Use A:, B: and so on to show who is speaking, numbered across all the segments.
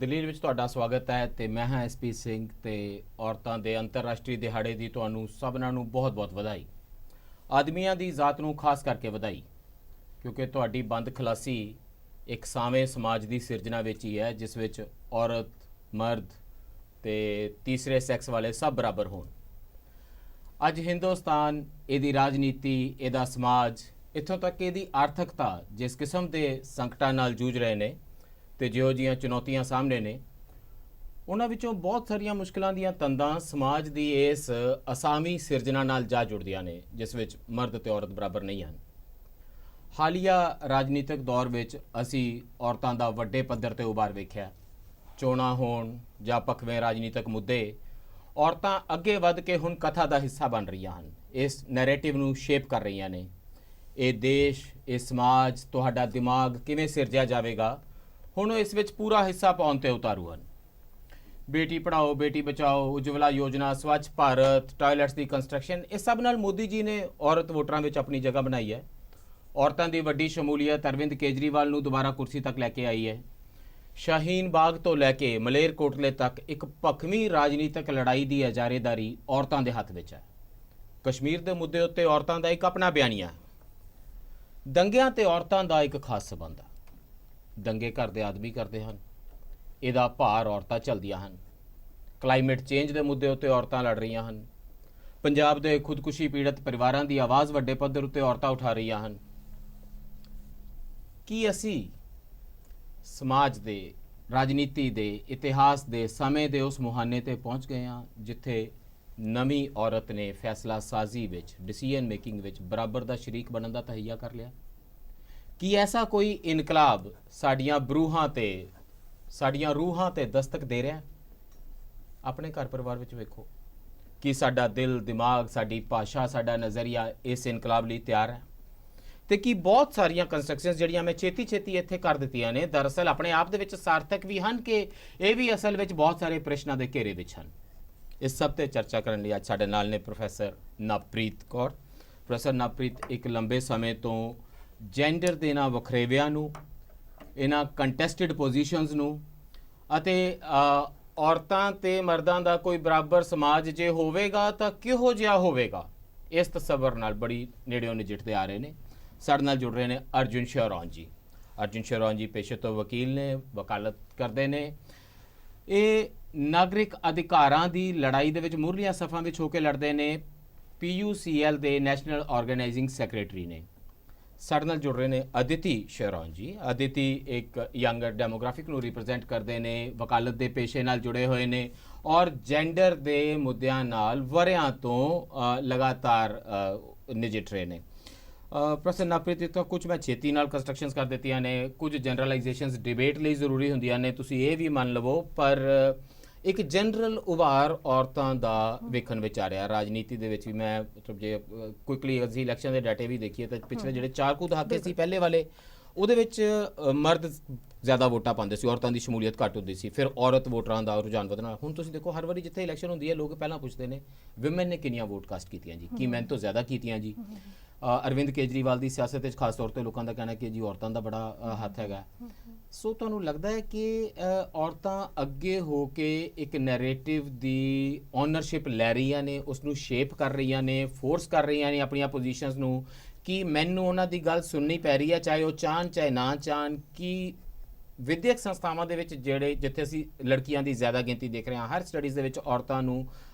A: ਦਲੀਲ ਵਿੱਚ ਤੁਹਾਡਾ ਸਵਾਗਤ ਹੈ ਤੇ ਮੈਂ ਹਾਂ ਐਸਪੀ ਸਿੰਘ ਤੇ ਔਰਤਾਂ ਦੇ ਅੰਤਰਰਾਸ਼ਟਰੀ ਦਿਹਾੜੇ ਦੀ ਤੁਹਾਨੂੰ ਸਭਨਾਂ ਨੂੰ ਬਹੁਤ-ਬਹੁਤ ਵਧਾਈ। ਆਦਮੀਆਂ ਦੀ ਜ਼ਾਤ ਨੂੰ ਖਾਸ ਕਰਕੇ ਵਧਾਈ ਕਿਉਂਕਿ ਤੁਹਾਡੀ ਬੰਦ ਖਲਾਸੀ ਇੱਕ ਸਾਵੇਂ ਸਮਾਜ ਦੀ ਸਿਰਜਣਾ ਵਿੱਚ ਹੀ ਹੈ ਜਿਸ ਵਿੱਚ ਔਰਤ, ਮਰਦ ਤੇ ਤੀਸਰੇ ਸੈਕਸ ਵਾਲੇ ਸਭ ਬਰਾਬਰ ਹੋਣ। ਅੱਜ ਹਿੰਦੁਸਤਾਨ, ਇਹਦੀ ਰਾਜਨੀਤੀ, ਇਹਦਾ ਸਮਾਜ, ਇੱਥੋਂ ਤੱਕ ਇਹਦੀ ਆਰਥਿਕਤਾ ਜਿਸ ਕਿਸਮ ਦੇ ਸੰਕਟਾਂ ਨਾਲ ਜੂਝ ਰਹੇ ਨੇ ਤੇ ਜਿਹੋ ਜਿਹੀਆਂ ਚੁਣੌਤੀਆਂ ਸਾਹਮਣੇ ਨੇ, ਉਹਨਾਂ ਵਿੱਚੋਂ ਬਹੁਤ ਸਾਰੀਆਂ ਮੁਸ਼ਕਲਾਂ ਦੀਆਂ ਤੰਦਾਂ ਸਮਾਜ ਦੀ ਇਸ ਅਸਾਮੀ ਸਿਰਜਣਾ ਨਾਲ ਜਾ ਜੁੜਦੀਆਂ ਨੇ ਜਿਸ ਵਿੱਚ ਮਰਦ ਤੇ ਔਰਤ ਬਰਾਬਰ ਨਹੀਂ ਹਨ। ਹਾਲੀਆ ਰਾਜਨੀਤਿਕ ਦੌਰ ਵਿੱਚ ਅਸੀਂ ਔਰਤਾਂ ਦਾ ਵੱਡੇ ਪੱਧਰ ਤੇ ਉਭਾਰ ਵੇਖਿਆ। ਚੋਣਾਂ ਹੋਣ ਜਾਂ ਪੱਖਵੇਂ ਰਾਜਨੀਤਿਕ ਮੁੱਦੇ, ਔਰਤਾਂ ਅੱਗੇ ਵੱਧ ਕੇ ਹੁਣ ਕਥਾ ਦਾ ਹਿੱਸਾ ਬਣ ਰਹੀਆਂ ਹਨ। ਇਸ ਨੈਰੇਟਿਵ ਨੂੰ ਸ਼ੇਪ ਕਰ ਰਹੀਆਂ ਨੇ। ਇਹ ਦੇਸ਼, ਇਹ ਸਮਾਜ, ਤੁਹਾਡਾ ਦਿਮਾਗ ਕਿਵੇਂ ਸਿਰਜਿਆ ਜਾਵੇਗਾ, ਹੁਣ ਉਹ ਇਸ ਵਿੱਚ ਪੂਰਾ ਹਿੱਸਾ ਪਾਉਣ ਤੇ ਉਤਾਰੂ ਹਨ। ਬੇਟੀ ਪੜਾਓ, ਬੇਟੀ ਬਚਾਓ, ਉਜਵਲਾ ਯੋਜਨਾ, ਸਵੱਛ ਭਾਰਤ, ਟਾਇਲਟਸ ਦੀ ਕੰਸਟਰਕਸ਼ਨ, ਇਹ ਸਭ ਨਾਲ ਮੋਦੀ ਜੀ ਨੇ ਔਰਤ ਵੋਟਰਾਂ ਵਿੱਚ ਆਪਣੀ ਜਗ੍ਹਾ ਬਣਾਈ ਹੈ। ਔਰਤਾਂ ਦੀ ਵੱਡੀ ਸ਼ਮੂਲੀਅਤ ਅਰਵਿੰਦ ਕੇਜਰੀਵਾਲ ਨੂੰ ਦੁਬਾਰਾ ਕੁਰਸੀ ਤੱਕ ਲੈ ਕੇ ਆਈ ਹੈ। ਸ਼ਾਹੀਨ ਬਾਗ ਤੋਂ ਲੈ ਕੇ ਮਲੇਰਕੋਟਲੇ ਤੱਕ ਇੱਕ ਭਖਵੀਂ ਰਾਜਨੀਤਿਕ ਲੜਾਈ ਦੀ ਇਜਾਰੇਦਾਰੀ ਔਰਤਾਂ ਦੇ ਹੱਥ ਵਿੱਚ ਹੈ। ਕਸ਼ਮੀਰ ਦੇ ਮੁੱਦੇ ਉੱਤੇ ਔਰਤਾਂ ਦਾ ਇੱਕ ਆਪਣਾ ਬਿਆਨੀਆ ਹੈ। ਦੰਗਿਆਂ ਤੇ ਔਰਤਾਂ ਦਾ ਇੱਕ ਖਾਸ ਸਬੰਧ ਹੈ। ਦੰਗੇ ਘਰ ਦੇ ਆਦਮੀ ਕਰਦੇ ਹਨ, ਇਹਦਾ ਭਾਰ ਔਰਤਾਂ ਝੱਲਦੀਆਂ ਹਨ। ਕਲਾਈਮੇਟ ਚੇਂਜ ਦੇ ਮੁੱਦੇ ਉੱਤੇ ਔਰਤਾਂ ਲੜ ਰਹੀਆਂ ਹਨ। ਪੰਜਾਬ ਦੇ ਖੁਦਕੁਸ਼ੀ ਪੀੜਤ ਪਰਿਵਾਰਾਂ ਦੀ ਆਵਾਜ਼ ਵੱਡੇ ਪੱਧਰ ਉੱਤੇ ਔਰਤਾਂ ਉਠਾ ਰਹੀਆਂ ਹਨ। ਕੀ ਅਸੀਂ ਸਮਾਜ ਦੇ, ਰਾਜਨੀਤੀ ਦੇ, ਇਤਿਹਾਸ ਦੇ ਸਮੇਂ ਦੇ ਉਸ ਮੁਹਾਨੇ ਤੇ ਪਹੁੰਚ ਗਏ ਹਾਂ ਜਿੱਥੇ ਨਵੀਂ ਔਰਤ ਨੇ ਫੈਸਲਾ ਸਾਜ਼ੀ ਵਿੱਚ, ਡਿਸੀਜਨ ਮੇਕਿੰਗ ਵਿੱਚ ਬਰਾਬਰ ਦਾ ਸ਼ਰੀਕ ਬਣਨ ਦਾ ਤਹਈਆ ਕਰ ਲਿਆ? ਕੀ ਐਸਾ ਕੋਈ ਇਨਕਲਾਬ ਸਾਡੀਆਂ ਬਰੂਹਾਂ ਤੇ, ਸਾਡੀਆਂ ਰੂਹਾਂ ਤੇ ਦਸਤਕ ਦੇ ਰਿਹਾ? ਆਪਣੇ ਘਰ ਪਰਿਵਾਰ ਵਿੱਚ ਵੇਖੋ ਕਿ ਸਾਡਾ ਦਿਲ, ਦਿਮਾਗ, ਸਾਡੀ ਭਾਸ਼ਾ, ਸਾਡਾ ਨਜ਼ਰੀਆ ਇਸ ਇਨਕਲਾਬ ਲਈ ਤਿਆਰ ਹੈ? ਤੇ ਕੀ ਬਹੁਤ ਸਾਰੀਆਂ ਕੰਸਟਰਕਸ਼ਨਸ ਜਿਹੜੀਆਂ ਮੈਂ ਛੇਤੀ ਇੱਥੇ ਕਰ ਦਿੱਤੀਆਂ ਨੇ ਦਰਅਸਲ ਆਪਣੇ ਆਪ ਦੇ ਵਿੱਚ ਸਾਰਥਕ ਵੀ ਹਨ ਕਿ ਇਹ ਵੀ ਅਸਲ ਵਿੱਚ ਬਹੁਤ ਸਾਰੇ ਪ੍ਰਸ਼ਨਾਂ ਦੇ ਘੇਰੇ ਵਿੱਚ ਹਨ? ਇਸ ਸਭ ਤੇ ਚਰਚਾ ਕਰਨ ਲਈ ਅੱਜ ਸਾਡੇ ਨਾਲ ਨੇ ਪ੍ਰੋਫੈਸਰ ਨਵਪ੍ਰੀਤ ਕੌਰ। ਪ੍ਰੋਫੈਸਰ ਨਵਪ੍ਰੀਤ ਇੱਕ ਲੰਬੇ ਸਮੇਂ ਤੋਂ ਜੈਂਡਰ ਦੇ ਇਹਨਾਂ ਵਖਰੇਵਿਆਂ ਨੂੰ, ਇਹਨਾਂ ਕੰਟੈਸਟਡ ਪੋਜੀਸ਼ਨਸ ਨੂੰ ਅਤੇ ਔਰਤਾਂ ਤੇ ਮਰਦਾਂ ਦਾ ਕੋਈ ਬਰਾਬਰ ਸਮਾਜ ਜੇ ਹੋਵੇਗਾ ਤਾਂ ਕਿਹੋ ਜਿਹਾ ਹੋਵੇਗਾ, ਇਸ ਤਸੱਵਰ ਨਾਲ ਬੜੀ ਨੇੜਿਓਂ ਨਜਿੱਠਦੇ ਆ ਰਹੇ ਨੇ। ਸਾਡੇ ਨਾਲ ਜੁੜ ਰਹੇ ਨੇ ਅਰਜੁਨ ਸ਼ੇਰੌਨ ਜੀ। ਅਰਜੁਨ ਸ਼ੇਰੌਨ ਜੀ ਪੇਸ਼ੇ ਤੋਂ ਵਕੀਲ ਨੇ, ਵਕਾਲਤ ਕਰਦੇ ਨੇ। ਇਹ ਨਾਗਰਿਕ ਅਧਿਕਾਰਾਂ ਦੀ ਲੜਾਈ ਦੇ ਵਿੱਚ ਮੂਹਰਲੀਆਂ ਸਫਾਂ ਵਿੱਚ ਹੋ ਕੇ ਲੜਦੇ ਨੇ। PUCL ਦੇ ਨੈਸ਼ਨਲ ਆਰਗੇਨਾਈਜ਼ਿੰਗ ਸੈਕਟਰੀ ਨੇ। ਸਾਡੇ ਨਾਲ ਜੁੜ ਰਹੇ ਨੇ ਅਦਿਤੀ ਸ਼ੇਰੌਨ ਜੀ। ਅਦਿਤੀ ਇੱਕ ਯੰਗਰ ਡੈਮੋਗ੍ਰਾਫਿਕ ਨੂੰ ਰਿਪਰੈਜ਼ੈਂਟ ਕਰਦੇ ਨੇ, ਵਕਾਲਤ ਦੇ ਪੇਸ਼ੇ ਨਾਲ ਜੁੜੇ ਹੋਏ ਨੇ ਔਰ ਜੈਂਡਰ ਦੇ ਮੁੱਦਿਆਂ ਨਾਲ ਵਰ੍ਹਿਆਂ ਤੋਂ ਲਗਾਤਾਰ ਨਜਿੱਠ ਰਹੇ ਨੇ। ਪ੍ਰੋਫੈਸਰ ਨਵਪ੍ਰੀਤ, ਤਾਂ ਕੁਝ ਮੈਂ ਛੇਤੀ ਨਾਲ ਕੰਸਟਰਕਸ਼ਨਸ ਕਰ ਦਿੱਤੀਆਂ ਨੇ, ਕੁਝ ਜਨਰਲਾਈਜੇਸ਼ਨਸ ਡਿਬੇਟ ਲਈ ਜ਼ਰੂਰੀ ਹੁੰਦੀਆਂ ਨੇ, ਤੁਸੀਂ ਇਹ ਵੀ ਮੰਨ ਲਵੋ, ਪਰ ਇੱਕ ਜਨਰਲ ਉਭਾਰ ਔਰਤਾਂ ਦਾ ਵੇਖਣ ਵਿੱਚ ਆ ਰਿਹਾ। ਰਾਜਨੀਤੀ ਦੇ ਵਿੱਚ ਵੀ ਮੈਂ ਮਤਲਬ ਜੇ ਕੁਇਕਲੀ ਅਸੀਂ ਇਲੈਕਸ਼ਨ ਦੇ ਡਾਟੇ ਵੀ ਦੇਖੀਏ ਤਾਂ ਪਿਛਲੇ ਜਿਹੜੇ 4 ਕੁ ਦਹਾਕੇ ਸੀ ਪਹਿਲੇ ਵਾਲੇ, ਉਹਦੇ ਵਿੱਚ ਮਰਦ ਜ਼ਿਆਦਾ ਵੋਟਾਂ ਪਾਉਂਦੇ ਸੀ, ਔਰਤਾਂ ਦੀ ਸ਼ਮੂਲੀਅਤ ਘੱਟ ਹੁੰਦੀ ਸੀ। ਫਿਰ ਔਰਤ ਵੋਟਰਾਂ ਦਾ ਰੁਝਾਨ ਵਧਣਾ। ਹੁਣ ਤੁਸੀਂ ਦੇਖੋ ਹਰ ਵਾਰੀ ਜਿੱਥੇ ਇਲੈਕਸ਼ਨ ਹੁੰਦੀ ਹੈ ਲੋਕ ਪਹਿਲਾਂ ਪੁੱਛਦੇ ਨੇ ਵਿਮਨ ਨੇ ਕਿੰਨੀਆਂ ਵੋਟ ਕਾਸਟ ਕੀਤੀਆਂ ਜੀ, ਕੀ ਮੈਨ ਤੋਂ ਜ਼ਿਆਦਾ ਕੀਤੀਆਂ ਜੀ। ਅਰਵਿੰਦ ਕੇਜਰੀਵਾਲ ਦੀ ਸਿਆਸਤ ਵਿੱਚ ਖਾਸ ਤੌਰ ਤੇ ਲੋਕਾਂ ਦਾ ਕਹਿਣਾ ਕਿ ਜੀ ਔਰਤਾਂ ਦਾ ਬੜਾ ਹੱਥ ਹੈਗਾ। ਸੋ ਤੁਹਾਨੂੰ ਲੱਗਦਾ ਹੈ ਕਿ ਔਰਤਾਂ ਅੱਗੇ ਹੋ ਕੇ ਇੱਕ ਨੈਰੇਟਿਵ ਦੀ ਓਨਰਸ਼ਿਪ ਲੈ ਰਹੀਆਂ ਨੇ, ਉਸ ਨੂੰ ਸ਼ੇਪ ਕਰ ਰਹੀਆਂ ਨੇ, ਫੋਰਸ ਕਰ ਰਹੀਆਂ ਨੇ ਆਪਣੀਆਂ ਪੋਜੀਸ਼ਨਸ ਨੂੰ, ਕਿ ਮੈਨੂੰ ਉਹਨਾਂ ਦੀ ਗੱਲ ਸੁਣਨੀ ਪੈ ਰਹੀ ਹੈ ਚਾਹੇ ਉਹ ਚਾਹਣ ਚਾਹੇ ਨਾ ਚਾਹਣ? ਕਿ ਵਿਦਿਅਕ ਸੰਸਥਾਵਾਂ ਦੇ ਵਿੱਚ ਜਿੱਥੇ ਅਸੀਂ ਲੜਕੀਆਂ ਦੀ ਜ਼ਿਆਦਾ ਗਿਣਤੀ ਦੇਖ ਰਹੇ ਹਾਂ, ਹਰ ਸਟੱਡੀਜ਼ ਦੇ ਵਿੱਚ ਔਰਤਾਂ ਨੂੰ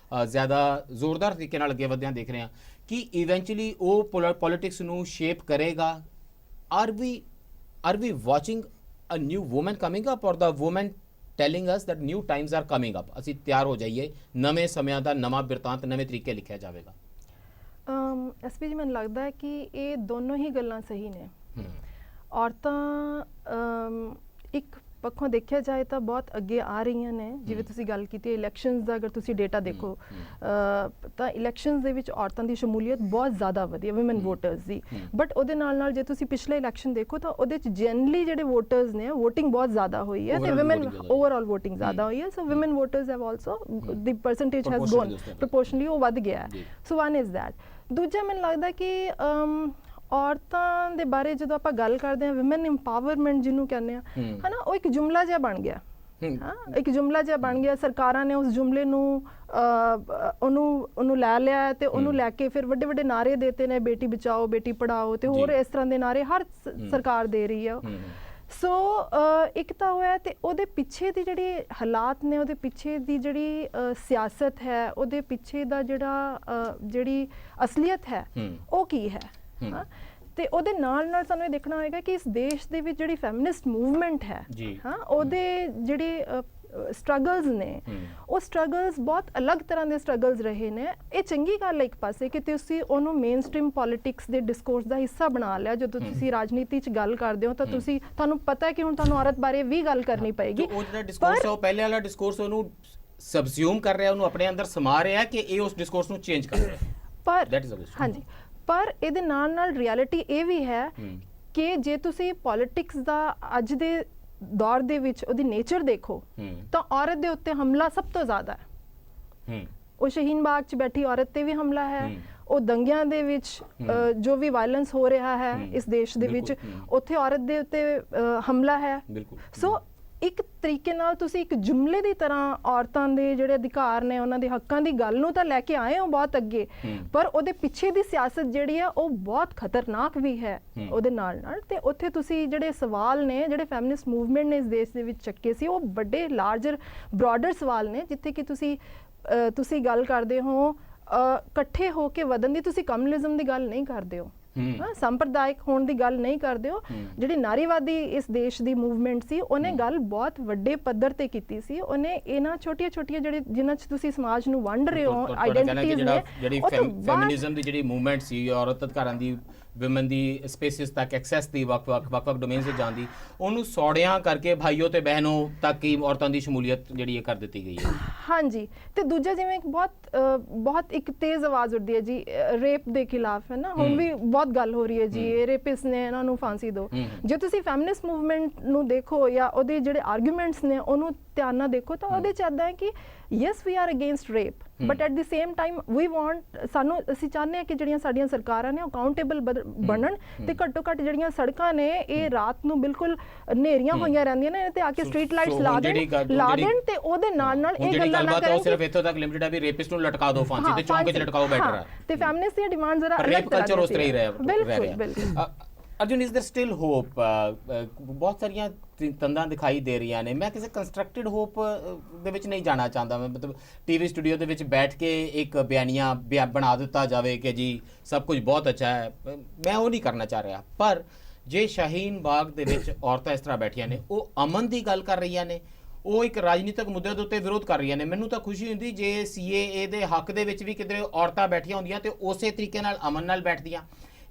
A: ਜ਼ਿਆਦਾ ਜ਼ੋਰਦਾਰ ਤਰੀਕੇ ਨਾਲ ਅੱਗੇ ਵਧਦਿਆਂ ਦੇਖ ਰਹੇ ਹਾਂ, ਕਿ ਇਵੈਂਚੁਅਲੀ ਉਹ ਪੋਲਿਟਿਕਸ ਨੂੰ ਸ਼ੇਪ ਕਰੇਗਾ? Are we watching a new woman coming up or the woman telling us that new times are coming up? ਅਸੀਂ ਤਿਆਰ ਹੋ ਜਾਈਏ, ਨਵੇਂ ਸਮਿਆਂ ਦਾ ਨਵਾਂ ਬਿਰਤਾਂਤ ਨਵੇਂ ਤਰੀਕੇ ਲਿਖਿਆ ਜਾਵੇਗਾ।
B: ਐਸਪੀ ਜੀ, ਮੈਨੂੰ ਲੱਗਦਾ ਹੈ ਕਿ ਇਹ ਦੋਨੋਂ ਹੀ ਗੱਲਾਂ ਸਹੀ ਨੇ। ਔਰਤਾਂ ਇੱਕ ਪੱਖੋਂ ਦੇਖਿਆ ਜਾਏ ਤਾਂ ਬਹੁਤ ਅੱਗੇ ਆ ਰਹੀਆਂ ਨੇ। ਜਿਵੇਂ ਤੁਸੀਂ ਗੱਲ ਕੀਤੀ ਇਲੈਕਸ਼ਨਸ ਦਾ, ਅਗਰ ਤੁਸੀਂ ਡੇਟਾ ਦੇਖੋ ਤਾਂ ਇਲੈਕਸ਼ਨਸ ਦੇ ਵਿੱਚ ਔਰਤਾਂ ਦੀ ਸ਼ਮੂਲੀਅਤ ਬਹੁਤ ਜ਼ਿਆਦਾ ਵਧੀ ਹੈ, ਵਿਮਨ ਵੋਟਰਸ ਦੀ। ਬਟ ਉਹਦੇ ਨਾਲ ਜੇ ਤੁਸੀਂ ਪਿਛਲੇ ਇਲੈਕਸ਼ਨ ਦੇਖੋ ਤਾਂ ਉਹਦੇ 'ਚ ਜਨਰਲੀ ਜਿਹੜੇ ਵੋਟਰਸ ਨੇ ਵੋਟਿੰਗ ਬਹੁਤ ਜ਼ਿਆਦਾ ਹੋਈ ਹੈ ਤੇ ਵਿਮਨ ਓਵਰਆਲ ਵੋਟਿੰਗ ਜ਼ਿਆਦਾ ਹੋਈ ਹੈ। ਸੋ women voters have also the percentage has gone ਪ੍ਰੋਪੋਰਸ਼ਨਲੀ, ਉਹ ਵੱਧ ਗਿਆ ਹੈ। ਸੋ ਵਨ ਇਜ਼ ਦੈਟ। ਦੂਜਾ ਮੈਨੂੰ ਲੱਗਦਾ ਕਿ ਔਰਤਾਂ ਦੇ ਬਾਰੇ ਜਦੋਂ ਆਪਾਂ ਗੱਲ ਕਰਦੇ ਹਾਂ, ਵਿਮਨ ਇੰਪਾਵਰਮੈਂਟ ਜਿਹਨੂੰ ਕਹਿੰਦੇ ਆ, ਹੈ ਨਾ, ਉਹ ਇੱਕ ਜੁਮਲਾ ਜਿਹਾ ਬਣ ਗਿਆ। ਹਾਂ ਇੱਕ ਜੁਮਲਾ ਜਿਹਾ ਬਣ ਗਿਆ, ਸਰਕਾਰਾਂ ਨੇ ਉਸ ਜੁਮਲੇ ਨੂੰ ਉਹਨੂੰ ਲੈ ਲਿਆ ਤੇ ਉਹਨੂੰ ਲੈ ਕੇ ਫਿਰ ਵੱਡੇ ਵੱਡੇ ਨਾਅਰੇ ਦੇਤੇ ਨੇ, ਬੇਟੀ ਬਚਾਓ ਬੇਟੀ ਪੜਾਓ ਤੇ ਹੋਰ ਇਸ ਤਰ੍ਹਾਂ ਦੇ ਨਾਅਰੇ ਹਰ ਸਰਕਾਰ ਦੇ ਰਹੀ ਹੈ। ਸੋ ਇੱਕ ਤਾਂ ਹੋਇਆ ਤੇ ਉਹਦੇ ਪਿੱਛੇ ਦੀ ਜਿਹੜੀ ਹਾਲਾਤ ਨੇ, ਉਹਦੇ ਪਿੱਛੇ ਦੀ ਜਿਹੜੀ ਸਿਆਸਤ ਹੈ, ਉਹਦੇ ਪਿੱਛੇ ਦਾ ਜਿਹੜੀ ਅਸਲੀਅਤ ਹੈ ਉਹ ਕੀ ਹੈ। ਹਾਂ ਤੇ ਉਹਦੇ ਨਾਲ ਸਾਨੂੰ ਇਹ ਦੇਖਣਾ ਹੋਏਗਾ ਕਿ ਇਸ ਦੇਸ਼ ਦੇ ਵਿੱਚ ਜਿਹੜੀ ਫੈਮਿਨਿਸਟ ਮੂਵਮੈਂਟ ਹੈ, ਹਾਂ ਉਹਦੇ ਜਿਹੜੇ ਸਟਰਗਲਸ ਨੇ, ਉਹ ਸਟਰਗਲਸ ਬਹੁਤ ਅਲੱਗ ਤਰ੍ਹਾਂ ਦੇ ਸਟਰਗਲਸ ਰਹੇ ਨੇ। ਇਹ ਚੰਗੀ ਗੱਲ ਹੈ ਇੱਕ ਪਾਸੇ ਕਿ ਤੁਸੀਂ ਉਹਨੂੰ ਮੇਨ ਸਟ੍ਰੀਮ ਪੋਲਿਟਿਕਸ ਦੇ ਡਿਸਕੋਰਸ ਦਾ ਹਿੱਸਾ ਬਣਾ ਲਿਆ। ਜਦੋਂ ਤੁਸੀਂ ਰਾਜਨੀਤੀ 'ਚ ਗੱਲ ਕਰਦੇ ਹੋ ਤਾਂ ਤੁਹਾਨੂੰ ਪਤਾ ਹੈ ਕਿ ਹੁਣ ਤੁਹਾਨੂੰ ਔਰਤ ਬਾਰੇ ਵੀ ਗੱਲ ਕਰਨੀ ਪਏਗੀ।
A: ਉਹ ਜਿਹੜਾ ਡਿਸਕੋਰਸ ਹੈ ਉਹ ਪਹਿਲੇ ਵਾਲਾ ਡਿਸਕੋਰਸ ਉਹਨੂੰ ਸਬਸਿਊਮ ਕਰ ਰਿਹਾ, ਉਹਨੂੰ ਆਪਣੇ ਅੰਦਰ ਸਮਾ ਰਿਹਾ ਕਿ ਇਹ ਉਸ ਡਿਸਕੋਰਸ ਨੂੰ ਚੇਂਜ ਕਰ ਰਿਹਾ।
B: ਪਰ ਹਾਂਜੀ, ਪਰ ਇਹਦੇ ਨਾਲ ਰਿਐਲਿਟੀ ਇਹ ਵੀ ਹੈ ਕਿ ਜੇ ਤੁਸੀਂ ਪੋਲਿਟਿਕਸ ਦਾ ਅੱਜ ਦੇ ਦੌਰ ਦੇ ਵਿੱਚ ਉਹਦੀ ਨੇਚਰ ਦੇਖੋ ਤਾਂ ਔਰਤ ਦੇ ਉੱਤੇ ਹਮਲਾ ਸਭ ਤੋਂ ਜ਼ਿਆਦਾ ਹੈ। ਉਹ ਸ਼ਹੀਨ ਬਾਗ 'ਚ ਬੈਠੀ ਔਰਤ ਤੇ ਵੀ ਹਮਲਾ ਹੈ, ਉਹ ਦੰਗਿਆਂ ਦੇ ਵਿੱਚ ਜੋ ਵੀ ਵਾਇਲੈਂਸ ਹੋ ਰਿਹਾ ਹੈ ਇਸ ਦੇਸ਼ ਦੇ ਵਿੱਚ, ਉੱਥੇ ਔਰਤ ਦੇ ਉੱਤੇ ਹਮਲਾ ਹੈ। ਸੋ ਇੱਕ ਤਰੀਕੇ ਨਾਲ ਤੁਸੀਂ ਇੱਕ ਜੁਮਲੇ ਦੀ ਤਰ੍ਹਾਂ ਔਰਤਾਂ ਦੇ ਜਿਹੜੇ ਅਧਿਕਾਰ ਨੇ, ਉਹਨਾਂ ਦੇ ਹੱਕਾਂ ਦੀ ਗੱਲ ਨੂੰ ਤਾਂ ਲੈ ਕੇ ਆਏ ਹੋ ਬਹੁਤ ਅੱਗੇ, ਪਰ ਉਹਦੇ ਪਿੱਛੇ ਦੀ ਸਿਆਸਤ ਜਿਹੜੀ ਹੈ ਉਹ ਬਹੁਤ ਖਤਰਨਾਕ ਵੀ ਹੈ ਉਹਦੇ ਨਾਲ। ਤੇ ਉੱਥੇ ਤੁਸੀਂ ਜਿਹੜੇ ਸਵਾਲ ਨੇ, ਜਿਹੜੇ ਫੈਮਿਨਿਸਟ ਮੂਵਮੈਂਟ ਨੇ ਇਸ ਦੇਸ਼ ਦੇ ਵਿੱਚ ਚੱਕੇ ਸੀ, ਉਹ ਵੱਡੇ ਲਾਰਜਰ ਬ੍ਰੌਡਰ ਸਵਾਲ ਨੇ, ਜਿੱਥੇ ਕਿ ਤੁਸੀਂ ਗੱਲ ਕਰਦੇ ਹੋ ਇਕੱਠੇ ਹੋ ਕੇ ਵਧਣ ਦੀ। ਤੁਸੀਂ ਕਮਿਊਨਿਜ਼ਮ ਦੀ ਗੱਲ ਨਹੀਂ ਕਰਦੇ ਹੋ, ਸੰਪਰਦਾਇਕ ਹੋਣ ਦੀ ਗੱਲ ਨਹੀਂ ਕਰਦੇ ਹੋ। ਜਿਹੜੀ ਨਾਰੀਵਾਦੀ ਇਸ ਦੇਸ਼ ਦੀ ਮੂਵਮੈਂਟ ਸੀ, ਉਹਨੇ ਗੱਲ ਬਹੁਤ ਵੱਡੇ ਪੱਧਰ ਤੇ ਕੀਤੀ ਸੀ। ਉਹਨੇ ਇਹਨਾਂ ਛੋਟੀਆਂ ਜਿਹੜੇ ਜਿਨ੍ਹਾਂ 'ਚ ਤੁਸੀਂ ਸਮਾਜ ਨੂੰ ਵੰਡ ਰਹੇ ਹੋ ਆਈਡੈਂਟੀਟੀਜ਼ ਨੇ,
A: ਜਿਹੜੀ ਫੈਮਿਨਿਜ਼ਮ ਦੀ ਜਿਹੜੀ ਮੂਵਮੈਂਟ ਸੀ, ਔਰਤ ਅਧਿਕਾਰਾਂ ਦੀ, ਵਿਮਨ ਦੀ ਸਪੇਸਿਸ ਤੱਕ ਐਕਸੈਸ ਦੀ, ਵੱਖ-ਵੱਖ ਡੋਮੇਨਸ 'ਤੇ ਜਾਣ ਦੀ, ਉਹਨੂੰ ਸੌੜਿਆਂ ਕਰਕੇ ਭਾਈਓ ਤੇ ਬਹਿਨੋਂ ਤੱਕ ਹੀ ਔਰਤਾਂ ਦੀ ਸ਼ਮੂਲੀਅਤ ਜਿਹੜੀ ਇਹ ਕਰ ਦਿੱਤੀ ਗਈ ਹੈ। ਹਾਂਜੀ, ਤੇ ਦੂਜਾ ਜਿਵੇਂ ਇੱਕ ਬਹੁਤ ਇੱਕ ਤੇਜ਼ ਆਵਾਜ਼ ਉੱਠਦੀ ਹੈ ਜੀ ਰੇਪ ਦੇ ਖਿਲਾਫ, ਹੈ ਨਾ, ਹੁਣ ਵੀ ਬਹੁਤ ਗੱਲ ਹੋ ਰਹੀ ਹੈ ਜੀ ਇਹ ਰੇਪਿਸਟ ਨੇ, ਇਹਨਾਂ ਨੂੰ ਫਾਂਸੀ ਦਿਓ। ਜੇ ਤੁਸੀਂ ਫੈਮਿਨਿਸਟ ਮੂਵਮੈਂਟ ਨੂੰ ਦੇਖੋ ਜਾਂ ਉਹਦੇ ਜਿਹੜੇ ਆਰਗੂਮੈਂਟਸ ਨੇ ਉਹਨੂੰ ਧਿਆਨ ਨਾਲ ਦੇਖੋ ਤਾਂ ਉਹਦੇ 'ਚ ਇੱਦਾਂ ਹੈ ਕਿ yes we are against rape, but at the same time we want, ਅਸੀਂ ਚਾਹੁੰਦੇ ਹਾਂ ਕਿ ਜਿਹੜੀਆਂ ਸਾਡੀਆਂ ਸਰਕਾਰਾਂ ਨੇ ਉਹ ਅਕਾਊਂਟੇਬਲ ਬਣਨ ਤੇ ਘੱਟੋ ਘੱਟ ਜਿਹੜੀਆਂ ਸੜਕਾਂ ਨੇ ਇਹ ਰਾਤ ਨੂੰ ਬਿਲਕੁਲ ਹਨੇਰੀਆਂ ਹੋਈਆਂ ਰਹਿੰਦੀਆਂ ਨੇ ਤੇ ਆ ਕੇ ਸਟਰੀਟ ਲਾਈਟਸ ਲਾ ਦੇਣ ਤੇ ਉਹਦੇ ਨਾਲ ਇਹ ਗੱਲਾਂ ਨਾ ਕਰਨ। ਸਿਰਫ ਇੱਥੋਂ ਤੱਕ ਲਿਮਿਟਡ ਹੈ ਵੀ ਰੇਪਿਸਟ ਨੂੰ ਲਟਕਾ ਦਿਓ ਫਾਂਸੀ ਤੇ, ਚੌਂਕ 'ਚ ਲਟਕਾਓ ਬੈਟਰ ਹੈ।
B: ਤੇ ਫੈਮਿਨਿਸਟ ਦੀਆਂ ਡਿਮਾਂਡ ਜ਼ਰਾ ਅਲੱਗ
A: ਰੇਪ ਕਲਚਰ ਉਸ ਤਰ੍ਹਾਂ ਹੀ ਰਿਹਾ।
B: ਬਿਲਕੁਲ।
A: Arjun, is there still hope? ਬਹੁਤ ਸਾਰੀਆਂ ਤੰਦਾਂ ਦਿਖਾਈ ਦੇ ਰਹੀਆਂ ਨੇ। ਮੈਂ ਕਿਸੇ ਕੰਸਟਰਕਟਿਡ ਹੋਪ ਦੇ ਵਿੱਚ ਨਹੀਂ ਜਾਣਾ ਚਾਹੁੰਦਾ। ਮੈਂ ਮਤਲਬ ਟੀਵੀ ਸਟੂਡੀਓ ਦੇ ਵਿੱਚ ਬੈਠ ਕੇ ਇੱਕ ਬਿਆਨੀਆ ਬਣਾ ਦਿੱਤਾ ਜਾਵੇ ਕਿ ਜੀ ਸਭ ਕੁਝ ਬਹੁਤ ਅੱਛਾ ਹੈ, ਮੈਂ ਉਹ ਨਹੀਂ ਕਰਨਾ ਚਾਹ ਰਿਹਾ। ਪਰ ਜੇ ਸ਼ਾਹੀਨ ਬਾਗ ਦੇ ਵਿੱਚ ਔਰਤਾਂ ਇਸ ਤਰ੍ਹਾਂ ਬੈਠੀਆਂ ਨੇ, ਉਹ ਅਮਨ ਦੀ ਗੱਲ ਕਰ ਰਹੀਆਂ ਨੇ, ਉਹ ਇੱਕ ਰਾਜਨੀਤਿਕ ਮੁੱਦੇ ਦੇ ਉੱਤੇ ਵਿਰੋਧ ਕਰ ਰਹੀਆਂ ਨੇ, ਮੈਨੂੰ ਤਾਂ ਖੁਸ਼ੀ ਹੁੰਦੀ ਜੇ CAA ਦੇ ਹੱਕ ਦੇ ਵਿੱਚ ਵੀ ਕਿਤੇ ਔਰਤਾਂ ਬੈਠੀਆਂ ਹੁੰਦੀਆਂ ਤੇ ਉਸੇ ਤਰੀਕੇ ਨਾਲ ਅਮਨ ਨਾਲ ਬੈਠਦੀਆਂ,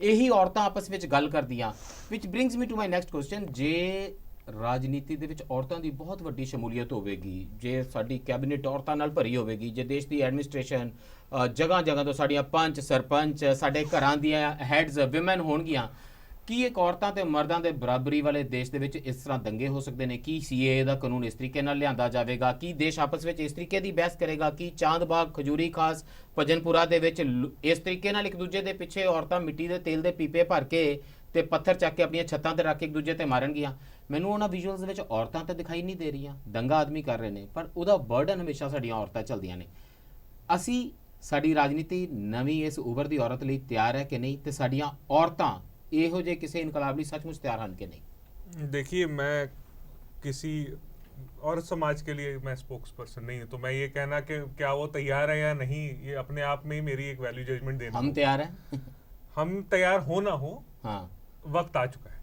A: ਇਹੀ ਔਰਤਾਂ ਆਪਸ ਵਿੱਚ ਗੱਲ ਕਰਦੀਆਂ। Which brings me to my next question, ਜੇ ਰਾਜਨੀਤੀ ਦੇ ਵਿੱਚ ਔਰਤਾਂ ਦੀ ਬਹੁਤ ਵੱਡੀ ਸ਼ਮੂਲੀਅਤ ਹੋਵੇਗੀ, ਜੇ ਸਾਡੀ ਕੈਬਨਿਟ ਔਰਤਾਂ ਨਾਲ ਭਰੀ ਹੋਵੇਗੀ, ਜੇ ਦੇਸ਼ ਦੀ ਐਡਮਿਨਿਸਟ੍ਰੇਸ਼ਨ ਜਗ੍ਹਾ ਤੋਂ ਸਾਡੀਆਂ ਪੰਚ ਸਰਪੰਚ, ਸਾਡੇ ਘਰਾਂ ਦੀਆਂ ਹੈਡਸ ਵਿਮਨ ਹੋਣਗੀਆਂ, ਕੀ ਇੱਕ ਔਰਤਾਂ ਤੇ ਮਰਦਾਂ ਦੇ ਬਰਾਬਰੀ ਵਾਲੇ ਦੇਸ਼ ਦੇ ਵਿੱਚ ਇਸ ਤਰ੍ਹਾਂ ਦੰਗੇ ਹੋ ਸਕਦੇ ਨੇ? ਕੀ CAA ਦਾ ਕਾਨੂੰਨ ਇਸ ਤਰੀਕੇ ਨਾਲ ਲਿਆਂਦਾ ਜਾਵੇਗਾ? ਕੀ ਦੇਸ਼ ਆਪਸ ਵਿੱਚ ਇਸ ਤਰੀਕੇ ਦੀ ਬਹਿਸ ਕਰੇਗਾ? ਕੀ ਚਾਂਦਬਾਗ, ਖਜੂਰੀ ਖਾਸ, ਭਜਨਪੁਰਾ ਦੇ ਵਿੱਚ ਇਸ ਤਰੀਕੇ ਨਾਲ ਇੱਕ ਦੂਜੇ ਦੇ ਪਿੱਛੇ ਔਰਤਾਂ ਮਿੱਟੀ ਦੇ ਤੇਲ ਦੇ ਪੀਪੇ ਭਰ ਕੇ ਤੇ ਪੱਥਰ ਚੱਕ ਕੇ ਆਪਣੀਆਂ ਛੱਤਾਂ ਤੇ ਰੱਖ ਕੇ ਇੱਕ ਦੂਜੇ ਤੇ ਮਾਰਨਗੀਆਂ? ਮੈਨੂੰ ਉਹਨਾਂ ਵਿਜ਼ੂਅਲਸ ਦੇ ਵਿੱਚ ਔਰਤਾਂ ਤਾਂ ਦਿਖਾਈ ਨਹੀਂ ਦੇ ਰਹੀਆਂ। ਦੰਗਾ ਆਦਮੀ ਕਰ ਰਹੇ ਨੇ, ਪਰ ਉਹਦਾ ਬਰਡਨ ਹਮੇਸ਼ਾ ਸਾਡੀਆਂ ਔਰਤਾਂ ਚੱਲਦੀਆਂ ਨੇ। ਸਾਡੀ ਰਾਜਨੀਤੀ ਨਵੀਂ ਇਸ ਉਭਰਦੀ ਔਰਤ ਲਈ ਤਿਆਰ ਹੈ ਕਿ ਨਹੀਂ, ਤੇ ਸਾਡੀਆਂ ਔਰਤਾਂ ਇਹੋ ਜਿਹੇ ਕਿਸੇ ਇਨਕਲਾਬ ਲਈ सचमुच तैयार हैं कि नहीं?
C: देखिए, मैं किसी और समाज के लिए मैं स्पोक्स पर्सन नहीं हूँ, तो मैं ये कहना कि क्या वो तैयार है या नहीं, ये अपने आप में ही मेरी एक वैल्यू जजमेंट देना।
A: हम तैयार हैं।
C: हम तैयार हो ना हो,
A: हाँ,
C: वक्त आ चुका है।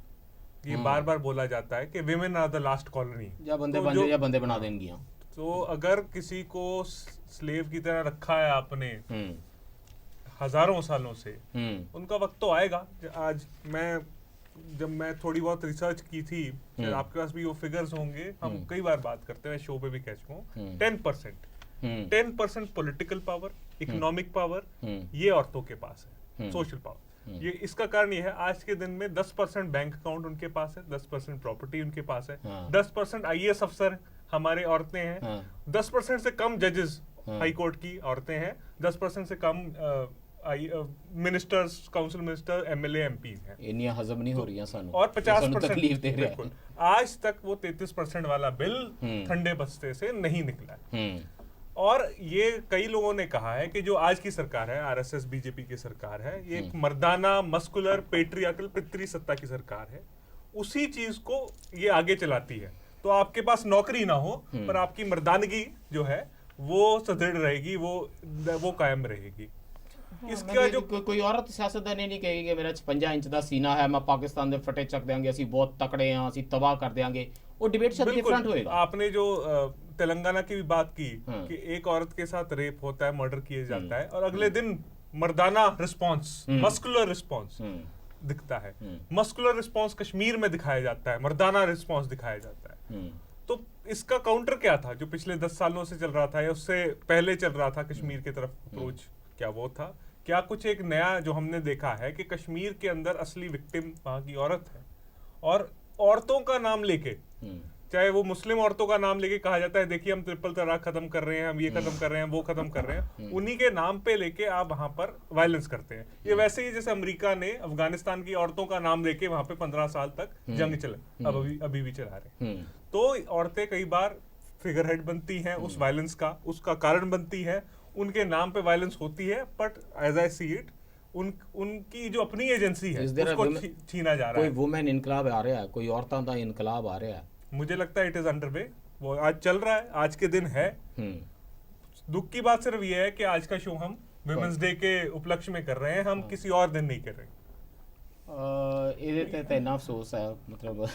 C: ये बार बार बोला जाता है कि women are the last colony,
A: या बंदे बन जाए या बंदे बना देंगी।
C: तो अगर किसी को स्लेव की तरह रखा है आपने हजारों सालों से, उनका वक्त तो आएगा। आज जब मैं थोड़ी बहुत रिसर्च की थी, आपके पास भी वो फिगर्स होंगे, हम कई बार बात करते हैं, शो पे भी कह चुका हूँ, 10% पॉलिटिकल पावर, इकोनॉमिक पावर ये औरतों के पास है, सोशल पावर। ये इसका कारण ये है, आज के दिन में 10% बैंक अकाउंट उनके पास है, 10% प्रॉपर्टी उनके पास है, 10% IAS अफसर हमारे औरतें हैं, 10% से कम जजेस हाई कोर्ट की औरतें हैं, 10% से कम ministers, council minister, MLA, MP हैं,
A: ਇੰਨੀਆਂ ਹਜ਼ਮ ਨਹੀਂ ਹੋ ਰਹੀਆਂ ਸਾਨੂੰ
C: और 50%
A: तकलीफ दे रहा
C: बिल्कुल, आज तक वो 33% वाला बिल ठंडे बस्ते से नहीं निकला है।
A: है।
C: और ये कई लोगों ने कहा है कि जो आज की सरकार है, आरएसएस बीजेपी की सरकार है, ये एक मर्दाना, मस्कुलर, पेट्रियार्कल, पितृ सत्ता की सरकार है, उसी चीज को ये आगे चलाती है। तो आपके पास नौकरी ना हो पर आपकी मर्दानगी जो है वो सुदृढ़ रहेगी, वो कायम रहेगी। इसका जो
A: ਕੋਈ ਔਰਤ ਸਿਆਸਤਦਾਨ ਇਹ ਨਹੀਂ ਕਹੇਗੀ ਕਿ ਮੇਰਾ 56 ਇੰਚ ਦਾ ਸੀਨਾ ਹੈ, ਮੈਂ ਪਾਕਿस्तान ਦੇ ਫਟੇ ਚੱਕ ਦਿਆਂਗੇ, ਅਸੀਂ ਬਹੁਤ ਤਕੜੇ ਹਾਂ, ਅਸੀਂ ਤਬਾਹ ਕਰ ਦਿਆਂਗੇ, वो डिबेट शायद डिफरेंट होएगा।
C: आपने जो तेलंगाना की भी बात की कि एक औरत के साथ रेप होता है, मर्डर किया जाता है, और अगले दिन मर्दाना रिस्पांस, मस्कुलर रिस्पांस दिखता है। मस्कुलर रिस्पांस कश्मीर में दिखाया जाता है, मर्दाना रिस्पांस दिखाया जाता है। तो इसका काउंटर क्या था जो पिछले 10 सालों से चल रहा था या उससे पहले चल रहा था कश्मीर की तरफ अप्रोच? क्या वो था? क्या कुछ एक नया जो हमने देखा है कि कश्मीर के अंदर असली विक्टिम वहां की औरत है, और औरतों का नाम लेके, चाहे वो मुस्लिम औरतों का नाम लेके कहा जाता है देखिए हम ट्रिपल तलाक खत्म कर रहे हैं, हम ये खत्म कर रहे हैं, वो खत्म कर रहे हैं, उन्हीं के नाम पे लेके आप वहां पर वायलेंस करते हैं। ये वैसे ही जैसे अमेरिका ने अफगानिस्तान की औरतों का नाम लेके वहां पे 15 साल तक जंग चला, अब अभी भी चला रहे हैं। तो औरतें कई बार फिगर हेड बनती हैं उस वायलेंस का, उसका कारण बनती है, उनके नाम पे वायलेंस होती है, but as I see it उनकी जो अपनी एजेंसी है उसको छीना जा रहा है।
A: कोई वुमेन इनकलाब आ रहा है, कोई औरतों का इनकलाब आ रहा है?
C: मुझे लगता है इट इज अंडर वे, वो आज चल रहा है, आज के दिन है। दुख की बात सिर्फ ये है कि आज का शो हम विमेंस डे के उपलक्ष्य में कर रहे हैं, हम किसी और दिन नहीं कर रहे।
A: ਇਹਦੇ ਤੇ ਇੰਨਾ ਅਫਸੋਸ ਹੈ, ਮਤਲਬ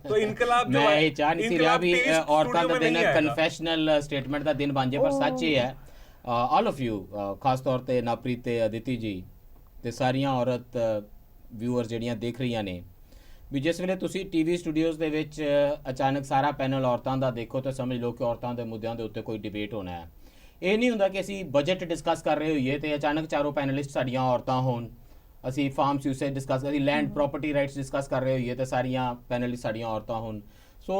C: तो इनकलाब जो
A: मैं
C: है,
A: ये चाह नहीं सी रहा भी
C: इनकलाब
A: औरतां
C: स्टूडियो
A: ਦਾ
C: में
A: ਦਿਨ
C: नहीं आएगा।
A: ਕਨਫੈਸ਼ਨਲ ਸਟੇਟਮੈਂਟ ਦਾ ਦਿਨ ਬਣ ਜੇ, ਪਰ ਸੱਚ ਇਹ ਹੈ ਆਲ ਆਫ ਯੂ, ਖਾਸ ਤੌਰ ਤੇ ਨਾਪ੍ਰੀਤ ਤੇ ਅਦਿਤੀ ਜੀ ਤੇ ਸਾਰੀਆਂ ਔਰਤ ਵਿਊਅਰ ਜਿਹੜੀਆਂ ਦੇਖ ਰਹੀਆਂ ਨੇ, ਵੀ ਜਿਸ ਵੇਲੇ ਤੁਸੀਂ ਟੀਵੀ ਸਟੂਡੀਓਜ਼ ਦੇ ਵਿੱਚ ਅਚਾਨਕ ਸਾਰਾ ਪੈਨਲ ਔਰਤਾਂ ਦਾ ਦੇਖੋ ਤਾਂ ਸਮਝ ਲਓ ਕਿ ਔਰਤਾਂ ਦੇ ਮੁੱਦਿਆਂ ਦੇ ਉੱਤੇ ਕੋਈ ਡਿਬੇਟ ਹੋਣਾ ਹੈ। ਇਹ ਨਹੀਂ ਹੁੰਦਾ ਕਿ ਅਸੀਂ ਬਜਟ ਡਿਸਕਸ ਕਰ ਰਹੇ ਹੋਈਏ ਤੇ ਅਚਾਨਕ ਚਾਰੋਂ ਪੈਨਲਿਸਟ ਸਾਡੀਆਂ ਔਰਤਾਂ ਹੋਣ, ਅਸੀਂ ਫਾਰਮ ਯੂਸੇਜ ਡਿਸਕਸ ਕਰੀ, ਲੈਂਡ ਪ੍ਰੋਪਰਟੀ ਰਾਈਟਸ ਡਿਸਕਸ ਕਰ ਰਹੇ ਹੋਈਏ ਤੇ ਸਾਰੀਆਂ ਪੈਨਲਿਸਟ ਸਾਡੀਆਂ ਔਰਤਾਂ ਹੋਣ। ਸੋ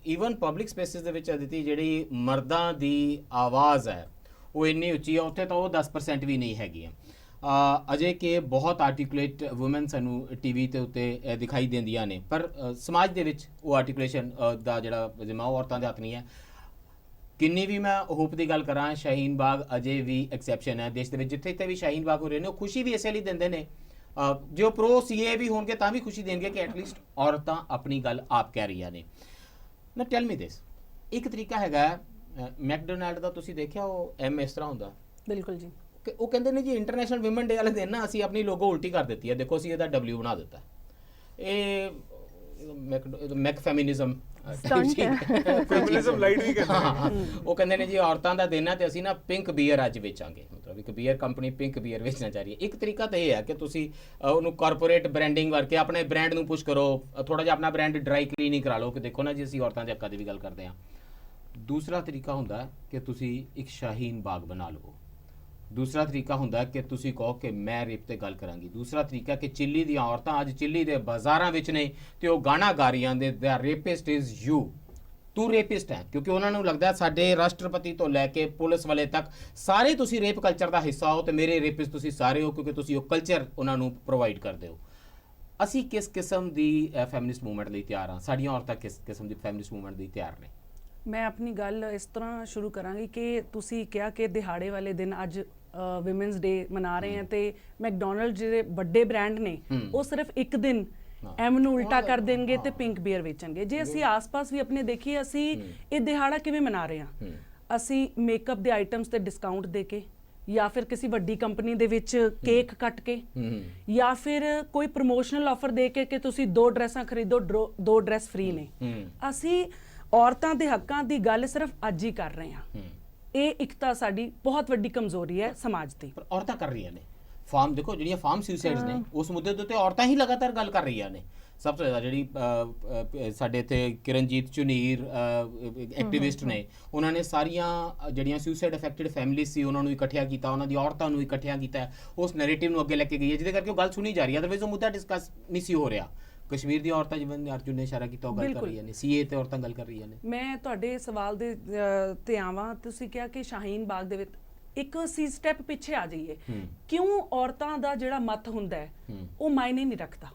A: ਈਵਨ ਪਬਲਿਕ ਸਪੇਸਿਸ ਦੇ ਵਿੱਚ ਅਦਿਤੀ ਜਿਹੜੀ ਮਰਦਾਂ ਦੀ ਆਵਾਜ਼ ਹੈ ਉਹ ਇੰਨੀ ਉੱਚੀ ਹੈ, ਉੱਥੇ ਤਾਂ ਉਹ 10% ਵੀ ਨਹੀਂ ਹੈਗੀਆਂ ਅਜੇ ਕਿ ਬਹੁਤ ਆਰਟੀਕੂਲੇਟ ਵੂਮਨ ਸਾਨੂੰ ਟੀਵੀ ਤੇ ਉੱਤੇ ਦਿਖਾਈ ਦਿੰਦੀਆਂ ਨੇ, ਪਰ ਸਮਾਜ ਦੇ ਵਿੱਚ ਉਹ ਆਰਟੀਕੂਲੇਸ਼ਨ ਦਾ ਜਿਹੜਾ ਜ਼ਿੰਮਾ ਉਹ ਔਰਤਾਂ ਦੇ ਹੱਥ ਨਹੀਂ ਹੈ। ਕਿੰਨੀ ਵੀ ਮੈਂ ਹੋਪ ਦੀ ਗੱਲ ਕਰਾਂ, ਸ਼ਾਹੀਨ ਬਾਗ ਅਜੇ ਵੀ ਐਕਸੈਪਸ਼ਨ ਹੈ ਦੇਸ਼ ਦੇ ਵਿੱਚ, ਜਿੱਥੇ ਵੀ ਸ਼ਾਹੀਨ ਬਾਗ ਹੋ ਰਹੇ ਨੇ ਉਹ ਖੁਸ਼ੀ ਵੀ ਇਸੇ ਲਈ ਦਿੰਦੇ ਨੇ, ਜੋ ਪ੍ਰੋ ਸੀਏ ਵੀ ਹੋਣਗੇ ਤਾਂ ਵੀ ਖੁਸ਼ੀ ਦੇਣਗੇ ਕਿ ਐਟਲੀਸਟ ਔਰਤਾਂ ਆਪਣੀ ਗੱਲ ਆਪ ਕਹਿ ਰਹੀਆਂ ਨੇ। ਨਾ ਟੈਲ ਮੀ ਦਿਸ, ਇੱਕ ਤਰੀਕਾ ਹੈਗਾ ਮੈਕਡੋਨਲਡ ਦਾ, ਤੁਸੀਂ ਦੇਖਿਆ ਉਹ ਐਮ ਇਸ ਤਰ੍ਹਾਂ ਹੁੰਦਾ?
B: ਬਿਲਕੁਲ ਜੀ।
A: ਉਹ ਕਹਿੰਦੇ ਨੇ ਜੀ ਇੰਟਰਨੈਸ਼ਨਲ ਵਿਮਨ ਡੇ ਵਾਲੇ ਦਿਨ ਨਾ ਅਸੀਂ ਆਪਣੀ ਲੋਗੋ ਉਲਟੀ ਕਰ ਦਿੱਤੀ ਹੈ, ਦੇਖੋ ਅਸੀਂ ਇਹਦਾ ਡਬਲਿਊ ਬਣਾ ਦਿੱਤਾ। ਇਹ ਮੈਕ ਫੈਮਿਨਿਜ਼ਮ
C: ਫੈਮਿਨਿਜ਼ਮ ਲਾਈਟ ਵੀ ਕਹਿੰਦੇ ਨੇ।
A: ਉਹ ਕਹਿੰਦੇ ਨੇ ਜੀ ਔਰਤਾਂ ਦਾ ਦਿਨ ਹੈ ਤੇ ਅਸੀਂ ਨਾ ਪਿੰਕ ਬੀਅਰ ਅੱਜ ਵੇਚਾਂਗੇ, ਮਤਲਬ ਇੱਕ ਬੀਅਰ ਕੰਪਨੀ ਪਿੰਕ ਬੀਅਰ ਵੇਚਣਾ ਚਾਹ ਰਹੀ ਹੈ। ਇੱਕ ਤਰੀਕਾ ਤਾਂ ਇਹ ਹੈ ਕਿ ਤੁਸੀਂ ਉਹਨੂੰ ਕਾਰਪੋਰੇਟ ਬ੍ਰਾਂਡਿੰਗ ਕਰਕੇ ਆਪਣੇ ਬ੍ਰਾਂਡ ਨੂੰ ਪੁਸ਼ ਕਰੋ, ਥੋੜਾ ਜਿਹਾ ਆਪਣਾ ਬ੍ਰਾਂਡ ਡਰਾਈ ਕਲੀਨਿੰਗ ਕਰਾ ਲਓ ਕਿ ਦੇਖੋ ਨਾ ਜੀ ਅਸੀਂ ਔਰਤਾਂ ਦੇ ਹੱਕਾਂ ਦੀ ਵੀ ਗੱਲ ਕਰਦੇ ਹਾਂ। ਦੂਸਰਾ ਤਰੀਕਾ ਹੁੰਦਾ ਕਿ ਤੁਸੀਂ ਇੱਕ ਸ਼ਾਹੀਨ ਬਾਗ ਬਣਾ ਲਵੋ। ਦੂਸਰਾ ਤਰੀਕਾ ਹੁੰਦਾ ਕਿ ਤੁਸੀਂ ਕਹੋ ਕਿ ਮੈਂ ਰੇਪ ਤੇ ਗੱਲ ਕਰਾਂਗੀ। ਦੂਸਰਾ ਤਰੀਕਾ ਕਿ ਚਿੱਲੀ ਦੀਆਂ ਔਰਤਾਂ ਅੱਜ ਚਿੱਲੀ ਦੇ ਬਾਜ਼ਾਰਾਂ ਵਿੱਚ ਨੇ ਤੇ ਉਹ ਗਾਣਾ ਗਾ ਰਹੀਆਂ ਨੇ, ਦ ਰੇਪਿਸਟ ਇਜ਼ ਯੂ, ਤੂੰ ਰੇਪਿਸਟ ਹੈ, ਕਿਉਂਕਿ ਉਹਨਾਂ ਨੂੰ ਲੱਗਦਾ ਸਾਡੇ ਰਾਸ਼ਟਰਪਤੀ ਤੋਂ ਲੈ ਕੇ ਪੁਲਿਸ ਵਾਲੇ ਤੱਕ ਸਾਰੇ ਤੁਸੀਂ ਰੇਪ ਕਲਚਰ ਦਾ ਹਿੱਸਾ ਹੋ ਤੇ ਮੇਰੇ ਰੇਪਿਸਟ ਤੁਸੀਂ ਸਾਰੇ ਹੋ, ਕਿਉਂਕਿ ਤੁਸੀਂ ਉਹ ਕਲਚਰ ਉਹਨਾਂ ਨੂੰ ਪ੍ਰੋਵਾਈਡ ਕਰਦੇ ਹੋ। ਅਸੀਂ ਕਿਸ ਕਿਸਮ ਦੀ ਫੈਮਿਨਿਸਟ ਮੂਵਮੈਂਟ ਲਈ ਤਿਆਰ ਹਾਂ? ਸਾਡੀਆਂ ਔਰਤਾਂ ਕਿਸ ਕਿਸਮ ਦੀ ਫੈਮਿਨਿਸਟ ਮੂਵਮੈਂਟ ਲਈ ਤਿਆਰ ਨੇ?
D: ਮੈਂ ਆਪਣੀ ਗੱਲ ਇਸ ਤਰ੍ਹਾਂ ਸ਼ੁਰੂ ਕਰਾਂਗੀ ਕਿ ਤੁਸੀਂ ਕਿਹਾ ਕਿ ਦਿਹਾੜੇ ਵਾਲੇ ਦਿਨ ਅੱਜ ਵਿਮਨਸ ਡੇ ਮਨਾ ਰਹੇ ਹਾਂ ਤੇ ਮੈਕਡੋਨਲਡ ਜਿਹੜੇ ਵੱਡੇ ਬ੍ਰਾਂਡ ਨੇ ਉਹ ਸਿਰਫ ਇੱਕ ਦਿਨ ਐਮ ਨੂੰ ਉਲਟਾ ਕਰ ਦੇਣਗੇ ਤੇ ਪਿੰਕ ਬੀਅਰ ਵੇਚਣਗੇ। ਜੇ ਅਸੀਂ ਆਸ-ਪਾਸ ਵੀ ਆਪਣੇ ਦੇਖੀਏ, ਅਸੀਂ ਇਹ ਦਿਹਾੜਾ ਕਿਵੇਂ ਮਨਾ ਰਹੇ ਹਾਂ? ਅਸੀਂ ਮੇਕਅਪ ਦੇ ਆਈਟਮਸ ਤੇ ਡਿਸਕਾਊਂਟ ਦੇ ਕੇ, ਜਾਂ ਫਿਰ ਕਿਸੇ ਵੱਡੀ ਕੰਪਨੀ ਦੇ ਵਿੱਚ ਕੇਕ ਕੱਟ ਕੇ, ਜਾਂ ਫਿਰ ਕੋਈ ਪ੍ਰੋਮੋਸ਼ਨਲ ਆਫਰ ਦੇ ਕੇ ਕਿ ਤੁਸੀਂ 2 ਡਰੈਸਾਂ ਖਰੀਦੋ 2 ਡਰੈਸ ਫ੍ਰੀ ਨੇ। ਅਸੀਂ ਔਰਤਾਂ ਦੇ ਹੱਕਾਂ ਦੀ ਗੱਲ ਸਿਰਫ ਅੱਜ ਹੀ ਕਰ ਰਹੇ ਹਾਂ। ਇਹ ਇੱਕ ਤਾਂ ਸਾਡੀ ਬਹੁਤ ਵੱਡੀ ਕਮਜ਼ੋਰੀ ਹੈ ਸਮਾਜ ਦੀ।
A: ਪਰ ਔਰਤਾਂ ਕਰ ਰਹੀਆਂ ਨੇ ਫਾਰਮ, ਦੇਖੋ ਜਿਹੜੀਆਂ ਫਾਰਮ ਸੁਸਾਈਡਸ ਨੇ ਉਸ ਮੁੱਦੇ ਦੇ ਉੱਤੇ ਔਰਤਾਂ ਹੀ ਲਗਾਤਾਰ ਗੱਲ ਕਰ ਰਹੀਆਂ ਨੇ। ਸਭ ਤੋਂ ਜ਼ਿਆਦਾ ਜਿਹੜੀ ਸਾਡੇ ਇੱਥੇ ਕਿਰਨਜੀਤ ਚੁਨੀਰ ਐਕਟਿਵਿਸਟ ਨੇ, ਉਹਨਾਂ ਨੇ ਸਾਰੀਆਂ ਜਿਹੜੀਆਂ ਸੁਸਾਈਡ ਅਫੈਕਟਡ ਫੈਮਿਲੀਜ਼ ਸੀ ਉਹਨਾਂ ਨੂੰ ਇਕੱਠਿਆ ਕੀਤਾ, ਉਹਨਾਂ ਦੀ ਔਰਤਾਂ ਨੂੰ ਇਕੱਠਿਆ ਕੀਤਾ, ਉਸ ਨੈਰੇਟਿਵ ਨੂੰ ਅੱਗੇ ਲੈ ਕੇ ਗਈ ਹੈ, ਜਿਹਦੇ ਕਰਕੇ ਉਹ ਗੱਲ ਸੁਣੀ ਜਾ ਰਹੀ ਹੈ। ਅਦਰਵਾਈਜ਼ ਉਹ ਮੁੱਦਾ ਡਿਸਕਸ ਨਹੀਂ ਸੀ ਹੋ ਰਿਹਾ। ਕਸ਼ਮੀਰ ਦੀਆਂ ਔਰਤਾਂ, ਜਿਵੇਂ ਅਰਜੁਨ ਨੇ ਇਸ਼ਾਰਾ ਕੀਤਾ, ਉਹ ਗੱਲ ਕਰ ਰਹੀਆਂ ਨੇ, ਸੀਏ ਤੇ ਔਰਤਾਂ ਗੱਲ ਕਰ ਰਹੀਆਂ ਨੇ।
D: ਮੈਂ ਤੁਹਾਡੇ ਸਵਾਲ ਦੇ ਤੇ ਆਵਾਂ, ਤੁਸੀਂ ਕਿਹਾ ਕਿ ਸ਼ਾਹੀਨ ਬਾਗ ਦੇ ਵਿੱਚ ਇੱਕ ਅਸੀਂ ਸਟੈਪ ਪਿੱਛੇ ਆ ਜਾਈਏ। ਕਿਉਂ ਔਰਤਾਂ ਦਾ ਜਿਹੜਾ ਮਤ ਹੁੰਦਾ ਹੈ ਉਹ ਮਾਇਨੇ ਨਹੀਂ ਰੱਖਦਾ?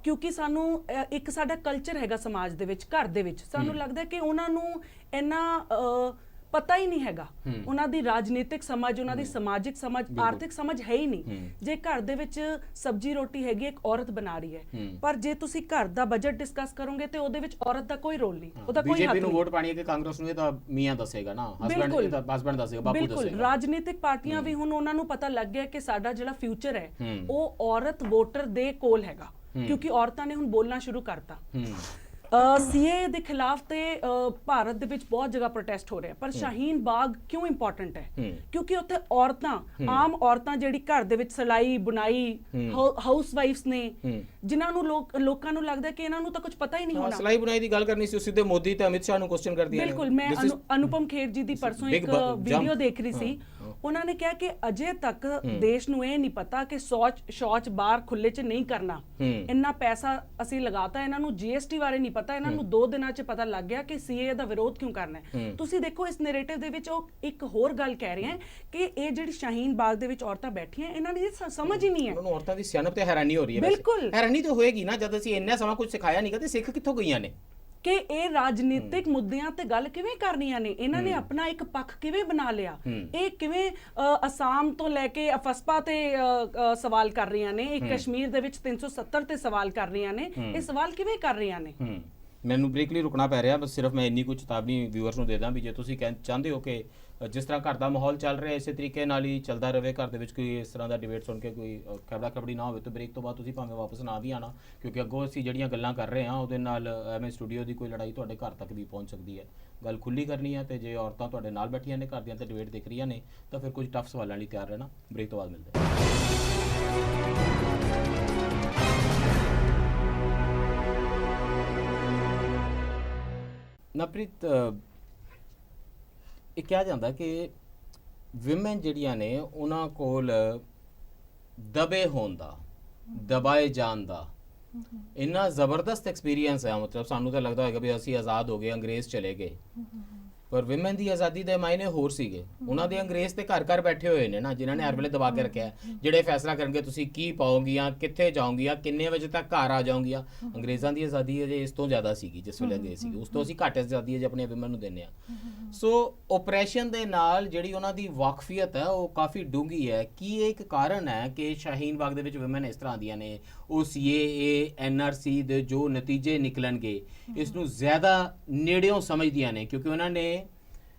D: ਕਿਉਂਕਿ ਸਾਨੂੰ ਇੱਕ ਸਾਡਾ ਕਲਚਰ ਹੈਗਾ ਸਮਾਜ ਦੇ ਵਿੱਚ, ਘਰ ਦੇ ਵਿੱਚ ਸਾਨੂੰ ਲੱਗਦਾ ਕਿ ਉਹਨਾਂ ਨੂੰ ਇੰਨਾ ਪਤਾ ਹੀ ਨਹੀਂ ਹੈਗਾ, ਉਹਨਾਂ ਦੀ ਰਾਜਨੀਤਿਕ ਸਮਝ, ਉਹਨਾਂ ਦੀ ਸਮਾਜਿਕ ਸਮਝ, ਆਰਥਿਕ ਸਮਝ ਹੈ ਹੀ ਨਹੀਂ। ਜੇ ਘਰ ਦੇ ਵਿੱਚ ਸਬਜ਼ੀ ਰੋਟੀ ਹੈਗੀ, ਇੱਕ ਔਰਤ ਬਣਾ ਰਹੀ ਹੈ, ਪਰ ਜੇ ਤੁਸੀਂ ਘਰ ਦਾ ਬਜਟ ਡਿਸਕਸ ਕਰੋਗੇ ਤੇ ਉਹਦੇ ਵਿੱਚ ਔਰਤ ਦਾ ਕੋਈ ਰੋਲ ਨਹੀਂ, ਉਹਦਾ ਕੋਈ ਹੱਥ ਨਹੀਂ।
A: ਬੀਜੇਪੀ ਨੂੰ ਵੋਟ ਪਾਣੀ ਹੈ ਕਿ ਕਾਂਗਰਸ ਨੂੰ, ਇਹ ਤਾਂ ਮੀਆਂ ਦੱਸੇਗਾ ਨਾ, ਹਸਬੰਡ ਦੱਸੇਗਾ, ਬਾਪੂ ਦੱਸੇਗਾ।
D: ਬਿਲਕੁਲ, ਰਾਜਨੀਤਿਕ ਪਾਰਟੀਆਂ ਵੀ ਹੁਣ ਉਹਨਾਂ ਨੂੰ ਪਤਾ ਲੱਗ ਗਿਆ ਕਿ ਸਾਡਾ ਜਿਹੜਾ ਫਿਊਚਰ ਹੈ ਉਹ ਔਰਤ ਵੋਟਰ ਦੇ ਕੋਲ ਹੈਗਾ, ਕਿਉਂਕਿ ਔਰਤਾਂ ਨੇ ਹੁਣ ਬੋਲਣਾ ਸ਼ੁਰੂ ਕਰਤਾ। ਸੀਏ ਦੇ ਖਿਲਾਫ ਤੇ ਭਾਰਤ ਦੇ ਵਿੱਚ ਬਹੁਤ ਜਗ੍ਹਾ ਪ੍ਰੋਟੈਸਟ ਹੋ ਰਿਹਾ, ਪਰ ਸ਼ਾਹੀਨ ਬਾਗ ਕਿਉਂ ਇੰਪੋਰਟੈਂਟ ਹੈ? ਕਿਉਂਕਿ ਉੱਥੇ ਔਰਤਾਂ, ਆਮ ਔਰਤਾਂ ਜਿਹੜੀ ਘਰ ਦੇ ਵਿੱਚ ਸਿਲਾਈ ਬੁਣਾਈ, ਹਾਊਸ ਵਾਈਫਸ ਨੇ, ਜਿਨ੍ਹਾਂ ਨੂੰ ਲੋਕਾਂ ਨੂੰ ਲੱਗਦਾ ਕਿ ਇਹਨਾਂ ਨੂੰ ਤਾਂ ਕੁਝ ਪਤਾ ਹੀ ਨਹੀਂ ਹੋਣਾ।
A: ਸਿਲਾਈ ਬੁਣਾਈ ਦੀ ਗੱਲ ਕਰਨੀ ਸੀ, ਸਿੱਧੇ ਮੋਦੀ ਤੇ ਅਮਿਤ ਸ਼ਾਹ ਨੂੰ ਕੁਐਸਚਨ ਕਰਦੀ ਹੈ।
D: ਬਿਲਕੁਲ, ਮੈਂ ਅਨੁਪਮ ਖੇਰ ਜੀ ਦੀ ਪਰਸੋਂ ਇੱਕ ਵੀਡੀਓ ਦੇਖ ਰਹੀ ਸੀ, ਉਹਨਾਂ ਨੇ ਕਿਹਾ ਕਿ ਅਜੇ ਤੱਕ ਦੇਸ਼ ਨੂੰ ਇਹ ਨਹੀਂ ਪਤਾ ਕਿ ਸ਼ੌਚ ਬਾਹਰ ਖੁੱਲੇ 'ਚ ਨਹੀਂ ਕਰਨਾ। ਇੰਨਾ ਪੈਸਾ ਅਸੀਂ ਲਗਾਤਾ, ਇਹਨਾਂ ਨੂੰ GST ਬਾਰੇ ਨਹੀਂ ਪਤਾ, ਇਹਨਾਂ ਨੂੰ 2 ਦਿਨਾਂ 'ਚ ਪਤਾ ਲੱਗ ਗਿਆ ਕਿ CA ਦਾ ਵਿਰੋਧ ਕਿਉਂ ਕਰਨਾ ਹੈ। ਤੁਸੀਂ ਦੇਖੋ ਇਸ ਨੈਰੇਟਿਵ ਦੇ ਵਿੱਚ ਉਹ ਇੱਕ ਹੋਰ ਗੱਲ ਕਹਿ ਰਹੇ ਹੈ ਕਿ ਇਹ ਜਿਹੜੀ ਸ਼ਾਹੀਨ ਬਾਗ ਦੇ ਵਿੱਚ ਔਰਤਾਂ ਬੈਠੀਆਂ, ਇਹਨਾਂ ਦੀ ਸਮਝ ਹੀ ਨਹੀਂ ਹੈ।
A: ਉਹਨਾਂ ਨੂੰ ਔਰਤਾਂ ਦੀ ਸਿਆਣਪ ਤੇ ਹੈਰਾਨੀ ਹੋ ਰਹੀ ਹੈ।
D: ਬਿਲਕੁਲ
A: ਹੈਰਾਨੀ ਤਾਂ ਹੋਏਗੀ ਨਾ, ਜਦ ਅਸੀਂ ਇੰਨਾ ਸਮਾਂ ਕੁਝ ਸਿਖਾਇਆ ਨਹੀਂ ਤੇ ਸਿੱਖ ਕਿੱਥੋਂ ਗਈਆਂ ਨੇ
D: ਕਿ ਇਹ ਰਾਜਨੀਤਿਕ ਮੁੱਦਿਆਂ ਤੇ ਗੱਲ ਕਿਵੇਂ ਕਰਨੀਆਂ ਨੇ, ਇਹਨਾਂ ਨੇ ਆਪਣਾ ਇੱਕ ਪੱਖ ਕਿਵੇਂ ਬਣਾ ਲਿਆ, ਇਹ ਕਿਵੇਂ ਅਸਾਮ ਤੋਂ ਲੈ ਕੇ ਅਫਸਪਾ ਤੇ ਸਵਾਲ ਕਰ ਰਹੀਆਂ ਨੇ, ਇਹ ਕਸ਼ਮੀਰ ਦੇ ਵਿੱਚ 370 ਤੇ ਸਵਾਲ ਕਰ ਰਹੀਆਂ ਨੇ, ਇਹ ਸਵਾਲ ਕਿਵੇਂ ਕਰ ਰਹੀਆਂ ਨੇ।
A: ਮੈਨੂੰ ਬ੍ਰੇਕਲੀ ਰੁਕਣਾ ਪੈ ਰਿਹਾ, ਬਸ ਸਿਰਫ ਮੈਂ ਇੰਨੀ ਕੁ ਚੇਤਾਵਨੀ ਵਿਊਅਰਸ ਨੂੰ ਦੇ ਦਾਂ ਵੀ ਜੇ ਤੁਸੀਂ ਚਾਹੁੰਦੇ ਹੋ ਕਿ ਜਿਸ ਤਰ੍ਹਾਂ ਘਰ ਦਾ ਮਾਹੌਲ ਚੱਲ ਰਿਹਾ ਇਸੇ ਤਰੀਕੇ ਨਾਲ ਹੀ ਚੱਲਦਾ ਰਹੇ, ਘਰ ਦੇ ਵਿੱਚ ਕੋਈ ਇਸ ਤਰ੍ਹਾਂ ਦਾ ਡਿਬੇਟ ਸੁਣ ਕੇ ਕੋਈ ਖਬੜਾ ਖਬੜੀ ਨਾ ਹੋਵੇ, ਤਾਂ ਬ੍ਰੇਕ ਤੋਂ ਬਾਅਦ ਤੁਸੀਂ ਭਾਵੇਂ ਵਾਪਸ ਨਾ ਵੀ ਆਣਾ, ਕਿਉਂਕਿ ਅੱਗੋਂ ਅਸੀਂ ਜਿਹੜੀਆਂ ਗੱਲਾਂ ਕਰ ਰਹੇ ਹਾਂ ਉਹਦੇ ਨਾਲ ਐਵੇਂ ਸਟੂਡੀਓ ਦੀ ਕੋਈ ਲੜਾਈ ਤੁਹਾਡੇ ਘਰ ਤੱਕ ਵੀ ਪਹੁੰਚ ਸਕਦੀ ਹੈ। ਗੱਲ ਖੁੱਲੀ ਕਰਨੀ ਹੈ, ਤੇ ਜੇ ਔਰਤਾਂ ਤੁਹਾਡੇ ਨਾਲ ਬੈਠੀਆਂ ਨੇ ਘਰ ਦੀਆਂ ਤੇ ਡਿਬੇਟ ਦੇਖ ਰਹੀਆਂ ਨੇ, ਤਾਂ ਫਿਰ ਕੁਝ ਟਫ ਸਵਾਲਾਂ ਲਈ ਤਿਆਰ ਰਹਿਣਾ। ਬ੍ਰੇਕ ਤੋਂ ਬਾਅਦ ਮਿਲਦੇ ਹਾਂ। ਨਵਪ੍ਰੀਤ, ਇਹ ਕਿਹਾ ਜਾਂਦਾ ਕਿ ਵਿਮਨ ਜਿਹੜੀਆਂ ਨੇ ਉਹਨਾਂ ਕੋਲ ਦਬੇ ਹੋਣ ਦਾ, ਦਬਾਏ ਜਾਣ ਦਾ ਇੰਨਾ ਜ਼ਬਰਦਸਤ ਐਕਸਪੀਰੀਅੰਸ ਹੈ। ਮਤਲਬ ਸਾਨੂੰ ਤਾਂ ਲੱਗਦਾ ਹੋਏਗਾ ਵੀ ਅਸੀਂ ਆਜ਼ਾਦ ਹੋ ਗਏ, ਅੰਗਰੇਜ਼ ਚਲੇ ਗਏ, ਪਰ ਵਿਮਨ ਦੀ ਆਜ਼ਾਦੀ ਦੇ ਮਾਇਨੇ ਹੋਰ ਸੀਗੇ। ਉਹਨਾਂ ਦੇ ਅੰਗਰੇਜ਼ ਤੇ ਘਰ ਘਰ ਬੈਠੇ ਹੋਏ ਨੇ ਨਾ, ਜਿਨ੍ਹਾਂ ਨੇ ਹਰ ਵੇਲੇ ਦਬਾ ਕੇ ਰੱਖਿਆ, ਜਿਹੜੇ ਫੈਸਲਾ ਕਰਨਗੇ ਤੁਸੀਂ ਕੀ ਪਾਓਗੀਆਂ, ਕਿੱਥੇ ਜਾਓਗੀਆਂ, ਕਿੰਨੇ ਵਜੇ ਤੱਕ ਘਰ ਆ ਜਾਓਗੀਆਂ। ਅੰਗਰੇਜ਼ਾਂ ਦੀ ਆਜ਼ਾਦੀ ਅਜੇ ਇਸ ਤੋਂ ਜ਼ਿਆਦਾ ਸੀਗੀ ਜਿਸ ਵੇਲੇ ਗਏ ਸੀਗੇ, ਉਸ ਤੋਂ ਅਸੀਂ ਘੱਟ ਆਜ਼ਾਦੀ ਅਜੇ ਆਪਣੀਆਂ ਵਿਮਨ ਨੂੰ ਦਿੰਦੇ ਹਾਂ। ਸੋ ਓਪਰੇਸ਼ਨ ਦੇ ਨਾਲ ਜਿਹੜੀ ਉਹਨਾਂ ਦੀ ਵਾਕਫੀਅਤ ਹੈ ਉਹ ਕਾਫੀ ਡੂੰਘੀ ਹੈ। ਕੀ ਇਹ ਇੱਕ ਕਾਰਨ ਹੈ ਕਿ ਸ਼ਾਹੀਨ ਬਾਗ ਦੇ ਵਿੱਚ ਵਿਮਨ ਇਸ ਤਰ੍ਹਾਂ ਦੀਆਂ ਨੇ, ਉਹ CAA NRC ਦੇ ਜੋ ਨਤੀਜੇ ਨਿਕਲਣਗੇ ਇਸ ਨੂੰ ਜ਼ਿਆਦਾ ਨੇੜਿਓਂ ਸਮਝਦੀਆਂ ਨੇ, ਕਿਉਂਕਿ ਉਹਨਾਂ ਨੇ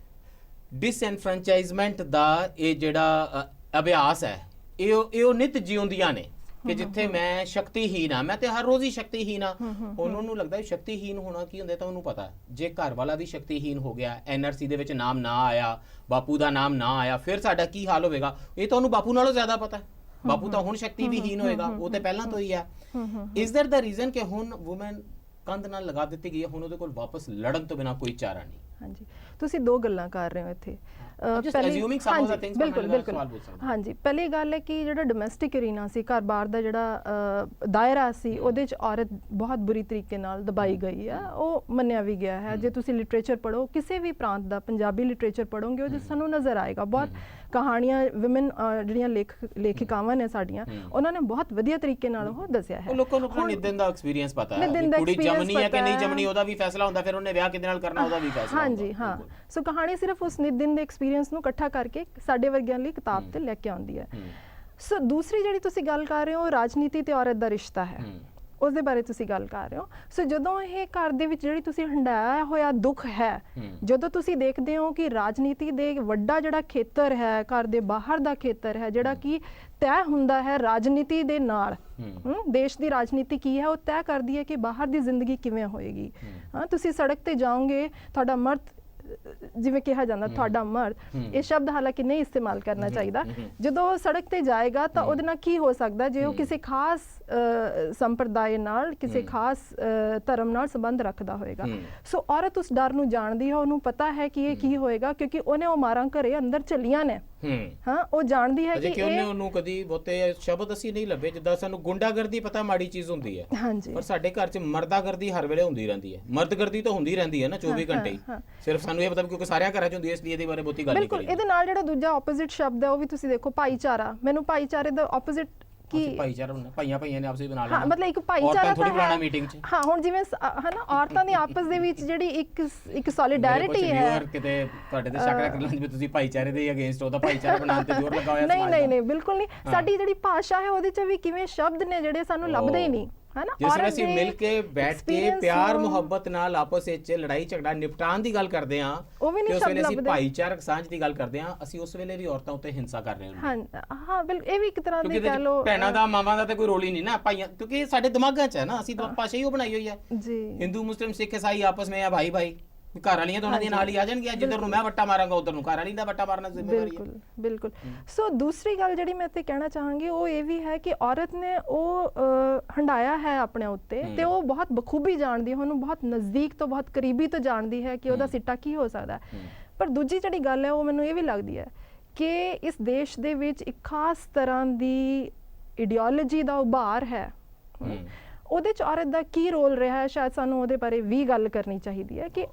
A: ਡਿਸਐਨਫਰੈਂਚਾਈਜ਼ਮੈਂਟ ਦਾ ਇਹ ਜਿਹੜਾ ਅਭਿਆਸ ਹੈ ਇਹ ਨਿਤ ਜਿਉਂਦੀਆਂ ਨੇ ਕਿ ਜਿੱਥੇ ਮੈਂ ਸ਼ਕਤੀਹੀਨ ਆ, ਮੈਂ ਤੇ ਹਰ ਰੋਜ਼ ਹੀ ਸ਼ਕਤੀਹੀਨ ਆ। ਉਹਨਾਂ ਨੂੰ ਲੱਗਦਾ ਸ਼ਕਤੀਹੀਨ ਹੋਣਾ ਕੀ ਹੁੰਦਾ, ਤਾਂ ਉਹਨੂੰ ਪਤਾ ਜੇ ਘਰ ਵਾਲਾ ਵੀ ਸ਼ਕਤੀਹੀਨ ਹੋ ਗਿਆ, NRC ਦੇ ਵਿੱਚ ਨਾਮ ਨਾ ਆਇਆ, ਬਾਪੂ ਦਾ ਨਾਮ ਨਾ ਆਇਆ, ਫਿਰ ਸਾਡਾ ਕੀ ਹਾਲ ਹੋਵੇਗਾ। ਇਹ ਤਾਂ ਉਹਨੂੰ ਬਾਪੂ ਨਾਲੋਂ ਜ਼ਿਆਦਾ ਪਤਾ। ਬਾਪੂ ਤਾਂ ਹੁਣ ਸ਼ਕਤੀ ਵਿਹੀਨ ਹੋਏਗਾ, ਉਹ ਤੇ ਪਹਿਲਾਂ ਤੋਂ ਹੀ ਹੈ। ਇਜ਼ ਦੈਟ ਦਾ ਰੀਜ਼ਨ ਕਿ ਹੁਣ ਵੂਮਨ ਕੰਧ ਨਾਲ ਲਗਾ ਦਿੱਤੀ ਗਈ ਹੈ, ਹੁਣ ਉਹਦੇ ਕੋਲ ਵਾਪਸ ਲੜਨ ਤੋਂ ਬਿਨਾ ਕੋਈ ਚਾਰਾ ਨਹੀਂ?
B: ਹਾਂਜੀ, ਤੁਸੀਂ 2 ਗੱਲਾਂ ਕਰ ਰਹੇ ਹੋ ਇੱਥੇ। ਹਾਂਜੀ, ਪਹਿਲੀ ਗੱਲ ਹੈ ਕਿ ਜਿਹੜਾ ਡੋਮੈਸਟਿਕ ਅਰੀਨਾ ਸੀ, ਘਰ-ਬਾਰ ਦਾ ਜਿਹੜਾ ਦਾਇਰਾ ਸੀ, ਉਹਦੇ 'ਚ ਔਰਤ ਬਹੁਤ ਬੁਰੀ ਤਰੀਕੇ ਨਾਲ ਦਬਾਈ ਗਈ ਹੈ, ਉਹ ਮੰਨਿਆ ਵੀ ਗਿਆ ਹੈ। ਜੇ ਤੁਸੀਂ ਲਿਟਰੇਚਰ ਪੜ੍ਹੋ, ਕਿਸੇ ਵੀ ਪ੍ਰਾਂਤ ਦਾ ਪੰਜਾਬੀ ਲਿਟਰੇਚਰ ਪੜ੍ਹੋਗੇ, ਉਹਦੇ ਸਾਨੂੰ ਨਜ਼ਰ ਆਏਗਾ ਬਹੁਤ ਕਹਾਣੀਆਂ। ਵਿਮਨ ਜਿਹੜੀਆਂ ਲੇਖਿਕਾਵਾਂ ਨੇ ਸਾਡੀਆਂ, ਉਹਨਾਂ ਨੇ ਬਹੁਤ ਵਧੀਆ ਤਰੀਕੇ ਨਾਲ ਉਹ ਦੱਸਿਆ ਹੈ।
A: ਲੋਕਾਂ ਨੂੰ ਨਿਦਨ ਦਾ ਐਕਸਪੀਰੀਅੰਸ ਪਤਾ ਹੈ, ਕੁੜੀ ਜੰਮਣੀ ਹੈ ਕਿ ਨਹੀਂ ਜੰਮਣੀ ਉਹਦਾ ਵੀ ਫੈਸਲਾ ਹੁੰਦਾ, ਫਿਰ ਉਹਨੇ ਵਿਆਹ ਕਿਹਦੇ ਨਾਲ ਕਰਨਾ ਉਹਦਾ ਵੀ ਫੈਸਲਾ ਹੁੰਦਾ।
B: ਹਾਂਜੀ, ਹਾਂ। ਸੋ ਕਹਾਣੀ ਸਿਰਫ ਉਸ ਨਿਦਨ ਦੇ ਐਕਸਪੀਰੀਅੰਸ ਨੂੰ ਇਕੱਠਾ ਕਰਕੇ ਸਾਡੇ ਵਰਗਿਆਂ ਲਈ ਕਿਤਾਬ ਤੇ ਲੈ ਕੇ ਆਉਂਦੀ ਹੈ। ਸੋ ਦੂਸਰੀ ਜਿਹੜੀ ਤੁਸੀਂ ਗੱਲ ਕਰ ਰਹੇ ਹੋ, ਰਾਜਨੀਤੀ ਤੇ ਔਰਤ ਦਾ ਰਿਸ਼ਤਾ ਹੈ, ਉਸ ਦੇ ਬਾਰੇ ਤੁਸੀਂ ਗੱਲ ਕਰ ਰਹੇ ਹੋ। ਸੋ ਜਦੋਂ ਇਹ ਘਰ ਦੇ ਵਿੱਚ ਜਿਹੜੀ ਤੁਸੀਂ ਹੰਡਾਇਆ ਹੋਇਆ ਦੁੱਖ ਹੈ, ਜਦੋਂ ਤੁਸੀਂ ਦੇਖਦੇ ਹੋ ਕਿ ਰਾਜਨੀਤੀ ਦੇ ਵੱਡਾ ਜਿਹੜਾ ਖੇਤਰ ਹੈ, ਘਰ ਦੇ ਬਾਹਰ ਦਾ ਖੇਤਰ ਹੈ, ਜਿਹੜਾ ਕਿ ਤੈਅ ਹੁੰਦਾ ਹੈ ਰਾਜਨੀਤੀ ਦੇ ਨਾਲ, ਦੇਸ਼ ਦੀ ਰਾਜਨੀਤੀ ਕੀ ਹੈ ਉਹ ਤੈਅ ਕਰਦੀ ਹੈ ਕਿ ਬਾਹਰ ਦੀ ਜ਼ਿੰਦਗੀ ਕਿਵੇਂ ਹੋਏਗੀ। ਤੁਸੀਂ ਸੜਕ ਤੇ ਜਾਓਗੇ, ਤੁਹਾਡਾ ਮਰਦ, ਜਿਵੇਂ ਕਿਹਾ ਜਾਂਦਾ ਤੁਹਾਡਾ ਮਰਦ, ਇਹ ਸ਼ਬਦ ਹਾਲਾਂਕਿ ਨਹੀਂ ਇਸਤੇਮਾਲ ਕਰਨਾ ਚਾਹੀਦਾ, ਜਦੋਂ ਸੜਕ ਤੇ ਜਾਏਗਾ ਤਾਂ ਉਹਦੇ ਨਾਲ ਕੀ ਹੋ ਸਕਦਾ ਜੇ ਉਹ ਕਿਸੇ ਖਾਸ ਸੰਪਰਦਾਇ ਨਾਲ, ਕਿਸੇ ਖਾਸ ਧਰਮ ਨਾਲ ਸੰਬੰਧ ਰੱਖਦਾ ਹੋਏਗਾ। ਸੋ ਔਰਤ ਉਸ ਡਰ ਨੂੰ ਜਾਣਦੀ ਹੈ, ਉਹਨੂੰ ਪਤਾ ਹੈ ਕਿ ਇਹ ਕੀ ਹੋਏਗਾ, ਕਿਉਂਕਿ ਉਹਨੇ ਉਹ ਮਾਰਾਂ ਘਰੇ ਅੰਦਰ ਚੱਲੀਆਂ ਨੇ। ਹਾਂ ਉਹ ਜਾਣਦੀ ਹੈ
A: ਅਜੇ
B: ਕਿ
A: ਕਿ ਉਹਨੂੰ ਕਦੀ ਬਹੁਤੇ ਸ਼ਬਦ ਅਸੀਂ ਨਹੀਂ ਲੱਭੇ, ਜਿੱਦਾਂ ਸਾਨੂੰ ਗੁੰਡਾਗਰਦੀ ਪਤਾ ਮਾੜੀ ਚੀਜ਼ ਹੁੰਦੀ ਹੈ,
B: ਹਾਂਜੀ
A: ਪਰ ਸਾਡੇ ਘਰ 'ਚ ਮਰਦਾਗਰਦੀ ਹਰ ਵੇਲੇ ਹੁੰਦੀ ਰਹਿੰਦੀ ਹੈ। ਮਰਦਗਰਦੀ ਤਾਂ ਹੁੰਦੀ ਰਹਿੰਦੀ ਹੈ ਨਾ 24 ਘੰਟੇ ਹੀ, ਸਿਰਫ ਸਾਨੂੰ ਇਹ ਪਤਾ ਕਿਉਂਕਿ ਸਾਰਿਆਂ ਘਰਾਂ 'ਚ ਹੁੰਦੀ ਹੈ, ਇਸ ਲਈ ਇਹਦੇ ਬਾਰੇ ਬਹੁਤੀ ਗੱਲ ਨਹੀਂ
B: ਬਿਲਕੁਲ।
A: ਕਰੀ।
B: ਇਹਦੇ ਨਾਲ ਜਿਹੜਾ ਦੂਜਾ ਆਪੋਜ਼ਿਟ ਸ਼ਬਦ ਹੈ ਉਹ ਵੀ ਤੁਸੀਂ ਦੇਖੋ, ਭਾਈਚਾਰਾ। ਮੈਨੂੰ ਭਾਈਚਾਰੇ ਦਾ ਆਪੋਜ਼ਿਟ ਕੀ
A: ਭਾਈਚਾਰਾ ਹੁੰਦਾ, ਭਾਈਆਂ ਨੇ ਆਪਸ ਵਿੱਚ ਬਣਾ ਲੈਣਾ।
B: ਹਾਂ ਮਤਲਬ ਇੱਕ ਭਾਈਚਾਰਾ
A: ਥੋੜੀ
B: ਤਾਂ
A: ਬਣਾਉਣਾ
B: ਹੈ
A: ਮੀਟਿੰਗ 'ਚ।
B: ਹਾਂ ਹੁਣ ਜਿਵੇਂ ਹੈ ਨਾ ਔਰਤਾਂ ਦੀ ਆਪਸ ਦੇ ਵਿੱਚ ਜਿਹੜੀ ਇੱਕ ਸੋਲੀਡੈਰਿਟੀ ਹੈ।
A: ਮੇਰੇ ਕੁਝ ਕਿਤੇ ਤੁਹਾਡੇ ਤੇ ਸ਼ੱਕ ਰੱਖ ਲੈਣ ਵੀ ਤੁਸੀਂ ਭਾਈਚਾਰੇ ਦੇ ਅਗੇਂਸਟ ਉਹਦਾ ਭਾਈਚਾਰਾ ਬਣਾਉਣ ਤੇ ਜ਼ੋਰ ਲਗਾਇਆ ਸਮਾਜ ਦਾ। ਨਹੀਂ
B: ਬਿਲਕੁਲ ਨਹੀਂ। ਸਾਡੀ ਜਿਹੜੀ ਭਾਸ਼ਾ ਹੈ ਉਹਦੇ 'ਚ ਵੀ ਕਿਵੇਂ ਸ਼ਬਦ ਨੇ ਜਿਹੜੇ ਸਾਨੂੰ ਲੱਭਦੇ ਹੀ ਨਹੀਂ, ਹੈ ਨਾ।
A: ਜਿਸ ਵੇਲੇ ਅਸੀਂ ਮਿਲ ਕੇ ਬੈਠ ਕੇ ਪਿਆਰ ਮੁਹੱਬਤ ਨਾਲ ਆਪਸ ਵਿੱਚ ਲੜਾਈ ਝਗੜਾ ਨਿਪਟਾਉਣ ਦੀ ਗੱਲ ਕਰਦੇ ਹਾਂ,
B: ਉਹ ਵੀ ਨਹੀਂ
A: ਉਸ ਵੇਲੇ
B: ਸ਼ਬਦ
A: ਅਸੀਂ
B: ਲੱਭਦੇ।
A: ਭਾਈਚਾਰਕ ਸਾਂਝ ਦੀ ਗੱਲ ਕਰਦੇ ਹਾਂ, ਅਸੀਂ ਉਸ ਵੇਲੇ ਵੀ ਔਰਤਾਂ ਉੱਤੇ ਹਿੰਸਾ ਕਰ ਰਹੇ ਹਾਂ।
B: ਹਾਂ ਬਿਲਕੁਲ। ਇਹ ਵੀ ਇੱਕ ਤਰ੍ਹਾਂ ਦੀ
A: ਕਿਉਂਕਿ
B: ਕਹਿ ਲਓ
A: ਭੈਣਾਂ ਦਾ ਮਾਵਾਂ ਦਾ ਤਾਂ ਕੋਈ ਰੋਲ ਹੀ ਨਹੀਂ ਨਾ, ਭਾਈਆਂ, ਕਿਉਂਕਿ ਸਾਡੇ ਦਿਮਾਗਾਂ 'ਚ ਹੈ ਨਾ, ਅਸੀਂ ਭਾਸ਼ਾ ਹੀ ਉਹ ਬਣਾਈ ਹੋਈ ਹੈ।
B: ਜੀ
A: ਹਿੰਦੂ ਮੁਸਲਿਮ ਸਿੱਖ ਈਸਾਈ ਆਪਸ ਵਿੱਚ ਆ ਭਾਈ ਭਾਈ, ਘਰ ਵਾਲੀਆਂ ਤਾਂ ਉਹਨਾਂ ਦੇ ਨਾਲ ਹੀ ਆ ਜਾਣਗੀਆਂ, ਜਿੱਧਰ ਨੂੰ ਮੈਂ ਵੱਟਾ ਮਾਰਾਂਗਾ ਉਧਰ ਨੂੰ ਘਰ ਵਾਲੀ ਦਾ ਵੱਟਾ ਮਾਰਨਾ ਜ਼ਿੰਮੇਵਾਰੀ ਹੈ।
B: ਬਿਲਕੁਲ। ਸੋ ਦੂਸਰੀ ਗੱਲ ਜਿਹੜੀ ਮੈਂ ਤੇ ਕਹਿਣਾ ਚਾਹਾਂਗੀ ਉਹ ਇਹ ਵੀ ਹੈ ਕਿ ਔਰਤ ਨੇ ਉਹ ਹੰਡਾਇਆ ਹੈ ਆਪਣੇ ਉੱਤੇ, ਤੇ ਉਹ ਬਹੁਤ ਬਖੂਬੀ ਜਾਣਦੀ ਹੈ, ਉਹਨੂੰ ਬਹੁਤ ਨਜ਼ਦੀਕ ਤੋਂ ਬਹੁਤ ਕਰੀਬੀ ਤੋਂ ਜਾਣਦੀ ਹੈ ਕਿ ਉਹਦਾ ਸਿੱਟਾ ਕੀ ਹੋ ਸਕਦਾ ਹੈ। ਪਰ ਦੂਜੀ ਜਿਹੜੀ ਗੱਲ ਹੈ ਉਹ ਮੈਨੂੰ ਇਹ ਵੀ ਲੱਗਦੀ ਹੈ ਕਿ ਇਸ ਦੇਸ਼ ਦੇ ਵਿੱਚ ਇੱਕ ਖਾਸ ਤਰ੍ਹਾਂ ਦੀ ਆਈਡੀਓਲੋਜੀ ਦਾ ਉਭਾਰ ਹੈ। ਉਹਦੇ 'ਚ ਔਰਤ ਦਾ ਕੀ ਰੋਲ ਰਿਹਾ ਹੈ, ਸ਼ਾਇਦ ਸਾਨੂੰ ਉਹਦੇ ਬਾਰੇ ਵੀ ਗੱਲ ਕਰਨੀ ਚਾਹੀਦੀ ਹੈ ਕਿ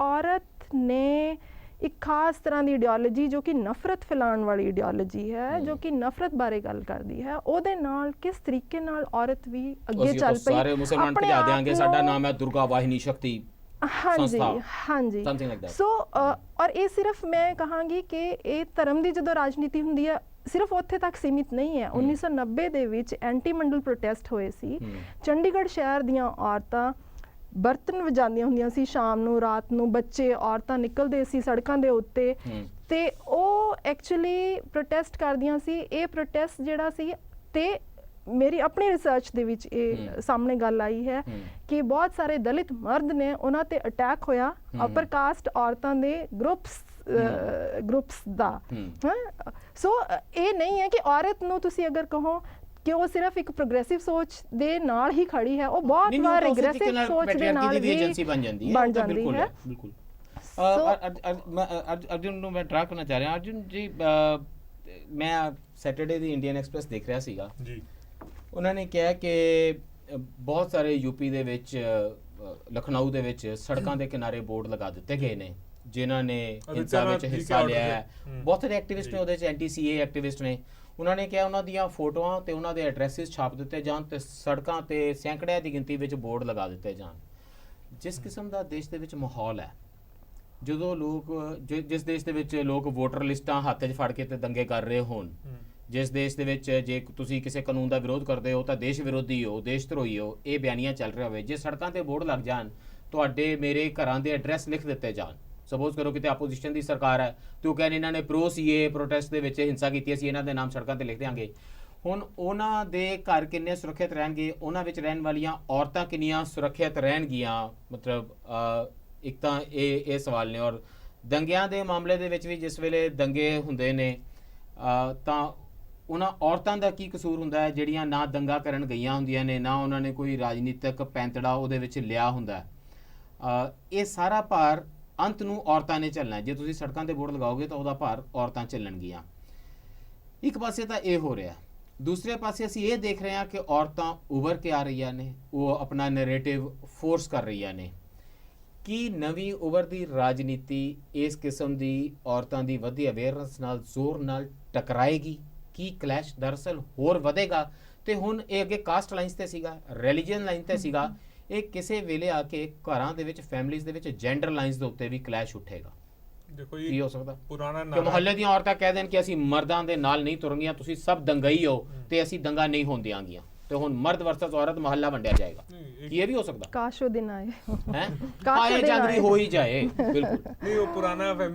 B: ਔਰਤ ਨੇ ਇੱਕ ਖਾਸ ਤਰ੍ਹਾਂ ਦੀ ਆਈਡੀਓਲੋਜੀ ਜੋ ਕਿ ਨਫ਼ਰਤ ਫੈਲਾਉਣ ਵਾਲੀ ਆਈਡੀਓਲੋਜੀ ਹੈ, ਜੋ ਕਿ ਨਫ਼ਰਤ ਬਾਰੇ ਗੱਲ ਕਰਦੀ ਹੈ, ਉਹਦੇ ਨਾਲ ਕਿਸ ਤਰੀਕੇ ਨਾਲ ਔਰਤ ਵੀ ਅੱਗੇ ਚੱਲ ਪਈ।
A: ਸਾਰੇ ਮੁਸਲਮਾਨ ਭਜਾ ਦੇਾਂਗੇ, ਸਾਡਾ ਨਾਮ ਹੈ ਦੁਰਗਾ ਵਾਹਿਨੀ ਸ਼ਕਤੀ।
B: ਹਾਂਜੀ ਸੋ ਔਰ ਇਹ ਸਿਰਫ ਮੈਂ ਕਹਾਂਗੀ ਕਿ ਇਹ ਧਰਮ ਦੀ ਜਦੋਂ ਰਾਜਨੀਤੀ ਹੁੰਦੀ ਹੈ ਸਿਰਫ ਉੱਥੇ ਤੱਕ ਸੀਮਿਤ ਨਹੀਂ ਹੈ। 1990 ਦੇ ਵਿੱਚ ਐਂਟੀ ਮੰਡਲ ਪ੍ਰੋਟੈਸਟ ਹੋਏ ਸੀ। ਚੰਡੀਗੜ੍ਹ ਸ਼ਹਿਰ ਦੀਆਂ ਔਰਤਾਂ ਬਰਤਨ ਵਜਾਉਂਦੀਆਂ ਹੁੰਦੀਆਂ ਸੀ, ਸ਼ਾਮ ਨੂੰ ਰਾਤ ਨੂੰ ਬੱਚੇ ਔਰਤਾਂ ਨਿਕਲਦੇ ਸੀ ਸੜਕਾਂ ਦੇ ਉੱਤੇ, ਤੇ ਉਹ ਐਕਚੁਅਲੀ ਪ੍ਰੋਟੈਸਟ ਕਰਦੀਆਂ ਸੀ। ਇਹ ਪ੍ਰੋਟੈਸਟ ਜਿਹੜਾ ਸੀ, ਤੇ ਮੇਰੀ ਆਪਣੀ ਰਿਸਰਚ ਦੇ ਵਿੱਚ ਇਹ ਸਾਹਮਣੇ ਗੱਲ ਆਈ ਹੈ ਕਿ ਬਹੁਤ ਸਾਰੇ ਦਲਿਤ ਮਰਦ ਨੇ, ਉਹਨਾਂ ਤੇ ਅਟੈਕ ਹੋਇਆ ਅਪਰ ਕਾਸਟ ਔਰਤਾਂ ਦੇ ਗਰੁੱਪਸ ਦਾ। ਸੋ ਇਹ ਨਹੀਂ ਹੈ ਕਿ ਔਰਤ ਨੂੰ ਤੁਸੀਂ ਅਗਰ ਕਹੋ ਕਿ ਉਹ ਸਿਰਫ ਇੱਕ ਪ੍ਰੋਗਰੈਸਿਵ ਸੋਚ ਦੇ ਨਾਲ ਹੀ ਖੜੀ ਹੈ, ਉਹ ਬਹੁਤ ਵਾਰ ਰਿਗਰੈਸਿਵ ਸੋਚ ਦੇ ਨਾਲ ਵੀ ਏਜੰਸੀ ਬਣ ਜਾਂਦੀ ਹੈ।
A: ਬਿਲਕੁਲ। ਅਰਜੁਨ ਨੂੰ ਮੈਂ ਡਰਾ ਕਰਨਾ ਚਾਹ ਰਿਹਾ। ਅਰਜੁਨ ਜੀ, ਮੈਂ ਸੈਟਰਡੇ ਦੀ ਇੰਡੀਅਨ ਐਕਸਪ੍ਰੈਸ ਦੇਖ ਰਿਹਾ ਸੀਗਾ ਜੀ। ਉਹਨਾਂ ਨੇ ਕਿਹਾ ਕਿ ਬਹੁਤ ਸਾਰੇ ਯੂਪੀ ਦੇ ਵਿੱਚ, ਲਖਨਊ ਦੇ ਵਿੱਚ ਸੜਕਾਂ ਦੇ ਕਿਨਾਰੇ ਬੋਰਡ ਲਗਾ ਦਿੱਤੇ ਗਏ ਨੇ ਜਿਨ੍ਹਾਂ ਨੇ ਹਿੰਸਾ ਵਿੱਚ ਹਿੱਸਾ ਲਿਆ ਹੈ। ਬਹੁਤ ਸਾਰੇ ਐਕਟਿਵਿਸਟ ਨੇ ਉਹਦੇ 'ਚ, ਐਂਟੀ ਸੀਏ ਐਕਟਿਵਿਸਟ ਨੇ। ਉਹਨਾਂ ਨੇ ਕਿਹਾ ਉਹਨਾਂ ਦੀਆਂ ਫੋਟੋਆਂ ਤੇ ਉਹਨਾਂ ਦੇ ਐਡਰੈਸਿਸ ਛਾਪ ਦਿੱਤੇ ਜਾਣ ਤੇ ਸੜਕਾਂ ਤੇ ਸੈਂਕੜਿਆਂ ਦੀ ਗਿਣਤੀ ਵਿੱਚ ਬੋਰਡ ਲਗਾ ਦਿੱਤੇ ਜਾਣ। ਜਿਸ ਕਿਸਮ ਦਾ ਦੇਸ਼ ਦੇ ਵਿੱਚ ਮਾਹੌਲ ਹੈ, ਜਦੋਂ ਲੋਕ, ਜਿਸ ਦੇਸ਼ ਦੇ ਵਿੱਚ ਲੋਕ ਵੋਟਰ ਲਿਸਟਾਂ ਹੱਥ 'ਚ ਫੜ ਕੇ ਤੇ ਦੰਗੇ ਕਰ ਰਹੇ ਹੋਣ, ਜਿਸ ਦੇਸ਼ ਦੇ ਵਿੱਚ ਜੇ ਤੁਸੀਂ ਕਿਸੇ ਕਾਨੂੰਨ ਦਾ ਵਿਰੋਧ ਕਰਦੇ ਹੋ ਤਾਂ ਦੇਸ਼ ਵਿਰੋਧੀ ਹੋ, ਦੇਸ਼ ਧਰੋਹੀ ਹੋ, ਇਹ ਬਿਆਨੀਆਂ ਚੱਲ ਰਿਹਾ ਹੋਵੇ, ਜੇ ਸੜਕਾਂ ਤੇ ਬੋਰਡ ਲੱਗ ਜਾਣ, ਤੁਹਾਡੇ ਮੇਰੇ ਘਰਾਂ ਦੇ ਐਡਰੈਸ ਲਿਖ ਦਿੱਤੇ ਜਾਣ, ਸਪੋਜ਼ ਕਰੋ ਕਿਤੇ ਆਪੋਜੀਸ਼ਨ ਦੀ ਸਰਕਾਰ ਹੈ ਤੇ ਉਹ ਕਹਿੰਦੇ ਇਹਨਾਂ ਨੇ ਪ੍ਰੋ ਸੀਏ ਪ੍ਰੋਟੈਸਟ ਦੇ ਵਿੱਚ ਹਿੰਸਾ ਕੀਤੀ, ਅਸੀਂ ਇਹਨਾਂ ਦੇ ਨਾਮ ਸੜਕਾਂ ਤੇ ਲਿਖ ਦਿਆਂਗੇ। ਹੁਣ ਉਹਨਾਂ ਦੇ ਘਰ ਕਿੰਨੇ ਸੁਰੱਖਿਅਤ ਰਹਿਣਗੇ, ਉਹਨਾਂ ਵਿੱਚ ਰਹਿਣ ਵਾਲੀਆਂ ਔਰਤਾਂ ਕਿੰਨੀਆਂ ਸੁਰੱਖਿਅਤ ਰਹਿਣਗੀਆਂ? ਮਤਲਬ ਇੱਕ ਤਾਂ ਇਹ ਸਵਾਲ ਨੇ। ਔਰ ਦੰਗਿਆਂ ਦੇ ਮਾਮਲੇ ਦੇ ਵਿੱਚ ਵੀ ਜਿਸ ਵੇਲੇ ਦੰਗੇ ਹੁੰਦੇ ਨੇ ਤਾਂ ਉਹਨਾਂ ਔਰਤਾਂ ਦਾ ਕੀ ਕਸੂਰ ਹੁੰਦਾ ਹੈ ਜਿਹੜੀਆਂ ਨਾ ਦੰਗਾ ਕਰਨ ਗਈਆਂ ਹੁੰਦੀਆਂ ਨੇ, ਨਾ ਉਹਨਾਂ ਨੇ ਕੋਈ ਰਾਜਨੀਤਿਕ ਪੈਂਤੜਾ ਉਹਦੇ ਵਿੱਚ ਲਿਆ ਹੁੰਦਾ। ਇਹ ਸਾਰਾ ਭਾਰ ਅੰਤ ਨੂੰ ਔਰਤਾਂ ਨੇ ਝੱਲਣਾ। ਜੇ ਤੁਸੀਂ ਸੜਕਾਂ ਤੇ ਬੋਰਡ ਲਗਾਓਗੇ ਤਾਂ ਉਹਦਾ ਭਾਰ ਔਰਤਾਂ ਝੱਲਣਗੀਆਂ। ਇੱਕ ਪਾਸੇ ਤਾਂ ਇਹ ਹੋ ਰਿਹਾ, ਦੂਸਰੇ ਪਾਸੇ ਅਸੀਂ ਇਹ ਦੇਖ ਰਹੇ ਹਾਂ ਕਿ ਔਰਤਾਂ ਉਭਰ ਕੇ ਆ ਰਹੀਆਂ ਨੇ, ਉਹ ਆਪਣਾ ਨੈਰੇਟਿਵ ਫੋਰਸ ਕਰ ਰਹੀਆਂ ਨੇ। ਕੀ ਨਵੀਂ ਉਭਰਦੀ ਰਾਜਨੀਤੀ ਇਸ ਕਿਸਮ ਦੀ ਔਰਤਾਂ ਦੀ ਵਧੀ ਅਵੇਅਰਨੈਸ ਨਾਲ ਜ਼ੋਰ ਨਾਲ ਟਕਰਾਏਗੀ? ਕੀ ਕਲੈਸ਼ ਦਰਅਸਲ ਹੋਰ ਵਧੇਗਾ? ਤੇ ਹੁਣ ਇਹ ਅੱਗੇ ਕਾਸਟ ਲਾਈਨਸ ਤੇ ਸੀਗਾ, ਰਿਲੀਜੀਅਨ ਲਾਈਨ ਤੇ ਸੀਗਾ, ਇਹ ਕਿਸੇ ਵੇਲੇ ਆ ਕੇ ਘਰਾਂ ਦੇ ਵਿੱਚ, ਫੈਮਿਲੀਜ਼ ਦੇ ਵਿੱਚ ਜੈਂਡਰ ਲਾਈਨਸ ਦੇ ਉੱਤੇ ਵੀ ਕਲੈਸ਼ ਉੱਠੇਗਾ। ਦੇਖੋ ਕੀ ਹੋ ਸਕਦਾ ਪੁਰਾਣਾ ਕਿ ਮੁਹੱਲੇ ਦੀਆਂ ਔਰਤਾਂ ਕਹਿ ਦੇਣ ਕਿ ਅਸੀਂ ਮਰਦਾਂ ਦੇ ਨਾਲ ਨਹੀਂ ਤੁਰਾਂਗੀਆਂ, ਤੁਸੀਂ ਸਭ ਦੰਗਈ ਹੋ ਤੇ ਅਸੀਂ ਦੰਗਾ ਨਹੀਂ ਹੋਣ ਦਿਆਂਗੀਆਂ, ਤੇ ਹੁਣ ਮਰਦ ਵਰਸਸ ਔਰਤ ਮੁਹੱਲਾ ਵੰਡਿਆ ਜਾਏਗਾ। ਇਹ ਵੀ ਹੋ ਸਕਦਾ। ਕਾਸ਼ ਉਹ ਦਿਨ ਆਏ, ਕਾਸ਼ ਜੰਗ ਵੀ ਹੋ ਹੀ ਜਾਏ। बिल्कुल
C: नहीं, वो पुराना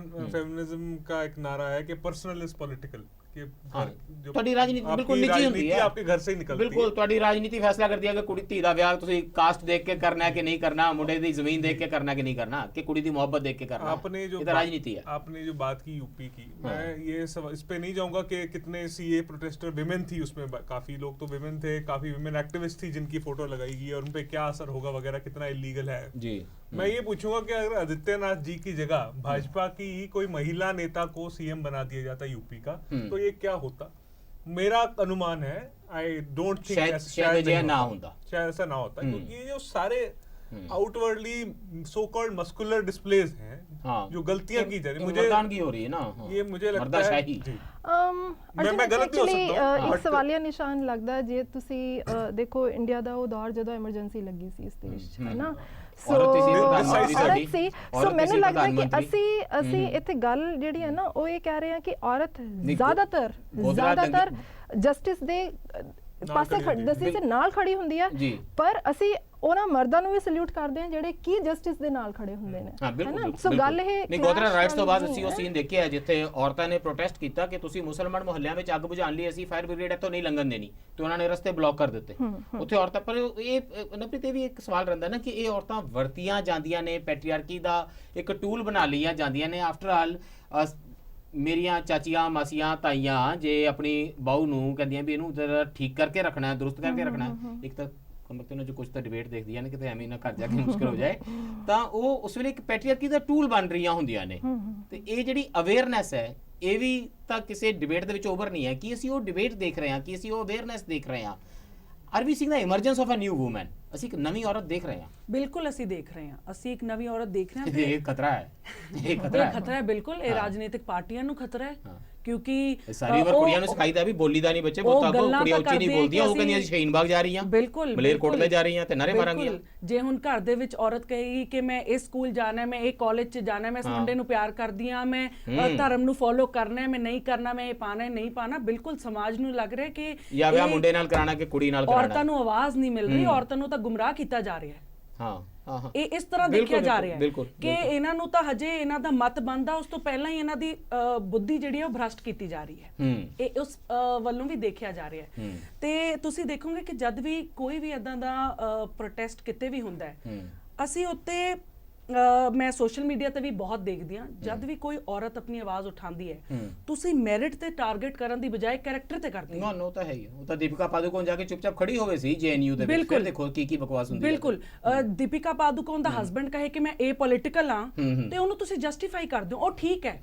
C: फेमिनिज्म का एक नारा है कि पर्सनल इज पॉलिटिकल, कि
A: ਤੁਹਾਡੀ ਰਾਜਨੀਤੀ ਬਿਲਕੁਲ ਨਿੱਜੀ ਹੁੰਦੀ ਹੈ,
C: आपके घर से ही निकलती है।
A: ਬਿਲਕੁਲ ਤੁਹਾਡੀ ਰਾਜਨੀਤੀ ਫੈਸਲਾ ਕਰਦੀ ਹੈ ਕਿ ਕੁੜੀ ਧੀ ਦਾ ਵਿਆਹ ਤੁਸੀਂ ਕਾਸਟ ਦੇਖ ਕੇ ਕਰਨਾ ਹੈ ਕਿ ਨਹੀਂ ਕਰਨਾ, ਮੁੰਡੇ ਦੀ ਜ਼ਮੀਨ ਦੇਖ ਕੇ ਕਰਨਾ ਕਿ ਨਹੀਂ ਕਰਨਾ, ਕਿ ਕੁੜੀ ਦੀ मोहब्बत देख के करना।
C: आपने जो
A: राजनीति है।
C: आपने जो बात की यूपी की, मैं ये इस पे नहीं जाऊंगा कि कितने सीए प्रोटेस्टर विमेन थी, उसमें काफी लोग तो विमेन थे, काफी विमेन एक्टिविस्ट थी जिनकी फोटो लगाई गई और उन पे क्या असर होगा वगैरह, कितना इलीगल है जी। मैं ये पूछूंगा कि अगर आदित्यनाथ जी की जगह भाजपा की ही कोई महिला नेता को सीएम बना दिया जाता यूपी का, तो ये क्या होता? मेरा अनुमान है, आई डोंट थिंक
A: शायद ये ना होता,
C: शायद ऐसा ना होता, क्योंकि ये जो सारे outwardly so called muscular displays हैं,
A: हाँ,
C: जो गलतियां की जा रही, मुझे
A: मर्दानगी हो रही है ना, हाँ,
C: ये मुझे लगता है
A: मर्दाशाही।
C: जी।
B: ਮੈਂ
C: ਗਲਤ ਵੀ ਹੋ ਸਕਦਾ ਹਾਂ,
B: ਇੱਕ
C: but-
B: ਸਵਾਲੀਆ ਨਿਸ਼ਾਨ ਲੱਗਦਾ ਜੇ ਤੁਸੀਂ ਦੇਖੋ ਇੰਡੀਆ ਦਾ ਉਹ ਦੌਰ ਜਦੋਂ ਐਮਰਜੈਂਸੀ ਲੱਗੀ ਸੀ ਇਸ ਦੇਸ਼ 'ਚ ਹੈ ਨਾ
A: ਔਰਤ ਸੀ ਪ੍ਰਧਾਨ ਮੰਤਰੀ
B: ਔਰਤ
A: ਸਾਡੀ,
B: ਸੀ
A: ਔਰਤ
B: ਸੋ ਮੈਨੂੰ
A: ਸੀ
B: ਲੱਗਦਾ
A: ਪ੍ਰਧਾਨ
B: ਕਿ
A: ਮੰਤਰੀ।
B: ਅਸੀਂ ਇੱਥੇ ਗੱਲ ਜਿਹੜੀ ਹੈ ਨਾ ਉਹ ਇਹ ਕਹਿ ਰਹੇ ਹਾਂ ਕਿ ਔਰਤ
A: ਗੋਦਰਾ
B: ਜ਼ਿਆਦਾਤਰ ਜਸਟਿਸ ਦੇ ਪਾਸੇ
C: ਖੜੀ ਹੁੰਦੀ
B: ਦਸੀ ਸੇ ਨਾਲ ਖੜੀ ਹੁੰਦੀ ਆ,
A: ਜੀ।
B: ਪਰ ਅਸੀਂ ਉਹਨਾਂ ਮਰਦਾਂ ਨੂੰ ਵੀ ਸਲੂਟ ਕਰਦੇ ਹਾਂ ਜਿਹੜੇ ਕੀ ਜਸਟਿਸ ਦੇ ਨਾਲ ਖੜੇ ਹੁੰਦੇ ਨੇ
A: ਹਾਂ ਬਿਲਕੁਲ
B: ਸੋ ਗੱਲ ਇਹ
A: ਨਹੀਂ, ਗੋਦਰਾ ਰਾਈਟਸ ਤੋਂ ਬਾਅਦ
B: ਨਹੀਂ
A: ਅਸੀਂ ਉਹ
B: ਹੈ।
A: ਸੀਨ ਦੇਖਿਆ ਜਿੱਥੇ ਔਰਤਾਂ ਨੇ ਪ੍ਰੋਟੈਸਟ ਕੀਤਾ ਕਿ ਤੁਸੀਂ ਮੁਸਲਮਾਨ ਮੁਹੱਲਿਆਂ ਵਿੱਚ ਅੱਗ ਬੁਝਾਉਣ ਲਈ ਅਸੀਂ ਫਾਇਰ ਬ੍ਰਿਗੇਡ ਇੱਥੋਂ ਨਹੀਂ ਲੰਘਣ ਦੇਣੀ, ਤੇ ਉਹਨਾਂ ਨੇ ਰਸਤੇ ਬਲੌਕ ਕਰ ਦਿੱਤੇ ਉੱਥੇ ਔਰਤਾਂ। ਪਰ ਇਹ ਨਪ੍ਰੀਤ ਇਹ ਵੀ ਇੱਕ ਸਵਾਲ ਰਹਿੰਦਾ ਨਾ ਕਿ ਇਹ ਔਰਤਾਂ ਵਰਤੀਆਂ ਜਾਂਦੀਆਂ ਨੇ, ਪੈਟਰੀਆਰਕੀ ਦਾ ਇੱਕ ਟੂਲ ਬਣਾ ਲਈਆਂ ਜਾਂਦੀਆਂ ਨੇ। ਆਫਟਰ ਆਲ ਮੇਰੀਆਂ ਚਾਚੀਆਂ, ਮਾਸੀਆਂ, ਤਾਈਆਂ ਜੇ ਆਪਣੀ ਬਾਹੂ ਨੂੰ ਕਹਿੰਦੀਆਂ ਵੀ ਇਹਨੂੰ ਜ਼ਰਾ ਠੀਕ ਕਰਕੇ ਰੱਖਣਾ ਹੈ, ਦੁਰਸਤ ਕਰਕੇ ਰੱਖਣਾ ਹੈ, ਇੱਕ ਤਾਂ ਉਹਨਾਂ ਜੋ ਕੁਝ ਤਾਂ ਡਿਬੇਟ ਦੇਖਦੀ ਨੇ ਕਿਤੇ ਐਵੇਂ ਨਾ ਘਰ ਜਾ ਕੇ ਮੁਸ਼ਕਲ ਹੋ ਜਾਏ, ਤਾਂ ਉਹ ਉਸ ਵੇਲੇ ਇੱਕ ਪੈਟਰੀਆਰਕੀ ਦਾ ਟੂਲ ਬਣ ਰਹੀਆਂ ਹੁੰਦੀਆਂ ਨੇ। ਤੇ ਇਹ ਜਿਹੜੀ ਅਵੇਅਰਨੈਸ ਹੈ ਇਹ ਵੀ ਤਾਂ ਕਿਸੇ ਡਿਬੇਟ ਦੇ ਵਿੱਚ ਓਵਰ ਨਹੀਂ ਹੈ ਕਿ ਅਸੀਂ ਉਹ ਡਿਬੇਟ ਦੇਖ ਰਹੇ ਹਾਂ, ਕਿ ਅਸੀਂ ਉਹ ਅਵੇਅਰਨੈਸ ਦੇਖ ਰਹੇ ਹਾਂ। Are we seeing the emergence of a new woman, ਅਸੀਂ ਇੱਕ ਨਵੀਂ ਔਰਤ ਦੇਖ ਰਹੇ ਹਾਂ।
D: ਬਿਲਕੁਲ ਅਸੀਂ ਦੇਖ ਰਹੇ ਹਾਂ, ਅਸੀਂ ਇੱਕ ਨਵੀਂ ਔਰਤ ਦੇਖ ਰਹੇ ਹਾਂ।
A: ਇਹ ਖਤਰਾ ਹੈ, ਇਹ
D: ਇਹ ਖਤਰਾ ਹੈ, ਬਿਲਕੁਲ ਇਹ ਰਾਜਨੀਤਿਕ ਪਾਰਟੀਆਂ ਨੂੰ ਖਤਰਾ ਹੈ, ਕਿਉਂਕਿ
A: ਸਾਰੀ ਉਮਰ ਕੁੜੀਆਂ ਨੂੰ ਸਿਖਾਈਦਾ ਵੀ ਬੋਲੀ ਦਾ ਨਹੀਂ ਬੱਚੇ, ਬਹੁਤ ਅੱਗੋਂ ਕੁੜੀਆਂ ਉੱਚੀ ਨਹੀਂ ਬੋਲਦੀਆਂ, ਉਹ ਕਹਿੰਦੀਆਂ ਅਸੀਂ ਸ਼ਹੀਨ ਬਾਗ ਜਾ ਰਹੀਆਂ,
D: ਬਿਲਕੁਲ
A: ਮਲੇਰਕੋਟਲੇ ਜਾ ਰਹੀਆਂ ਤੇ ਨਾਰੇ ਮਾਰਾਂਗੀਆਂ।
D: ਜੇ ਹੁਣ ਘਰ ਦੇ ਵਿੱਚ ਔਰਤ ਕਹੇਗੀ ਕਿ ਮੈਂ ਇਸ ਸਕੂਲ ਜਾਣਾ, ਮੈਂ ਇਹ ਕਾਲਜ 'ਚ ਜਾਣਾ, ਮੈਂ ਇਸ ਮੁੰਡੇ ਨੂੰ ਪਿਆਰ ਕਰਦੀ ਹਾਂ, ਮੈਂ ਧਰਮ ਨੂੰ ਫੋਲੋ ਕਰਨਾ, ਮੈਂ ਨਹੀਂ ਕਰਨਾ, ਮੈਂ ਇਹ ਪਾਣਾ ਨਹੀਂ ਪਾਣਾ, ਬਿਲਕੁਲ ਸਮਾਜ ਨੂੰ ਲੱਗ ਰਿਹਾ ਕਿ
A: ਜਾਂ ਵਿਆਹ ਮੁੰਡੇ ਨਾਲ ਕਰਾਣਾ ਕਿ ਕੁੜੀ ਨਾਲ ਕਰਾਣਾ,
D: ਔਰਤਾਂ ਨੂੰ ਆਵਾਜ਼ ਨਹੀਂ ਮਿਲ ਰਹੀ, ਔਰਤਾਂ ਨੂੰ ਤਾਂ ਗੁੰਮਰਾਹ ਕੀਤਾ ਜਾ ਰਿਹਾ ਹੈ।
A: ਹਾਂ ਹਾਂ,
D: ਇਹ ਇਸ ਤਰ੍ਹਾਂ ਦੇਖਿਆ ਜਾ ਰਿਹਾ ਹੈ
A: ਬਿਲਕੁਲ,
D: ਕਿ ਇਹਨਾਂ ਨੂੰ ਤਾਂ ਹਜੇ ਇਹਨਾਂ ਦਾ ਮਤ ਬਣਦਾ, ਉਸ ਤੋਂ ਪਹਿਲਾਂ ਹੀ ਇਹਨਾਂ ਦੀ ਬੁੱਧੀ ਜਿਹੜੀ ਹੈ ਉਹ ਭ੍ਰਸ਼ਟ ਕੀਤੀ ਜਾ ਰਹੀ ਹੈ। ਇਹ ਉਸ ਵੱਲੋਂ ਵੀ ਦੇਖਿਆ ਜਾ ਰਿਹਾ ਹੈ। ਤੇ ਤੁਸੀਂ ਦੇਖੋਗੇ ਕਿ ਜਦ ਵੀ ਕੋਈ ਵੀ ਇਦਾਂ ਦਾ ਪ੍ਰੋਟੈਸਟ ਕਿਤੇ ਵੀ ਹੁੰਦਾ ਹੈ, ਅਸੀਂ ਉੱਤੇ ਮੈਂ ਸੋਸ਼ਲ ਮੀਡੀਆ ਤੇ ਵੀ ਬਹੁਤ ਦੇਖਦੀ ਹਾਂ, ਜਦ ਵੀ ਕੋਈ ਔਰਤ ਆਪਣੀ ਆਵਾਜ਼ ਉਠਾਉਂਦੀ ਹੈ, ਤੁਸੀਂ ਮੈਰਿਟ ਤੇ ਟਾਰਗੇਟ ਕਰਨ ਦੀ ਬਜਾਏ ਕੈਰੈਕਟਰ ਤੇ ਕਰਦੇ ਹੋ।
A: ਉਹ ਤਾਂ ਹੈ ਹੀ, ਉਹ ਤਾਂ ਦੀਪਿਕਾ ਪਾਦੂਕੋਨ ਜਾ ਕੇ ਚੁੱਪਚਾਪ ਖੜੀ ਹੋਵੇ ਸੀ ਜੇਐਨਯੂ ਦੇ ਵਿੱਚ, ਫਿਰ ਦੇਖੋ ਕੀ ਬਕਵਾਸ ਹੁੰਦੀ ਹੈ।
D: ਬਿਲਕੁਲ, ਦੀਪਿਕਾ ਪਾਦੂਕੋਨ ਦਾ ਹਸਬੈਂਡ ਕਹੇ ਕਿ ਮੈਂ ਏ ਪੋਲਿਟੀਕਲ ਹਾਂ, ਤੇ ਉਹਨੂੰ ਤੁਸੀਂ ਜਸਟੀਫਾਈ ਕਰਦੇ ਹੋ, ਉਹ ਠੀਕ ਹੈ।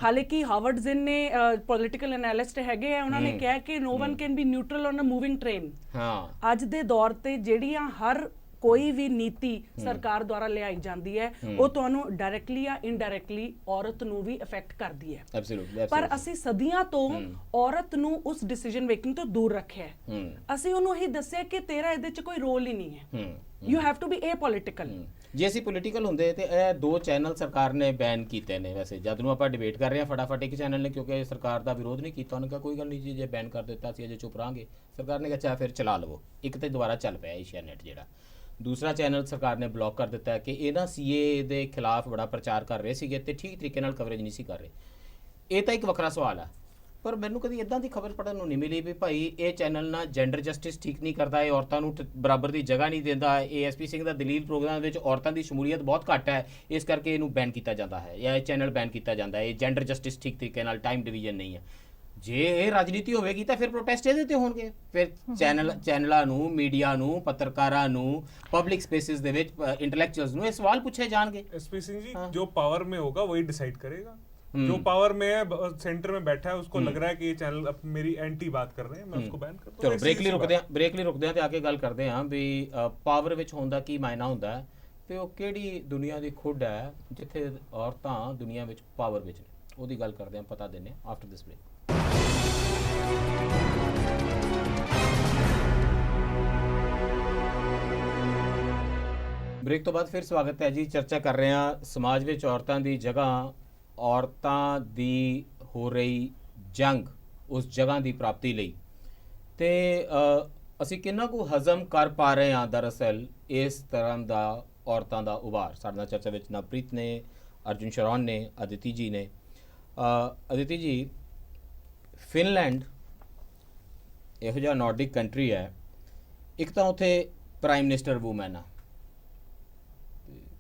D: ਹਾਲਾਂਕਿ ਹਾਵਰਡ ਜ਼ਿਨ ਨੇ ਪੋਲਿਟੀਕਲ ਐਨਾਲਿਸਟ ਹੈਗੇ ਆ, ਉਹਨਾਂ ਨੇ ਕਿਹਾ ਕਿ no one can be neutral on a moving train. ਹਾਂ, ਅੱਜ ਦੇ ਦੌਰ ਤੇ ਜਿਹੜੀਆਂ ਹਰ ਕੋਈ ਵੀ ਨੀਤੀ ਸਰਕਾਰ ਦੁਆਰਾ ਲਿਆਈ ਜਾਂਦੀ ਹੈ, ਉਹ ਤੁਹਾਨੂੰ ਡਾਇਰੈਕਟਲੀ ਜਾਂ ਇਨਡਾਇਰੈਕਟਲੀ ਔਰਤ ਨੂੰ ਵੀ ਇਫੈਕਟ ਕਰਦੀ ਹੈ। ਪਰ ਅਸੀਂ ਸਦੀਆਂ ਤੋਂ ਔਰਤ ਨੂੰ ਉਸ ਡਿਸੀਜਨ ਮੇਕਿੰਗ ਤੋਂ ਦੂਰ ਰੱਖਿਆ ਹੈ। ਅਸੀਂ ਉਹਨੂੰ ਇਹੀ ਦੱਸਿਆ ਕਿ ਤੇਰਾ ਇਹਦੇ 'ਚ ਕੋਈ ਰੋਲ ਹੀ ਨਹੀਂ ਹੈ, you have to be a political.
A: ਜੇ ਅਸੀਂ ਪੋਲੀਟੀਕਲ ਹੁੰਦੇ ਤੇ ਇਹ 2 ਚੈਨਲ ਸਰਕਾਰ ਨੇ ਬੈਨ ਕੀਤੇ ਨੇ। ਵੈਸੇ ਜਦ ਨੂੰ ਆਪਾਂ ਡਿਬੇਟ ਕਰ ਰਹੇ ਹਾਂ, ਫਟਾਫਟ ਇੱਕ ਚੈਨਲ ਨੇ ਕਿਉਂਕਿ ਸਰਕਾਰ ਦਾ ਵਿਰੋਧ ਨਹੀਂ ਕੀਤਾ, ਉਹਨੇ ਕਿਹਾ ਕੋਈ ਗੱਲ ਨਹੀਂ ਜੀ, ਜੇ ਬੈਨ ਕਰ ਦਿੱਤਾ ਸੀ ਅਜੇ ਚੁੱਪ ਰਾਂਗੇ। ਸਰਕਾਰ ਨੇ ਕਿਹਾ ਫਿਰ ਚਲਾ ਲਵੋ, ਇੱਕ ਤੇ ਦੁਬਾਰਾ ਚੱਲ ਪਿਆ ਏਸ਼ੀਆ ਨੈਟ ਜਿਹੜਾ। ਦੂਸਰਾ ਚੈਨਲ ਸਰਕਾਰ ਨੇ ਬਲੌਕ ਕਰ ਦਿੱਤਾ ਹੈ ਕਿ ਇਹ ਨਾ ਸੀਏ ਦੇ ਖਿਲਾਫ ਬੜਾ ਪ੍ਰਚਾਰ ਕਰ ਰਹੇ ਸੀਗੇ ਤੇ ਠੀਕ ਤਰੀਕੇ ਨਾਲ ਕਵਰੇਜ ਨਹੀਂ ਸੀ ਕਰ ਰਹੇ। ਇਹ ਤਾਂ ਇੱਕ ਵੱਖਰਾ ਸਵਾਲ ਹੈ, ਪਰ ਮੈਨੂੰ ਕਦੀ ਇਦਾਂ ਦੀ ਖਬਰ ਪੜ੍ਹਨ ਨੂੰ ਨਹੀਂ ਮਿਲੀ ਵੀ ਭਾਈ ਇਹ ਚੈਨਲ ਨਾ ਜੈਂਡਰ ਜਸਟਿਸ ਠੀਕ ਨਹੀਂ ਕਰਦਾ, ਇਹ ਔਰਤਾਂ ਨੂੰ ਬਰਾਬਰ ਦੀ ਜਗ੍ਹਾ ਨਹੀਂ ਦਿੰਦਾ, ਏਐਸਪੀ ਸਿੰਘ ਦਾ ਦਲੀਲ ਪ੍ਰੋਗਰਾਮ ਵਿੱਚ ਔਰਤਾਂ ਦੀ ਸ਼ਮੂਲੀਅਤ ਬਹੁਤ ਘੱਟ ਹੈ, ਇਸ ਕਰਕੇ ਇਹਨੂੰ ਬੈਨ ਕੀਤਾ ਜਾਂਦਾ ਹੈ ਜਾਂ ਇਹ ਚੈਨਲ ਬੈਨ ਕੀਤਾ ਜਾਂਦਾ ਹੈ, ਇਹ ਜੈਂਡਰ ਜਸਟਿਸ ਠੀਕ ਤਰੀਕੇ ਨਾਲ ਟਾਈਮ ਡਿਵੀਜ਼ਨ ਨਹੀਂ ਹੈ। ਜੇ ਇਹ ਰਾਜਨੀਤੀ ਹੋਵੇਗੀ ਤਾਂ ਫਿਰ ਪ੍ਰੋਟੈਸਟ ਇਹਦੇ ਤੇ ਹੋਣਗੇ, ਫਿਰ ਚੈਨਲਾਂ ਨੂੰ, ਮੀਡੀਆ ਨੂੰ, ਪੱਤਰਕਾਰਾਂ ਨੂੰ, ਪਬਲਿਕ ਸਪੇਸਿਸ ਦੇ ਵਿੱਚ ਇੰਟੈਲੈਕਚੁਅਲਸ ਨੂੰ ਇਹ ਸਵਾਲ ਪੁੱਛੇ ਜਾਣਗੇ।
C: एसपी सिंह जी, जो पावर में होगा वही डिसाइड करेगा। जो पावर में है, सेंटर में बैठा है, उसको लग रहा है कि ये चैनल मेरी एंटी बात कर रहे हैं, मैं उसको बैन करता हूं।
A: ਚਲੋ ਬ੍ਰੇਕ ਲਈ ਰੁਕਦੇ ਹਾਂ ਤੇ ਆ ਕੇ ਗੱਲ ਕਰਦੇ ਹਾਂ ਵੀ ਪਾਵਰ ਵਿੱਚ ਹੋਣ ਦਾ ਕੀ ਮਾਇਨਾ ਹੁੰਦਾ ਹੈ ਤੇ ਉਹ ਕਿਹੜੀ ਦੁਨੀਆ ਦੀ ਖੁੱਡ ਹੈ ਜਿੱਥੇ ਔਰਤਾਂ ਦੁਨੀਆ ਵਿੱਚ ਪਾਵਰ ਵਿੱਚ ਨੇ, ਉਹਦੀ ਗੱਲ ਕਰਦੇ ਹਾਂ, ਪਤਾ ਦਿੰਦੇ ਹਾਂ ਆਫਟਰ ਦਿਸ ਬ੍ਰੇਕ। ਬ੍ਰੇਕ ਤੋਂ ਬਾਅਦ ਫਿਰ ਸਵਾਗਤ ਹੈ ਜੀ। ਚਰਚਾ ਕਰ ਰਹੇ ਹਾਂ ਸਮਾਜ ਵਿੱਚ ਔਰਤਾਂ ਦੀ ਜਗ੍ਹਾ, ਔਰਤਾਂ ਦੀ ਹੋ ਰਹੀ ਜੰਗ, ਉਸ ਜਗ੍ਹਾ ਦੀ ਪ੍ਰਾਪਤੀ ਲਈ, ਤੇ ਅਸੀਂ ਕਿੰਨਾ ਕੁ ਹਜ਼ਮ ਕਰ ਪਾ ਰਹੇ ਹਾਂ ਦਰਅਸਲ ਇਸ ਤਰ੍ਹਾਂ ਦਾ ਔਰਤਾਂ ਦਾ ਉਭਾਰ। ਸਾਡੇ ਨਾਲ ਚਰਚਾ ਵਿੱਚ ਨਵਪ੍ਰੀਤ ਨੇ, ਅਰਜੁਨ ਸ਼ਰੌਨ ਨੇ, ਅਦਿਤੀ ਜੀ ਨੇ। ਅਦਿਤੀ ਜੀ, ਫਿਨਲੈਂਡ ਇਹੋ ਜਿਹਾ ਨਾਰਡਿਕ ਕੰਟਰੀ ਹੈ, ਇੱਕ ਤਾਂ ਉੱਥੇ ਪ੍ਰਾਈਮ ਮਿਨਿਸਟਰ ਵੂਮੈਨ ਆ,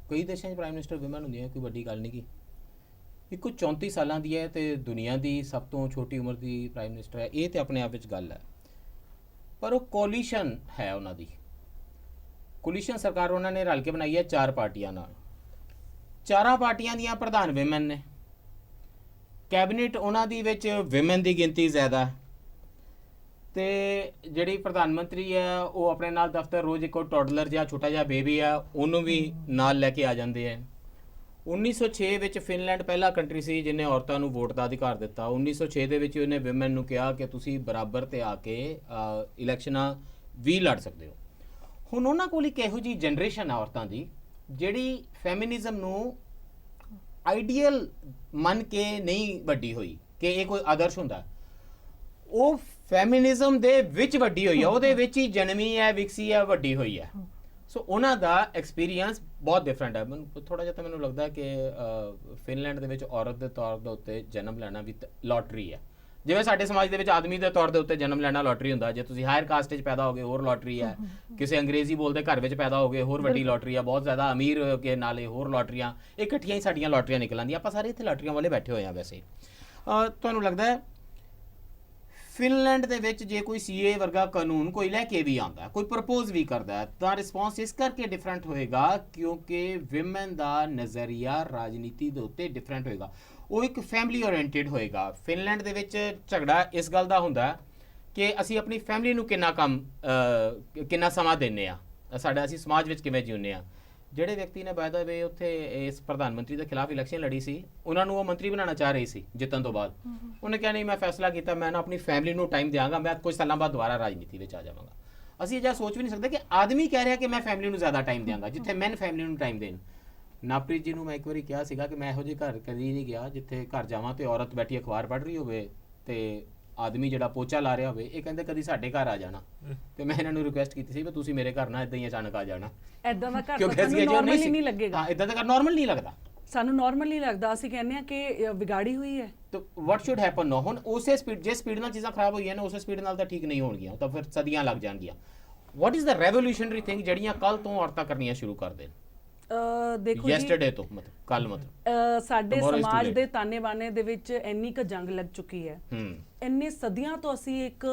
A: ਕਈ ਦੇਸ਼ਾਂ 'ਚ ਪ੍ਰਾਈਮ ਮਿਨਿਸਟਰ ਵੂਮੈਨ ਹੁੰਦੀਆਂ, ਕੋਈ ਵੱਡੀ ਗੱਲ ਨਹੀਂ ਗੀ। ਇੱਕੋ 34 ਸਾਲਾਂ ਦੀ ਹੈ ਤੇ ਦੁਨੀਆ ਦੀ ਸਭ ਤੋਂ ਛੋਟੀ ਉਮਰ ਦੀ ਪ੍ਰਾਈਮ ਮਿਨਿਸਟਰ ਹੈ, ਇਹ ਤੇ ਆਪਣੇ ਆਪ ਵਿੱਚ ਗੱਲ ਹੈ। ਪਰ ਉਹ ਕੋਲੀਸ਼ਨ ਹੈ ਉਹਨਾਂ ਦੀ, ਕੋਲੀਸ਼ਨ ਸਰਕਾਰ ਉਹਨਾਂ ਨੇ ਰਲ ਕੇ ਬਣਾਈ ਹੈ 4 ਪਾਰਟੀਆਂ ਨਾਲ। 4 ਪਾਰਟੀਆਂ ਦੀਆਂ ਪ੍ਰਧਾਨ ਵਿਮਨ ਨੇ, ਕੈਬਨਿਟ ਉਹਨਾਂ ਦੀ ਵਿੱਚ ਵਿਮਨ ਦੀ ਗਿਣਤੀ ਜ਼ਿਆਦਾ ਹੈ, ਤੇ ਜਿਹੜੀ ਪ੍ਰਧਾਨ ਮੰਤਰੀ ਹੈ ਉਹ ਆਪਣੇ ਨਾਲ ਦਫ਼ਤਰ ਰੋਜ਼ ਇੱਕ ਟੋਡਲਰ ਜਾਂ ਛੋਟਾ ਜਿਹਾ ਬੇਬੀ ਹੈ ਉਹਨੂੰ ਵੀ ਨਾਲ ਲੈ ਕੇ ਆ ਜਾਂਦੇ ਹੈ। 1906 ਵਿੱਚ ਫਿਨਲੈਂਡ ਪਹਿਲਾ ਕੰਟਰੀ ਸੀ ਜਿਹਨੇ ਔਰਤਾਂ ਨੂੰ ਵੋਟ ਦਾ ਅਧਿਕਾਰ ਦਿੱਤਾ। 1906 ਦੇ ਵਿੱਚ ਉਹਨੇ ਵਿਮਨ ਨੂੰ ਕਿਹਾ ਕਿ ਤੁਸੀਂ ਬਰਾਬਰ ਤੇ ਆ ਕੇ ਇਲੈਕਸ਼ਨਾਂ ਵੀ ਲੜ ਸਕਦੇ ਹੋ। ਹੁਣ ਉਹਨਾਂ ਕੋਲ ਇੱਕ ਇਹੋ ਜਿਹੀ ਜਨਰੇਸ਼ਨ ਆ ਔਰਤਾਂ ਦੀ ਜਿਹੜੀ ਫੈਮਿਨਿਜ਼ਮ ਨੂੰ ਆਈਡੀਅਲ ਮੰਨ ਕੇ ਨਹੀਂ ਵੱਡੀ ਹੋਈ ਕਿ ਇਹ ਕੋਈ ਆਦਰਸ਼ ਹੁੰਦਾ, ਉਹ ਫੈਮਿਨਿਜ਼ਮ ਦੇ ਵਿੱਚ ਵੱਡੀ ਹੋਈ ਹੈ, ਉਹਦੇ ਵਿੱਚ ਹੀ ਜਨਮੀ ਹੈ, ਵਿਕਸੀ ਹੈ, ਵੱਡੀ ਹੋਈ ਹੈ। ਸੋ ਉਹਨਾਂ ਦਾ ਐਕਸਪੀਰੀਅੰਸ ਬਹੁਤ ਡਿਫਰੈਂਟ ਹੈ। ਥੋੜਾ ਜਿਹਾ ਤਾਂ ਮੈਨੂੰ ਲੱਗਦਾ ਕਿ ਫਿਨਲੈਂਡ ਦੇ ਵਿੱਚ ਔਰਤ ਦੇ ਤੌਰ ਦੇ ਉੱਤੇ ਜਨਮ ਲੈਣਾ ਵੀ ਲੋਟਰੀ ਹੈ, ਜਿਵੇਂ ਸਾਡੇ ਸਮਾਜ ਦੇ ਵਿੱਚ ਆਦਮੀ ਦੇ ਤੌਰ ਦੇ ਉੱਤੇ ਜਨਮ ਲੈਣਾ ਲੋਟਰੀ ਹੁੰਦਾ। ਜੇ ਤੁਸੀਂ ਹਾਇਰ ਕਾਸਟ 'ਚ ਪੈਦਾ ਹੋਗੇ ਹੋਰ ਲੋਟਰੀ ਹੈ, ਕਿਸੇ ਅੰਗਰੇਜ਼ੀ ਬੋਲਦੇ ਘਰ ਵਿੱਚ ਪੈਦਾ ਹੋਗੇ ਹੋਰ ਵੱਡੀ ਲੋਟਰੀ ਹੈ, ਬਹੁਤ ਜ਼ਿਆਦਾ ਅਮੀਰ ਕੇ ਨਾਲੇ ਹੋਰ ਲੋਟਰੀਆਂ, ਇਕੱਠੀਆਂ ਹੀ ਸਾਡੀਆਂ ਲੋਟਰੀਆਂ ਨਿਕਲ ਆਉਂਦੀਆਂ। ਆਪਾਂ ਸਾਰੇ ਇੱਥੇ ਲੋਟਰੀਆਂ ਵਾਲੇ ਬੈਠੇ ਹੋਏ ਆ। ਵੈਸੇ ਤੁਹਾਨੂੰ ਲੱਗਦਾ ਹੈ ਫਿਨਲੈਂਡ ਦੇ ਵਿੱਚ ਜੇ ਕੋਈ ਸੀਏ ਵਰਗਾ ਕਾਨੂੰਨ ਕੋਈ ਲੈ ਕੇ ਵੀ ਆਉਂਦਾ, ਕੋਈ ਪ੍ਰਪੋਜ਼ ਵੀ ਕਰਦਾ, ਤਾਂ ਰਿਸਪੌਂਸ ਇਸ ਕਰਕੇ ਡਿਫਰੈਂਟ ਹੋਏਗਾ ਕਿਉਂਕਿ ਵਿਮਨ ਦਾ ਨਜ਼ਰੀਆ ਰਾਜਨੀਤੀ ਦੇ ਉੱਤੇ ਡਿਫਰੈਂਟ ਹੋਏਗਾ। ਉਹ ਇੱਕ ਫੈਮਿਲੀ ਓਰੀਐਂਟਡ ਹੋਏਗਾ। ਫਿਨਲੈਂਡ ਦੇ ਵਿੱਚ ਝਗੜਾ ਇਸ ਗੱਲ ਦਾ ਹੁੰਦਾ ਕਿ ਅਸੀਂ ਆਪਣੀ ਫੈਮਿਲੀ ਨੂੰ ਕਿੰਨਾ ਸਮਾਂ ਦਿੰਦੇ ਆ, ਅਸੀਂ ਸਮਾਜ ਵਿੱਚ ਕਿਵੇਂ ਜਿਉਂਦੇ ਆ। ਜਿਹੜੇ ਵਿਅਕਤੀ ਨੇ ਬਾਏ ਦਾ ਵੇ ਉੱਥੇ ਇਸ ਪ੍ਰਧਾਨ ਮੰਤਰੀ ਦੇ ਖਿਲਾਫ ਇਲੈਕਸ਼ਨ ਲੜੀ ਸੀ, ਉਹਨਾਂ ਨੂੰ ਉਹ ਮੰਤਰੀ ਬਣਾਉਣਾ ਚਾਹ ਰਹੀ ਸੀ ਜਿੱਤਣ ਤੋਂ ਬਾਅਦ। ਉਹਨੇ ਕਿਹਾ ਨਹੀਂ, ਮੈਂ ਫੈਸਲਾ ਕੀਤਾ ਮੈਂ ਨਾ ਆਪਣੀ ਫੈਮਿਲੀ ਨੂੰ ਟਾਈਮ ਦਿਆਂਗਾ, ਮੈਂ ਕੁਝ ਸਾਲਾਂ ਬਾਅਦ ਦੁਬਾਰਾ ਰਾਜਨੀਤੀ ਵਿੱਚ ਆ ਜਾਵਾਂਗਾ। ਅਸੀਂ ਇਹ ਜਿਹਾ ਸੋਚ ਵੀ ਨਹੀਂ ਸਕਦੇ ਕਿ ਆਦਮੀ ਕਹਿ ਰਿਹਾ ਕਿ ਮੈਂ ਫੈਮਿਲੀ ਨੂੰ ਜ਼ਿਆਦਾ ਟਾਈਮ ਦਿਆਂਗਾ, ਜਿੱਥੇ ਮੈਨ ਫੈਮਿਲੀ ਨੂੰ ਟਾਈਮ ਦੇਣ। ਨਾਪ੍ਰੀਤ ਜੀ ਨੂੰ ਮੈਂ ਇੱਕ ਵਾਰੀ ਕਿਹਾ ਸੀਗਾ ਕਿ ਮੈਂ ਇਹੋ ਜਿਹੇ ਘਰ ਕਦੀ ਨਹੀਂ ਗਿਆ ਜਿੱਥੇ ਘਰ ਜਾਵਾਂ ਤੇ ਔਰਤ ਬੈਠੀ ਅਖਬਾਰ ਪੜ੍ਹ ਰਹੀ ਹੋਵੇ ਤੇ ਆਦਮੀ ਜਿਹੜਾ ਪੋਚਾ ਲਾ ਰਿਹਾ ਹੋਵੇ। ਇਹ ਕਹਿੰਦੇ ਕਦੀ ਸਾਡੇ ਘਰ ਆ ਜਾਣਾ, ਤੇ ਮੈਂ ਇਹਨਾਂ ਨੂੰ ਰਿਕੁਐਸਟ ਕੀਤੀ ਸੀ ਵੀ ਤੁਸੀਂ ਮੇਰੇ ਘਰ ਨਾ ਇਦਾਂ ਹੀ ਅਚਾਨਕ ਆ ਜਾਣਾ।
D: ਐਦਾਂ ਦਾ ਘਰ ਸਾਨੂੰ ਨਾਰਮਲ ਹੀ ਨਹੀਂ ਲੱਗੇਗਾ।
A: ਹਾਂ, ਇਦਾਂ ਦਾ ਘਰ ਨਾਰਮਲ ਨਹੀਂ ਲੱਗਦਾ,
D: ਸਾਨੂੰ ਨਾਰਮਲ ਨਹੀਂ ਲੱਗਦਾ। ਅਸੀਂ ਕਹਿੰਦੇ ਆ ਕਿ ਵਿਗਾੜੀ ਹੋਈ ਹੈ।
A: ਤਾਂ ਵਾਟ ਸ਼ੁੱਡ ਹੈਪਨ ਨਾ। ਹੁਣ ਉਸੇ ਸਪੀਡ, ਜੇ ਸਪੀਡ ਨਾਲ ਚੀਜ਼ਾਂ ਖਰਾਬ ਹੋਈਆਂ ਨੇ ਉਸੇ ਸਪੀਡ ਨਾਲ ਤਾਂ ਠੀਕ ਨਹੀਂ ਹੋਣਗੀਆਂ, ਤਾਂ ਫਿਰ ਸਦੀਆਂ ਲੱਗ ਜਾਣਗੀਆਂ। What is the revolutionary thing ਜਿਹੜੀਆਂ ਕੱਲ ਤੋਂ ਔਰਤਾਂ ਕਰਨੀਆਂ ਸ਼ੁਰੂ ਕਰ ਦੇਣ?
D: ਦੇਖੋ ਜੀ,
A: ਯੈਸਟਰਡੇ ਤੋਂ ਮਤਲਬ ਕੱਲ, ਮਤਲਬ
D: ਸਾਡੇ ਸਮਾਜ ਦੇ ਤਾਨੇ ਬਾਨੇ ਦੇ ਵਿੱਚ ਇੰਨੀ ਕੁ ਜੰਗ ਲੱਗ ਚੁੱਕੀ ਹੈ। ਇੰਨੇ ਸਦੀਆਂ ਤੋਂ ਅਸੀਂ ਇੱਕ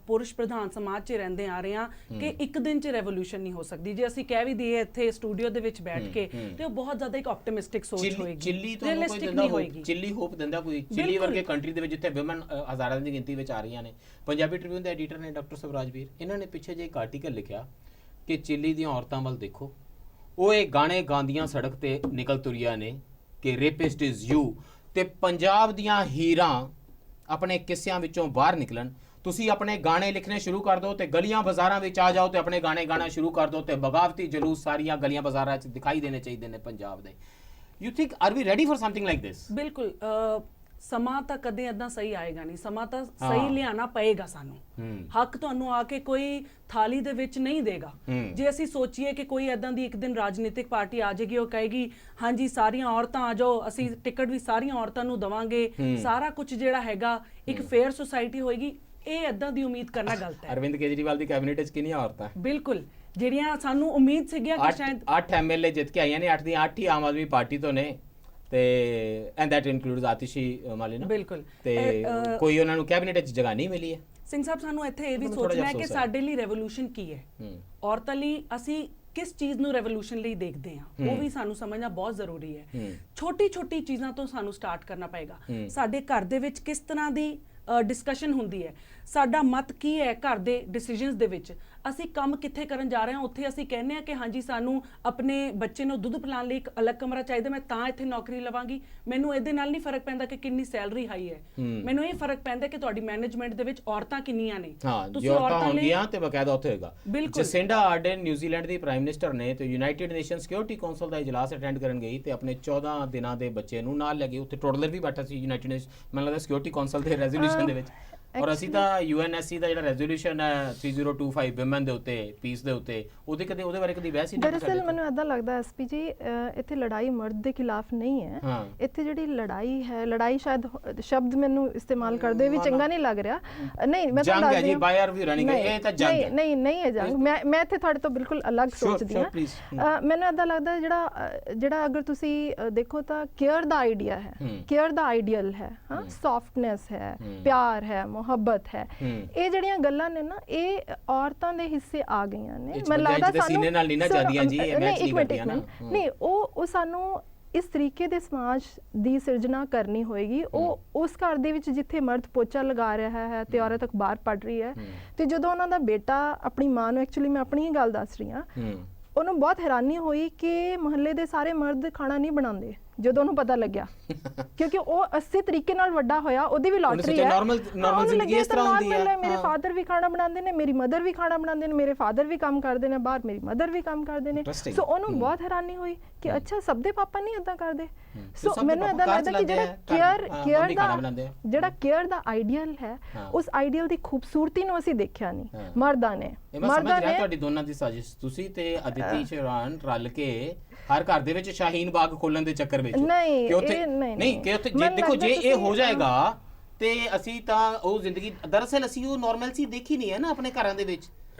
D: ਪੁਰਸ਼ ਪ੍ਰਧਾਨ ਸਮਾਜ 'ਚ ਰਹਿੰਦੇ ਆ ਰਹੇ ਹਾਂ ਕਿ ਇੱਕ ਦਿਨ 'ਚ ਰੈਵੋਲੂਸ਼ਨ ਨਹੀਂ ਹੋ ਸਕਦੀ। ਜੇ ਅਸੀਂ ਕਹਿ ਵੀ ਦਈਏ ਇੱਥੇ ਸਟੂਡੀਓ ਦੇ ਵਿੱਚ ਬੈਠ ਕੇ, ਤੇ ਉਹ ਬਹੁਤ ਜ਼ਿਆਦਾ ਇੱਕ ਆਪਟਿਮਿਸਟਿਕ ਸੋਚ ਹੋਏਗੀ,
A: ਚਿੱਲੀ ਤੋਂ ਕੋਈ ਦਿੰਦਾ ਹੋਏਗੀ। ਚਿੱਲੀ ਹੋਪ ਦਿੰਦਾ ਕੋਈ, ਚਿੱਲੀ ਵਰਗੇ ਕੰਟਰੀ ਦੇ ਵਿੱਚ ਜਿੱਥੇ ਵਿਮਨ ਹਜ਼ਾਰਾਂ ਦੀ ਗਿਣਤੀ ਵਿੱਚ ਆ ਰਹੀਆਂ ਨੇ। ਪੰਜਾਬੀ ਟ੍ਰਿਬਿਊਨ ਦੇ ਐਡੀਟਰ ਨੇ ਡਾਕਟਰ ਸਵਰਾਜਵੀਰ, ਇਹਨਾਂ ਨੇ ਪਿੱਛੇ ਜੇ ਇੱਕ ਆਰਟੀਕਲ ਲਿਖਿਆ ਕਿ ਚਿੱਲੀ ਦੀਆਂ ਔਰਤਾਂ ਵੱਲ ਦੇਖੋ, ਉਹ ਇਹ ਗਾਣੇ ਗਾਉਂਦੀਆਂ ਸੜਕ ਤੇ ਨਿਕਲ ਤੁਰੀਆਂ ਨੇ ਕਿ ਰੇਪਿਸਟ ਇਜ਼ ਯੂ, ਤੇ ਪੰਜਾਬ ਦੀਆਂ ਹੀਰਾਂ ਆਪਣੇ ਕਿੱਸਿਆਂ ਵਿੱਚੋਂ ਬਾਹਰ ਨਿਕਲਣ। ਤੁਸੀਂ ਆਪਣੇ ਗਾਣੇ ਲਿਖਣੇ ਸ਼ੁਰੂ ਕਰ ਦਿਓ ਤੇ ਗਲੀਆਂ ਬਾਜ਼ਾਰਾਂ ਵਿੱਚ ਆ ਜਾਓ ਤੇ ਆਪਣੇ ਗਾਣੇ ਗਾਣਾ ਸ਼ੁਰੂ ਕਰ ਦਿਓ ਤੇ ਬਗਾਵਤੀ ਜਲੂਸ ਸਾਰੀਆਂ ਗਲੀਆਂ ਬਾਜ਼ਾਰਾਂ 'ਚ ਦਿਖਾਈ ਦੇਣੇ ਚਾਹੀਦੇ ਨੇ ਪੰਜਾਬ ਦੇ। You think are we ready for something like this?
D: ਬਿਲਕੁਲ। ਸਮਾਂ ਤਾਂ ਕਦੇ ਏਦਾਂ ਸਹੀ ਆਏਗਾ ਨਹੀਂ, ਸਮਾਂ ਤਾਂ ਸਹੀ ਲਿਆਣਾ ਪਏਗਾ ਸਾਨੂੰ। ਹੱਕ ਤੁਹਾਨੂੰ ਆ ਕੇ ਕੋਈ ਥਾਲੀ ਦੇ ਵਿੱਚ ਨਹੀਂ ਦੇਗਾ। ਜੇ ਅਸੀਂ ਸੋਚੀਏ ਕਿ ਕੋਈ ਏਦਾਂ ਦੀ ਇੱਕ ਦਿਨ ਰਾਜਨੀਤਿਕ ਪਾਰਟੀ ਆ ਜਾਏਗੀ, ਉਹ ਕਹੇਗੀ ਹਾਂਜੀ ਸਾਰੀਆਂ ਔਰਤਾਂ ਆ ਜਾਓ, ਅਸੀਂ ਟਿਕਟ ਵੀ ਸਾਰੀਆਂ ਔਰਤਾਂ ਨੂੰ ਦਵਾਂਗੇ, ਸਾਰਾ ਕੁਝ ਜਿਹੜਾ ਹੈਗਾ ਇੱਕ ਫੇਅਰ ਸੁਸਾਇਟੀ ਹੋਏਗੀ, ਇਹ ਏਦਾਂ ਦੀ ਉਮੀਦ ਕਰਨਾ ਗਲਤ ਹੈ।
A: ਅਰਵਿੰਦ ਕੇਜਰੀਵਾਲ ਦੀ ਕੈਬਨਿਟ ਵਿੱਚ ਕਿੰਨੀਆਂ ਔਰਤਾਂ?
D: ਬਿਲਕੁਲ, ਜਿਹੜੀਆਂ ਸਾਨੂੰ ਉਮੀਦ ਸੀਗੀਆਂ ਕਿ ਸ਼ਾਇਦ
A: 8 ਐਮਐਲਏ ਜਿੱਤ ਕੇ ਆਈਆਂ ਨੇ, 8 ਦੀਆਂ 8 ਹੀ ਆਮ ਆਦਮੀ ਪਾਰਟੀ ਤੋਂ ਨੇ, ਤੇ ਐਂਡ ਦੈਟ ਇਨਕਲੂਡਸ ਆਤਿਸ਼ੀ ਮਾਲਿਨਾ।
D: ਬਿਲਕੁਲ।
A: ਤੇ ਕੋਈ ਉਹਨਾਂ ਨੂੰ ਕੈਬਨਿਟ ਵਿੱਚ ਜਗ੍ਹਾ ਨਹੀਂ ਮਿਲੀ ਹੈ।
D: ਸਿੰਘ ਸਾਹਿਬ, ਸਾਨੂੰ ਇੱਥੇ ਇਹ ਵੀ ਸੋਚਣਾ ਹੈ ਕਿ ਸਾਡੇ ਲਈ ਰੈਵੋਲੂਸ਼ਨ ਕੀ ਹੈ, ਔਰਤਾਂ ਲਈ ਅਸੀਂ ਕਿਸ ਚੀਜ਼ ਨੂੰ ਰੈਵੋਲੂਸ਼ਨ ਲਈ ਦੇਖਦੇ ਹਾਂ, ਉਹ ਵੀ ਸਾਨੂੰ ਸਮਝਣਾ ਬਹੁਤ ਜ਼ਰੂਰੀ ਹੈ। ਛੋਟੀ ਛੋਟੀ ਚੀਜ਼ਾਂ ਤੋਂ ਸਾਨੂੰ ਸਟਾਰਟ ਕਰਨਾ ਪਏਗਾ। ਸਾਡੇ ਘਰ ਦੇ ਵਿੱਚ ਕਿਸ ਤਰ੍ਹਾਂ ਦੀ ਡਿਸਕਸ਼ਨ ਹੁੰਦੀ ਹੈ, ਸਾਡਾ ਮਤ ਕੀ ਹੈ ਘਰ ਦੇ ਡਿਸੀਜਨਸ ਦੇ ਵਿੱਚ, ਅਸੀਂ ਕੰਮ ਕਿੱਥੇ ਕਰਨ ਜਾ ਰਹੇ ਹਾਂ, ਉੱਥੇ ਅਸੀਂ ਕਹਿੰਦੇ ਹਾਂ ਕਿ ਹਾਂਜੀ ਸਾਨੂੰ ਆਪਣੇ ਬੱਚੇ ਨੂੰ ਦੁੱਧ ਪਿਲਾਉਣ ਲਈ ਇੱਕ ਅਲੱਗ ਕਮਰਾ ਚਾਹੀਦਾ, ਮੈਂ ਤਾਂ ਇੱਥੇ ਨੌਕਰੀ ਲਵਾਂਗੀ। ਮੈਨੂੰ ਇਹਦੇ ਨਾਲ ਨਹੀਂ ਫਰਕ ਪੈਂਦਾ ਕਿ ਕਿੰਨੀ ਸੈਲਰੀ ਹਾਈ ਹੈ, ਮੈਨੂੰ ਇਹ ਫਰਕ ਪੈਂਦਾ ਕਿ ਤੁਹਾਡੀ ਮੈਨੇਜਮੈਂਟ ਦੇ ਵਿੱਚ ਔਰਤਾਂ ਕਿੰਨੀਆਂ ਨੇ।
A: ਤੁਸੀਂ ਔਰਤਾਂ ਹੋਣਗੀਆਂ ਤੇ ਬਕਾਇਦਾ ਉੱਥੇ ਹੋਏਗਾ। ਜਸਿੰਡਾ ਆਰਡਨ ਨਿਊਜ਼ੀਲੈਂਡ ਦੀ ਪ੍ਰਾਈਮ ਮਿਨਿਸਟਰ ਨੇ ਤੇ ਯੂਨਾਈਟਿਡ ਨੇਸ਼ਨ ਸਿਕਿਉਰਿਟੀ ਕਾਉਂਸਲ ਦਾ ਇਜਲਾਸ ਅਟੈਂਡ ਕਰਨ ਗਈ ਤੇ ਆਪਣੇ 14 ਦਿਨਾਂ ਦੇ ਬੱਚੇ ਨੂੰ ਨਾਲ ਲੈ ਗਈ। ਉੱਥੇ ਟੋਡਲਰ ਵੀ ਬੈਠਾ ਸੀ ਯੂਨਾਈਟਿਡ ਨੇਸ਼ਨ, ਮੈਨੂੰ ਲੱਗਦਾ ਸਿਕਿਉਰਿਟੀ ਕਾਉਂਸਲ ਦੇ ਰੈਜ਼ੋਲੂਸ਼ਨ ਦੇ ਵਿੱਚ। ਔਰ ਅਸੀਂ ਤਾਂ UNSC ਦਾ ਜਿਹੜਾ ਰੈਜ਼ੋਲੂਸ਼ਨ ਹੈ 3025 ਵਿਮਨ ਦੇ ਉੱਤੇ, ਪੀਸ ਦੇ ਉੱਤੇ, ਉਹਦੇ ਬਾਰੇ ਕਦੀ ਬਹਿਸ ਹੀ ਨਹੀਂ।
B: ਦਰਅਸਲ ਮੈਨੂੰ ਇਦਾਂ ਲੱਗਦਾ ਐਸਪੀ ਜੀ, ਇੱਥੇ ਲੜਾਈ ਮਰਦ ਦੇ ਖਿਲਾਫ ਨਹੀਂ ਹੈ। ਇੱਥੇ ਜਿਹੜੀ ਲੜਾਈ ਹੈ, ਲੜਾਈ ਸ਼ਾਇਦ ਸ਼ਬਦ ਮੈਨੂੰ ਇਸਤੇਮਾਲ ਕਰਦੇ ਵੀ ਚੰਗਾ ਨਹੀਂ ਲੱਗ ਰਿਹਾ। ਨਹੀਂ, ਮੈਂ
A: ਜੰਗ ਹੈ ਜੀ, ਬਾਇਰ ਵੀ ਰਨਿੰਗ, ਇਹ ਤਾਂ ਜੰਗ ਹੈ।
B: ਨਹੀਂ ਹੈ ਜੰਗ। ਮੈਂ ਇੱਥੇ ਤੁਹਾਡੇ ਤੋਂ ਬਿਲਕੁਲ ਅਲੱਗ ਸੋਚਦੀ ਹਾਂ। ਮੈਨੂੰ ਇਦਾਂ ਲੱਗਦਾ ਜਿਹੜਾ ਅਗਰ ਤੁਸੀਂ ਦੇਖੋ ਤਾਂ ਕੇਅਰ ਦਾ ਆਈਡੀਆ ਹੈ, ਕੇਅਰ ਦਾ ਆਈਡੀਅਲ ਹੈ, ਸੌਫਟਨੈਸ ਹੈ, ਪਿਆਰ ਹੈ, ਮੁਹੱਬਤ ਹੈ, ਇਹ ਜਿਹੜੀਆਂ ਗੱਲਾਂ ਨੇ ਨਾ ਇਹ ਔਰਤਾਂ ਦੇ ਹਿੱਸੇ ਆ ਗਈਆਂ ਨੇ।
A: ਮੈਨੂੰ ਲੱਗਦਾ ਸੀਨੇ ਨਾਲ ਨਹੀਂ ਨਾ ਜਾਂਦੀਆਂ ਜੀ, ਇਹ ਮੈਚ ਨਹੀਂ ਕਰਦੀਆਂ ਨਾ।
B: ਨਹੀਂ, ਉਹ ਸਾਨੂੰ ਇਸ ਤਰੀਕੇ ਦੇ ਸਮਾਜ ਦੀ ਸਿਰਜਣਾ ਕਰਨੀ ਹੋਏਗੀ। ਉਹ ਉਸ ਘਰ ਦੇ ਵਿੱਚ ਜਿੱਥੇ ਮਰਦ ਪੋਚਾ ਲਗਾ ਰਿਹਾ ਹੈ ਤੇ ਔਰਤ ਅਖਬਾਰ ਪੜ੍ਹ ਰਹੀ ਹੈ, ਤੇ ਜਦੋਂ ਉਹਨਾਂ ਦਾ ਬੇਟਾ ਆਪਣੀ ਮਾਂ ਨੂੰ, ਐਕਚੁਅਲੀ ਮੈਂ ਆਪਣੀ ਹੀ ਗੱਲ ਦੱਸ ਰਹੀ ਹਾਂ, ਉਹਨੂੰ ਬਹੁਤ ਹੈਰਾਨੀ ਹੋਈ ਕਿ ਮੁਹੱਲੇ ਦੇ ਸਾਰੇ ਮਰਦ ਖਾਣਾ ਨਹੀਂ ਬਣਾਉਂਦੇ ਜਦੋਂ ਉਹਨੂੰ ਪਤਾ ਲੱਗਿਆ, ਕਿਉਂਕਿ ਉਹ ਅਸੇ ਤਰੀਕੇ ਨਾਲ ਵੱਡਾ ਹੋਇਆ, ਉਹਦੀ ਵੀ ਲਾਟਰੀ ਹੈ,
A: ਨਾਰਮਲ ਜ਼ਿੰਦਗੀ ਇਸ ਤਰ੍ਹਾਂ ਹੁੰਦੀ ਹੈ।
B: ਮੇਰੇ ਫਾਦਰ ਵੀ ਖਾਣਾ ਬਣਾਉਂਦੇ ਨੇ, ਮੇਰੀ ਮਦਰ ਵੀ ਖਾਣਾ ਬਣਾਉਂਦੇ ਨੇ, ਮੇਰੇ ਫਾਦਰ ਵੀ ਕੰਮ ਕਰਦੇ ਨੇ ਬਾਹਰ, ਮੇਰੀ ਮਦਰ ਵੀ ਕੰਮ ਕਰਦੇ ਨੇ। ਸੋ ਉਹਨੂੰ ਬਹੁਤ ਹੈਰਾਨੀ ਹੋਈ ਕਿ ਅੱਛਾ ਸਭ ਦੇ ਪਾਪਾ ਨਹੀਂ ਏਦਾਂ ਕਰਦੇ। ਸੋ ਮੈਨੂੰ ਏਦਾਂ ਲੱਗਦਾ ਕਿ ਜਿਹੜਾ ਕੇਅਰ ਦਾ ਆਈਡੀਅਲ ਹੈ, ਉਸ ਆਈਡੀਅਲ ਦੀ ਖੂਬਸੂਰਤੀ ਨੂੰ ਅਸੀਂ ਦੇਖਿਆ ਨਹੀਂ ਮਰਦਾਂ ਨੇ।
A: ਤੁਹਾਡੀ ਦੋਨਾਂ ਦੀ ਸਾਜ਼ਿਸ਼, ਤੁਸੀਂ ਤੇ ਅਦਿਤੀ ਚੌਹਾਨ ਰਲ ਕੇ ਹਰ ਘਰ ਦੇ ਵਿੱਚ ਸ਼ਾਹੀਨ ਬਾਗ ਖੋਲਣ ਦੇ ਚੱਕਰ ਵਿੱਚ
B: ਨਹੀਂ
A: ਕਿ ਉੱਥੇ ਜੇ ਦੇਖੋ ਜੇ ਇਹ ਹੋ ਜਾਏਗਾ ਤੇ ਅਸੀਂ ਤਾਂ ਉਹ ਜ਼ਿੰਦਗੀ, ਦਰਅਸਲ ਅਸੀਂ ਉਹ ਨਾਰਮਲਸੀ ਦੇਖੀ ਨਹੀਂ ਹੈ ਨਾ ਆਪਣੇ ਘਰਾਂ ਦੇ ਵਿੱਚ।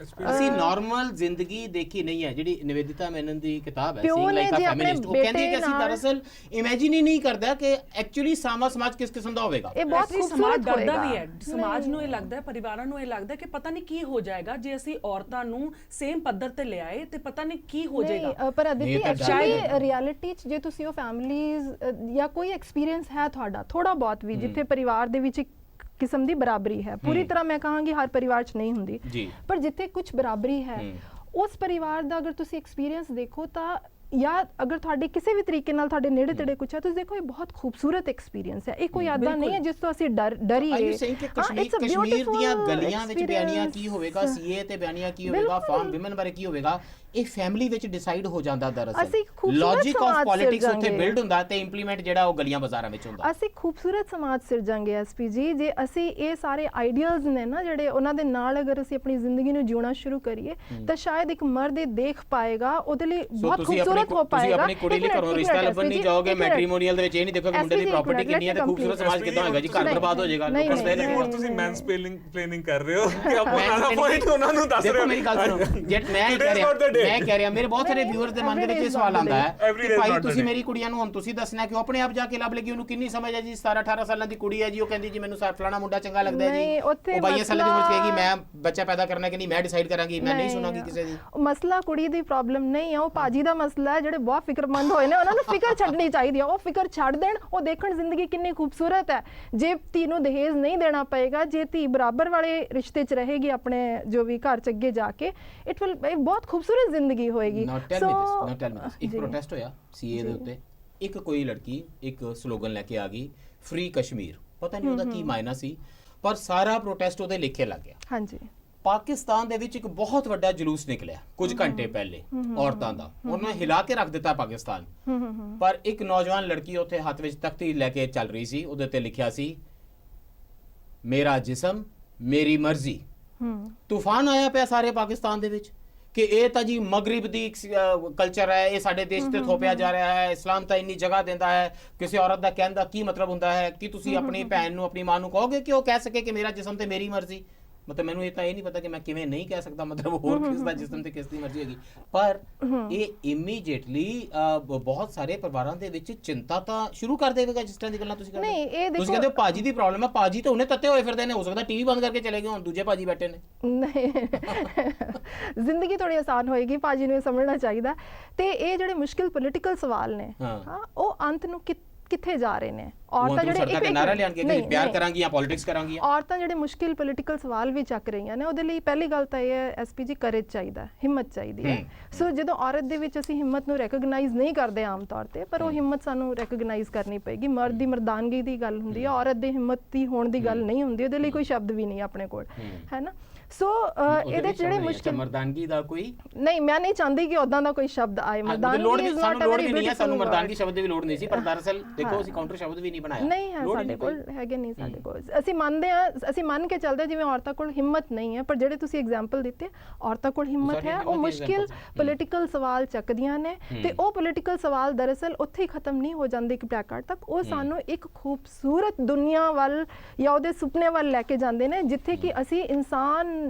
A: ਅਸੀਂ ਨਾਰਮਲ ਜ਼ਿੰਦਗੀ ਦੇਖੀ ਨਹੀਂ ਹੈ। ਜਿਹੜੀ ਨਿਵੇਦਿਤਾ ਮੈਨਨ ਦੀ ਕਿਤਾਬ ਹੈ ਸੀਇੰਗ ਲਾਈਕ ਅ ਫੈਮਿਨਿਸਟ, ਉਹ ਕਹਿੰਦੀ ਹੈ ਕਿ ਅਸੀਂ ਦਰਅਸਲ ਇਮੇਜਿਨ ਹੀ ਨਹੀਂ ਕਰਦਾ ਕਿ ਐਕਚੁਅਲੀ ਸਾਮਾ ਸਮਾਜ ਕਿਸ ਕਿਸਮ ਦਾ ਹੋਵੇਗਾ।
B: ਇਹ ਬਹੁਤ ਖੂਬਸੂਰਤ
D: ਡਰਦਾ ਵੀ ਹੈ, ਸਮਾਜ ਨੂੰ ਇਹ ਲੱਗਦਾ ਹੈ, ਪਰਿਵਾਰਾਂ ਨੂੰ ਇਹ ਲੱਗਦਾ ਕਿ ਪਤਾ ਨਹੀਂ ਕੀ ਹੋ ਜਾਏਗਾ ਜੇ ਅਸੀਂ ਔਰਤਾਂ ਨੂੰ ਸੇਮ ਪੱਧਰ ਤੇ ਲਿਆਏ, ਤੇ ਪਤਾ ਨਹੀਂ ਕੀ ਹੋ ਜਾਏਗਾ।
B: ਪਰ ਅਦਿਤੀ ਐਕਚੁਅਲੀ ਰਿਐਲਿਟੀ ਚ ਜੇ ਤੁਸੀਂ ਉਹ ਫੈਮਿਲੀਜ਼ ਜਾਂ ਕੋਈ ਐਕਸਪੀਰੀਅੰਸ ਹੈ ਤੁਹਾਡਾ ਥੋੜਾ ਬਹੁਤ ਵੀ, ਜਿੱਥੇ ਪਰਿਵਾਰ ਦੇ ਵਿੱਚ ਕਿਸਮ ਦੀ ਬਰਾਬਰੀ ਹੈ, ਪੂਰੀ ਤਰ੍ਹਾਂ ਮੈਂ ਕਹਾਂਗੀ ਹਰ ਪਰਿਵਾਰ 'ਚ ਨਹੀਂ ਹੁੰਦੀ, ਪਰ ਜਿੱਥੇ ਕੁਝ ਬਰਾਬਰੀ ਹੈ, ਉਸ ਪਰਿਵਾਰ ਦਾ ਅਗਰ ਤੁਸੀਂ ਐਕਸਪੀਰੀਅੰਸ ਦੇਖੋ ਤਾਂ, ਜਾਂ ਅਗਰ ਤੁਹਾਡੇ ਕਿਸੇ ਵੀ ਤਰੀਕੇ ਨਾਲ ਤੁਹਾਡੇ ਨੇੜੇ ਤੇੜੇ ਕੁਝ ਹੈ, ਤੁਸੀਂ ਦੇਖੋ ਇਹ ਬਹੁਤ ਖੂਬਸੂਰਤ ਐਕਸਪੀਰੀਅੰਸ ਹੈ। ਇਹ ਕੋਈ ਆਦਾ ਨਹੀਂ ਹੈ ਜਿਸ ਤੋਂ ਅਸੀਂ ਡਰੀਏ।
A: ਕਸ਼ਮੀਰ ਦੀਆਂ ਗਲੀਆਂ ਵਿੱਚ ਬਿਆਨੀਆਂ ਕੀ ਹੋਵੇਗਾ, ਸੀਏ ਤੇ ਬਿਆਨੀਆਂ ਕੀ ਹੋਵੇਗਾ, ਫਾਰਮ ਵਿਮਨ ਬਾਰੇ ਕੀ ਹੋਵੇਗਾ, ਇਹ ਫੈਮਿਲੀ ਵਿੱਚ ਡਿਸਾਈਡ ਹੋ ਜਾਂਦਾ। ਦਰਅਸਲ ਲੌਜੀਕ ਆਫ ਪੋਲਿਟਿਕਸ ਉੱਥੇ ਬਿਲਡ ਹੁੰਦਾ ਤੇ ਇੰਪਲੀਮੈਂਟ ਜਿਹੜਾ ਉਹ ਗਲੀਆਂ ਬਾਜ਼ਾਰਾਂ ਵਿੱਚ ਹੁੰਦਾ।
B: ਅਸੀਂ ਖੂਬਸੂਰਤ ਸਮਾਜ ਸਿਰਜਾਂਗੇ ਐਸਪੀ ਜੀ ਜੇ ਅਸੀਂ ਇਹ ਸਾਰੇ ਆਈਡੀਅਲਸ ਨੇ ਨਾ ਜਿਹੜੇ, ਉਹਨਾਂ ਦੇ ਨਾਲ ਅਗਰ ਅਸੀਂ ਆਪਣੀ ਜ਼ਿੰਦਗੀ ਨੂੰ ਜਿਉਣਾ ਸ਼ੁਰੂ ਕਰੀਏ ਤਾਂ ਸ਼ਾਇਦ ਇੱਕ ਮਰਦ ਇਹ ਦੇਖ ਪਾਏਗਾ, ਉਹਦੇ ਲਈ ਬਹੁਤ ਖੂਬਸੂਰਤ ਹੋ ਪਾਏਗਾ।
A: ਤੁਸੀਂ ਆਪਣੀ ਕੁੜੀ ਲਈ ਘਰੋਂ ਰਿਸ਼ਤਾ ਲੱਭਣ ਨਹੀਂ ਜਾਓਗੇ, ਮੈਟਰੀਮੋਨੀਅਲ ਦੇ ਵਿੱਚ ਇਹ ਨਹੀਂ ਦੇਖੋਗੇ ਮੁੰਡੇ ਦੀ ਪ੍ਰਾਪਰਟੀ ਕਿੰਨੀ ਹੈ ਤੇ ਖੂਬਸੂਰਤ ਸਮਾਜ ਕਿੱਦਾਂ ਹੋਏਗਾ ਜੀ, ਘਰ ਬਰਬਾਦ ਹੋ ਜਾਏਗਾ।
C: ਤੁਸੀਂ ਮੈਨਸਪਲੇਨਿੰਗ ਕਰ ਰਹੇ ਹੋ ਕਿ ਆਪਣਾ ਪੁਆਇੰਟ ਉਹਨਾਂ ਨੂੰ ਦੱਸ ਰਹੇ ਹੋ।
A: ਮੇਰੀ ਗੱਲ ਸੁਣੋ, ਮੈਂ ਕਹਿ ਰਿਹਾ ਮੇਰੇ ਬਹੁਤ ਸਾਰੇ ਵਿਊਅਰਸ ਦੇ ਮਨ ਦੇ ਵਿੱਚ ਇਹ ਸਵਾਲ ਆਉਂਦਾ ਹੈ ਕਿ ਭਾਈ ਤੁਸੀਂ ਮੇਰੀ ਕੁੜੀਆਂ ਨੂੰ ਹੁਣ ਤੁਸੀਂ ਦੱਸਣਾ ਕਿ ਉਹ ਆਪਣੇ ਆਪ ਜਾ ਕੇ ਲੱਭ ਲੇਗੀ, ਉਹਨੂੰ ਕਿੰਨੀ ਸਮਝ ਹੈ ਜੀ, 17-18 ਸਾਲਾਂ ਦੀ ਕੁੜੀ ਹੈ ਜੀ, ਉਹ ਕਹਿੰਦੀ ਜੀ ਮੈਨੂੰ ਫਲਾਣਾ ਮੁੰਡਾ ਚੰਗਾ ਲੱਗਦਾ ਹੈ ਜੀ, ਉਹ 22 ਸਾਲਾਂ ਦੀ ਉਮਰ 'ਚ ਕਹੇਗੀ ਮੈਂ ਬੱਚਾ ਪੈਦਾ ਕਰਨਾ ਕਿ ਨਹੀਂ, ਮੈਂ ਡਿਸਾਈਡ ਕਰਾਂਗੀ, ਮੈਂ ਨਹੀਂ ਸੁਣਾਂਗੀ ਕਿਸੇ ਦੀ।
B: ਮਸਲਾ ਕੁੜੀ ਦੀ ਪ੍ਰੋਬਲਮ ਨਹੀਂ ਹੈ, ਉਹ ਪਾਜੀ ਦਾ ਮਸਲਾ ਹੈ। ਜਿਹੜੇ ਬਹੁਤ ਫਿਕਰਮੰਦ ਹੋਏ ਨੇ ਉਹਨਾਂ ਨੂੰ ਫਿਕਰ ਛੱਡਣੀ ਚਾਹੀਦੀ ਹੈ, ਉਹ ਫਿਕਰ ਛੱਡ ਦੇਣ, ਉਹ ਦੇਖਣ ਜ਼ਿੰਦਗੀ ਕਿੰਨੀ ਖੂਬਸੂਰਤ ਹੈ। ਜੇ ਧੀ ਨੂੰ ਦਹੇਜ ਨਹੀਂ ਦੇਣਾ ਪਏਗਾ, ਜੇ ਧੀ ਬਰਾਬਰ ਵਾਲੇ ਰਿਸ਼ਤੇ 'ਚ ਰਹੇਗੀ ਆਪਣੇ ਜੋ ਵੀ ਘਰ 'ਚ ਅੱਗੇ ਜਾ ਕੇ, ਇਟ ਵਿਲ ਬਹੁਤ ਖੂਬਸੂਰਤ ਜ਼ਿੰਦਗੀ ਹੋਏਗੀ।
A: ਇੱਕ ਪ੍ਰੋਟੈਸਟ ਹੋਇਆ ਸੀਏ ਦੇ ਉੱਤੇ, ਇੱਕ ਕੋਈ ਲੜਕੀ ਇੱਕ ਸਲੋਗਨ ਲੈ ਕੇ ਆ ਗਈ, ਫ੍ਰੀ ਕਸ਼ਮੀਰ, ਪਤਾ ਨਹੀਂ ਉਹਦਾ ਕੀ ਮਾਇਨਾ ਸੀ, ਪਰ ਸਾਰਾ ਪ੍ਰੋਟੈਸਟ ਉਹਦੇ ਲਿਖੇ ਲੱਗ ਗਿਆ।
B: ਹਾਂਜੀ,
A: ਪਾਕਿਸਤਾਨ ਦੇ ਵਿੱਚ ਇੱਕ ਬਹੁਤ ਵੱਡਾ ਜਲੂਸ ਨਿਕਲਿਆ ਕੁਝ ਘੰਟੇ ਪਹਿਲੇ ਔਰਤਾਂ ਦਾ, ਉਹਨੇ ਹਿਲਾ ਕੇ ਰੱਖ ਦਿੱਤਾ ਪਾਕਿਸਤਾਨ। ਪਰ ਇੱਕ ਨੌਜਵਾਨ ਲੜਕੀ ਉੱਥੇ ਹੱਥ ਵਿੱਚ ਤਖਤੀ ਲੈ ਕੇ ਚੱਲ ਰਹੀ ਸੀ, ਉਹਦੇ ਤੇ ਲਿਖਿਆ ਸੀ ਮੇਰਾ ਜਿਸਮ ਮੇਰੀ ਮਰਜ਼ੀ। ਤੂਫਾਨ ਆਇਆ ਪਿਆ ਸਾਰੇ ਪਾਕਿਸਤਾਨ ਦੇ ਵਿੱਚ ਕਿ ਇਹ ਤਾਂ ਜੀ ਮਗਰਿਬ ਦੀ ਕਲਚਰ ਹੈ, ਇਹ ਸਾਡੇ ਦੇਸ਼ ਤੇ ਥੋਪਿਆ ਜਾ ਰਿਹਾ ਹੈ, ਇਸਲਾਮ ਤਾਂ ਇੰਨੀ ਜਗ੍ਹਾ ਦਿੰਦਾ ਹੈ, ਕਿਸੇ ਔਰਤ ਦਾ ਕਹਿਣ ਦਾ ਕੀ ਮਤਲਬ ਹੁੰਦਾ ਹੈ ਕਿ ਤੁਸੀਂ ਆਪਣੀ ਭੈਣ ਨੂੰ ਆਪਣੀ ਮਾਂ ਨੂੰ ਕਹੋਗੇ ਕਿ ਉਹ ਕਹਿ ਸਕੇ ਕਿ ਮੇਰਾ ਜਿਸਮ ਤੇ ਮੇਰੀ ਮਰਜ਼ੀ। ਮਤਲਬ ਮੈਨੂੰ ਇਹ ਤਾਂ ਇਹ ਨਹੀਂ ਪਤਾ ਕਿ ਮੈਂ ਕਿਵੇਂ ਨਹੀਂ ਕਹਿ ਸਕਦਾ, ਮਤਲਬ ਹੋਰ ਕਿਸ ਦਾ ਜਿਸਮ ਤੇ ਕਿਸ ਦੀ ਮਰਜ਼ੀ ਹੈਗੀ। ਪਰ ਇਹ ਇਮੀਡੀਏਟਲੀ ਬਹੁਤ ਸਾਰੇ ਪਰਿਵਾਰਾਂ ਦੇ ਵਿੱਚ ਚਿੰਤਾ ਤਾਂ ਸ਼ੁਰੂ ਕਰ ਦੇਵੇਗਾ ਜਿਸ ਤਰ੍ਹਾਂ ਦੀ ਗੱਲਾਂ ਤੁਸੀਂ ਕਰਦੇ ਹੋ। ਤੁਸੀਂ ਕਹਿੰਦੇ ਹੋ ਭਾਜੀ ਦੀ ਪ੍ਰੋਬਲਮ ਹੈ, ਭਾਜੀ ਤਾਂ ਉਹਨੇ ਤੱਤੇ ਹੋਏ ਫਿਰਦੇ ਨੇ, ਹੋ ਸਕਦਾ ਟੀਵੀ ਬੰਦ ਕਰਕੇ ਚਲੇ ਗਏ ਹੁਣ ਦੂਜੇ ਭਾਜੀ ਬੈਠੇ ਨੇ।
B: ਨਹੀਂ, ਜ਼ਿੰਦਗੀ ਥੋੜੀ ਆਸਾਨ ਹੋਏਗੀ, ਭਾਜੀ ਨੂੰ ਇਹ ਸਮਝਣਾ ਚਾਹੀਦਾ। ਤੇ ਇਹ ਜਿਹੜੇ ਮੁਸ਼ਕਿਲ ਪੋਲੀਟੀਕਲ ਸਵਾਲ ਨੇ, ਉਹ ਅੰਤ ਨੂੰ ਕਿੱਥੇ ਜਾ ਰਹੇ ਨੇ? ਔਰਤਾਂ ਜਿਹੜੇ
A: ਪਿਆਰ ਕਰਾਂਗੀ ਜਾਂ ਪੋਲਿਟਿਕਸ ਕਰਾਂਗੀ,
B: ਔਰਤਾਂ ਜਿਹੜੇ ਮੁਸ਼ਕਿਲ ਪੋਲੀਟੀਕਲ ਸਵਾਲ ਵੀ ਚੱਕ ਰਹੀਆਂ ਨੇ, ਉਹਦੇ ਲਈ ਪਹਿਲੀ ਗੱਲ ਤਾਂ ਇਹ ਹੈ ਐਸਪੀ ਜੀ, ਕਰੇਜ ਚਾਹੀਦਾ, ਹਿੰਮਤ ਚਾਹੀਦੀ ਹੈ। ਸੋ ਜਦੋਂ ਔਰਤ ਦੇ ਵਿੱਚ ਅਸੀਂ ਹਿੰਮਤ ਨੂੰ ਰੈਕਗਨਾਈਜ਼ ਨਹੀਂ ਕਰਦੇ ਆਮ ਤੌਰ ਤੇ, ਪਰ ਉਹ ਹਿੰਮਤ ਸਾਨੂੰ ਰੈਕਗਨਾਈਜ਼ ਕਰਨੀ ਪਏਗੀ। ਮਰਦ ਦੀ ਮਰਦਾਨਗੀ ਦੀ ਗੱਲ ਹੁੰਦੀ ਹੈ, ਔਰਤ ਦੇ ਹਿੰਮਤ ਦੀ ਹੋਣ ਦੀ ਗੱਲ ਨਹੀਂ ਹੁੰਦੀ। ਉਹਦੇ ਲਈ ਕੋਈ ਸ਼ਬਦ ਵੀ ਨਹੀਂ ਆਪਣੇ ਕੋਲ, ਹੈ ਨਾ। ਸੋ ਇਹਦੇ ਜਿਹੜੇ ਮੁਸ਼ਕਿਲ
A: ਮਰਦਾਨਗੀ ਦਾ ਕੋਈ
B: ਨਹੀਂ, ਮੈਂ ਨਹੀਂ ਚਾਹੁੰਦੀ ਕਿ ਉਦਾਂ ਦਾ ਕੋਈ ਸ਼ਬਦ ਆਏ।
A: ਮਰਦਾਨਗੀ ਲੋੜ ਵੀ ਨਹੀਂ ਹੈ, ਸਾਨੂੰ ਮਰਦਾਨਗੀ ਸ਼ਬਦ ਦੀ ਵੀ ਲੋੜ ਨਹੀਂ ਸੀ, ਪਰ ਦਰਅਸਲ ਦੇਖੋ ਅਸੀਂ ਕਾਊਂਟਰ ਸ਼ਬਦ ਵੀ ਨਹੀਂ ਬਣਾਇਆ।
B: ਨਹੀਂ ਹੈ ਸਾਡੇ ਕੋਲ, ਹੈਗੇ ਨਹੀਂ ਸਾਡੇ ਕੋਲ। ਅਸੀਂ ਮੰਨਦੇ ਹਾਂ, ਅਸੀਂ ਮੰਨ ਕੇ ਚੱਲਦੇ ਜਿਵੇਂ ਔਰਤਾਂ ਕੋਲ ਹਿੰਮਤ ਨਹੀਂ ਹੈ, ਪਰ ਜਿਹੜੇ ਤੁਸੀਂ ਐਗਜ਼ਾਮਪਲ ਦਿੱਤੇ, ਔਰਤਾਂ ਕੋਲ ਹਿੰਮਤ ਹੈ। ਉਹ ਮੁਸ਼ਕਿਲ ਪੋਲੀਟੀਕਲ ਸਵਾਲ ਚੱਕਦੀਆਂ ਨੇ ਤੇ ਉਹ ਪੋਲੀਟੀਕਲ ਸਵਾਲ ਦਰਅਸਲ ਉੱਥੇ ਹੀ ਖਤਮ ਨਹੀਂ ਹੋ ਜਾਂਦੇ ਇੱਕ ਬ੍ਰੈਕਟ ਤੱਕ। ਉਹ ਸਾਨੂੰ ਇੱਕ ਖੂਬਸੂਰਤ ਦੁਨੀਆ ਵੱਲ ਜਾਂ ਉਹਦੇ ਸੁਪਨੇ ਵੱਲ ਲੈ ਕੇ ਜਾਂਦੇ ਨੇ, ਜਿੱਥੇ ਕਿ ਅਸੀਂ ਇਨਸਾਨ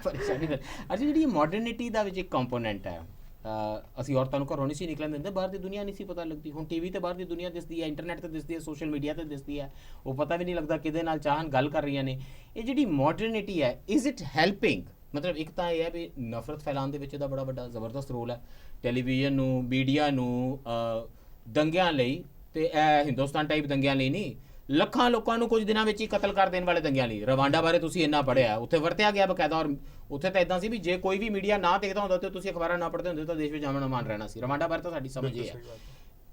A: ਅੱਛਾ, ਜਿਹੜੀ ਮਾਡਰਨਿਟੀ ਦਾ ਵਿੱਚ ਇੱਕ ਕੰਪੋਨੈਂਟ ਹੈ, ਅਸੀਂ ਔਰਤਾਂ ਨੂੰ ਘਰੋਂ ਨਹੀਂ ਸੀ ਨਿਕਲਣ ਦਿੰਦੇ, ਬਾਹਰ ਦੀ ਦੁਨੀਆ ਨਹੀਂ ਸੀ ਪਤਾ ਲੱਗਦੀ। ਹੁਣ ਟੀਵੀ ਤੇ ਬਾਹਰ ਦੀ ਦੁਨੀਆ ਦਿਸਦੀ ਹੈ, ਇੰਟਰਨੈਟ ਤੇ ਦਿਸਦੀ ਹੈ, ਸੋਸ਼ਲ ਮੀਡੀਆ ਤੇ ਦਿਸਦੀ ਹੈ, ਉਹ ਪਤਾ ਵੀ ਨਹੀਂ ਲੱਗਦਾ ਕਿਹਦੇ ਨਾਲ ਚਾਹਨ ਗੱਲ ਕਰ ਰਹੀਆਂ ਨੇ। ਇਹ ਜਿਹੜੀ ਮਾਡਰਨਿਟੀ ਹੈ, ਇਜ਼ ਇਟ ਹੈਲਪਿੰਗ? ਮਤਲਬ ਇੱਕ ਤਾਂ ਇਹ ਹੈ ਵੀ ਨਫ਼ਰਤ ਫੈਲਾਉਣ ਦੇ ਵਿੱਚ ਇਹਦਾ ਬੜਾ ਵੱਡਾ ਜ਼ਬਰਦਸਤ ਰੋਲ ਹੈ। ਟੈਲੀਵਿਜ਼ਨ ਨੂੰ, ਮੀਡੀਆ ਨੂੰ ਦੰਗਿਆਂ ਲਈ, ਤੇ ਇਹ ਹਿੰਦੁਸਤਾਨ ਟਾਈਪ ਦੰਗਿਆਂ ਲਈ ਨਹੀਂ, ਲੱਖਾਂ ਲੋਕਾਂ ਨੂੰ ਕੁਝ ਦਿਨਾਂ ਵਿੱਚ ਹੀ ਕਤਲ ਕਰ ਦੇਣ ਵਾਲੇ ਦੰਗਿਆਂ ਲਈ। ਰਵਾਂਡਾ ਬਾਰੇ ਤੁਸੀਂ ਇੰਨਾ ਪੜ੍ਹਿਆ, ਉੱਥੇ ਵਰਤਿਆ ਗਿਆ ਬਕਾਇਦਾ, ਔਰ ਉੱਥੇ ਤਾਂ ਇਦਾਂ ਸੀ ਵੀ ਜੇ ਕੋਈ ਵੀ ਮੀਡੀਆ ਨਾ ਦੇਖਦਾ ਹੁੰਦਾ ਤੇ ਤੁਸੀਂ ਅਖਬਾਰਾਂ ਨਾ ਪੜ੍ਹਦੇ ਹੁੰਦੇ ਤਾਂ ਦੇਸ਼ ਵਿੱਚ ਅਮਨ ਅਮਾਨ ਰਹਿਣਾ ਸੀ। ਰਵਾਂਡਾ ਬਾਰੇ ਤਾਂ ਸਾਡੀ ਸਮਝ ਇਹ ਹੈ।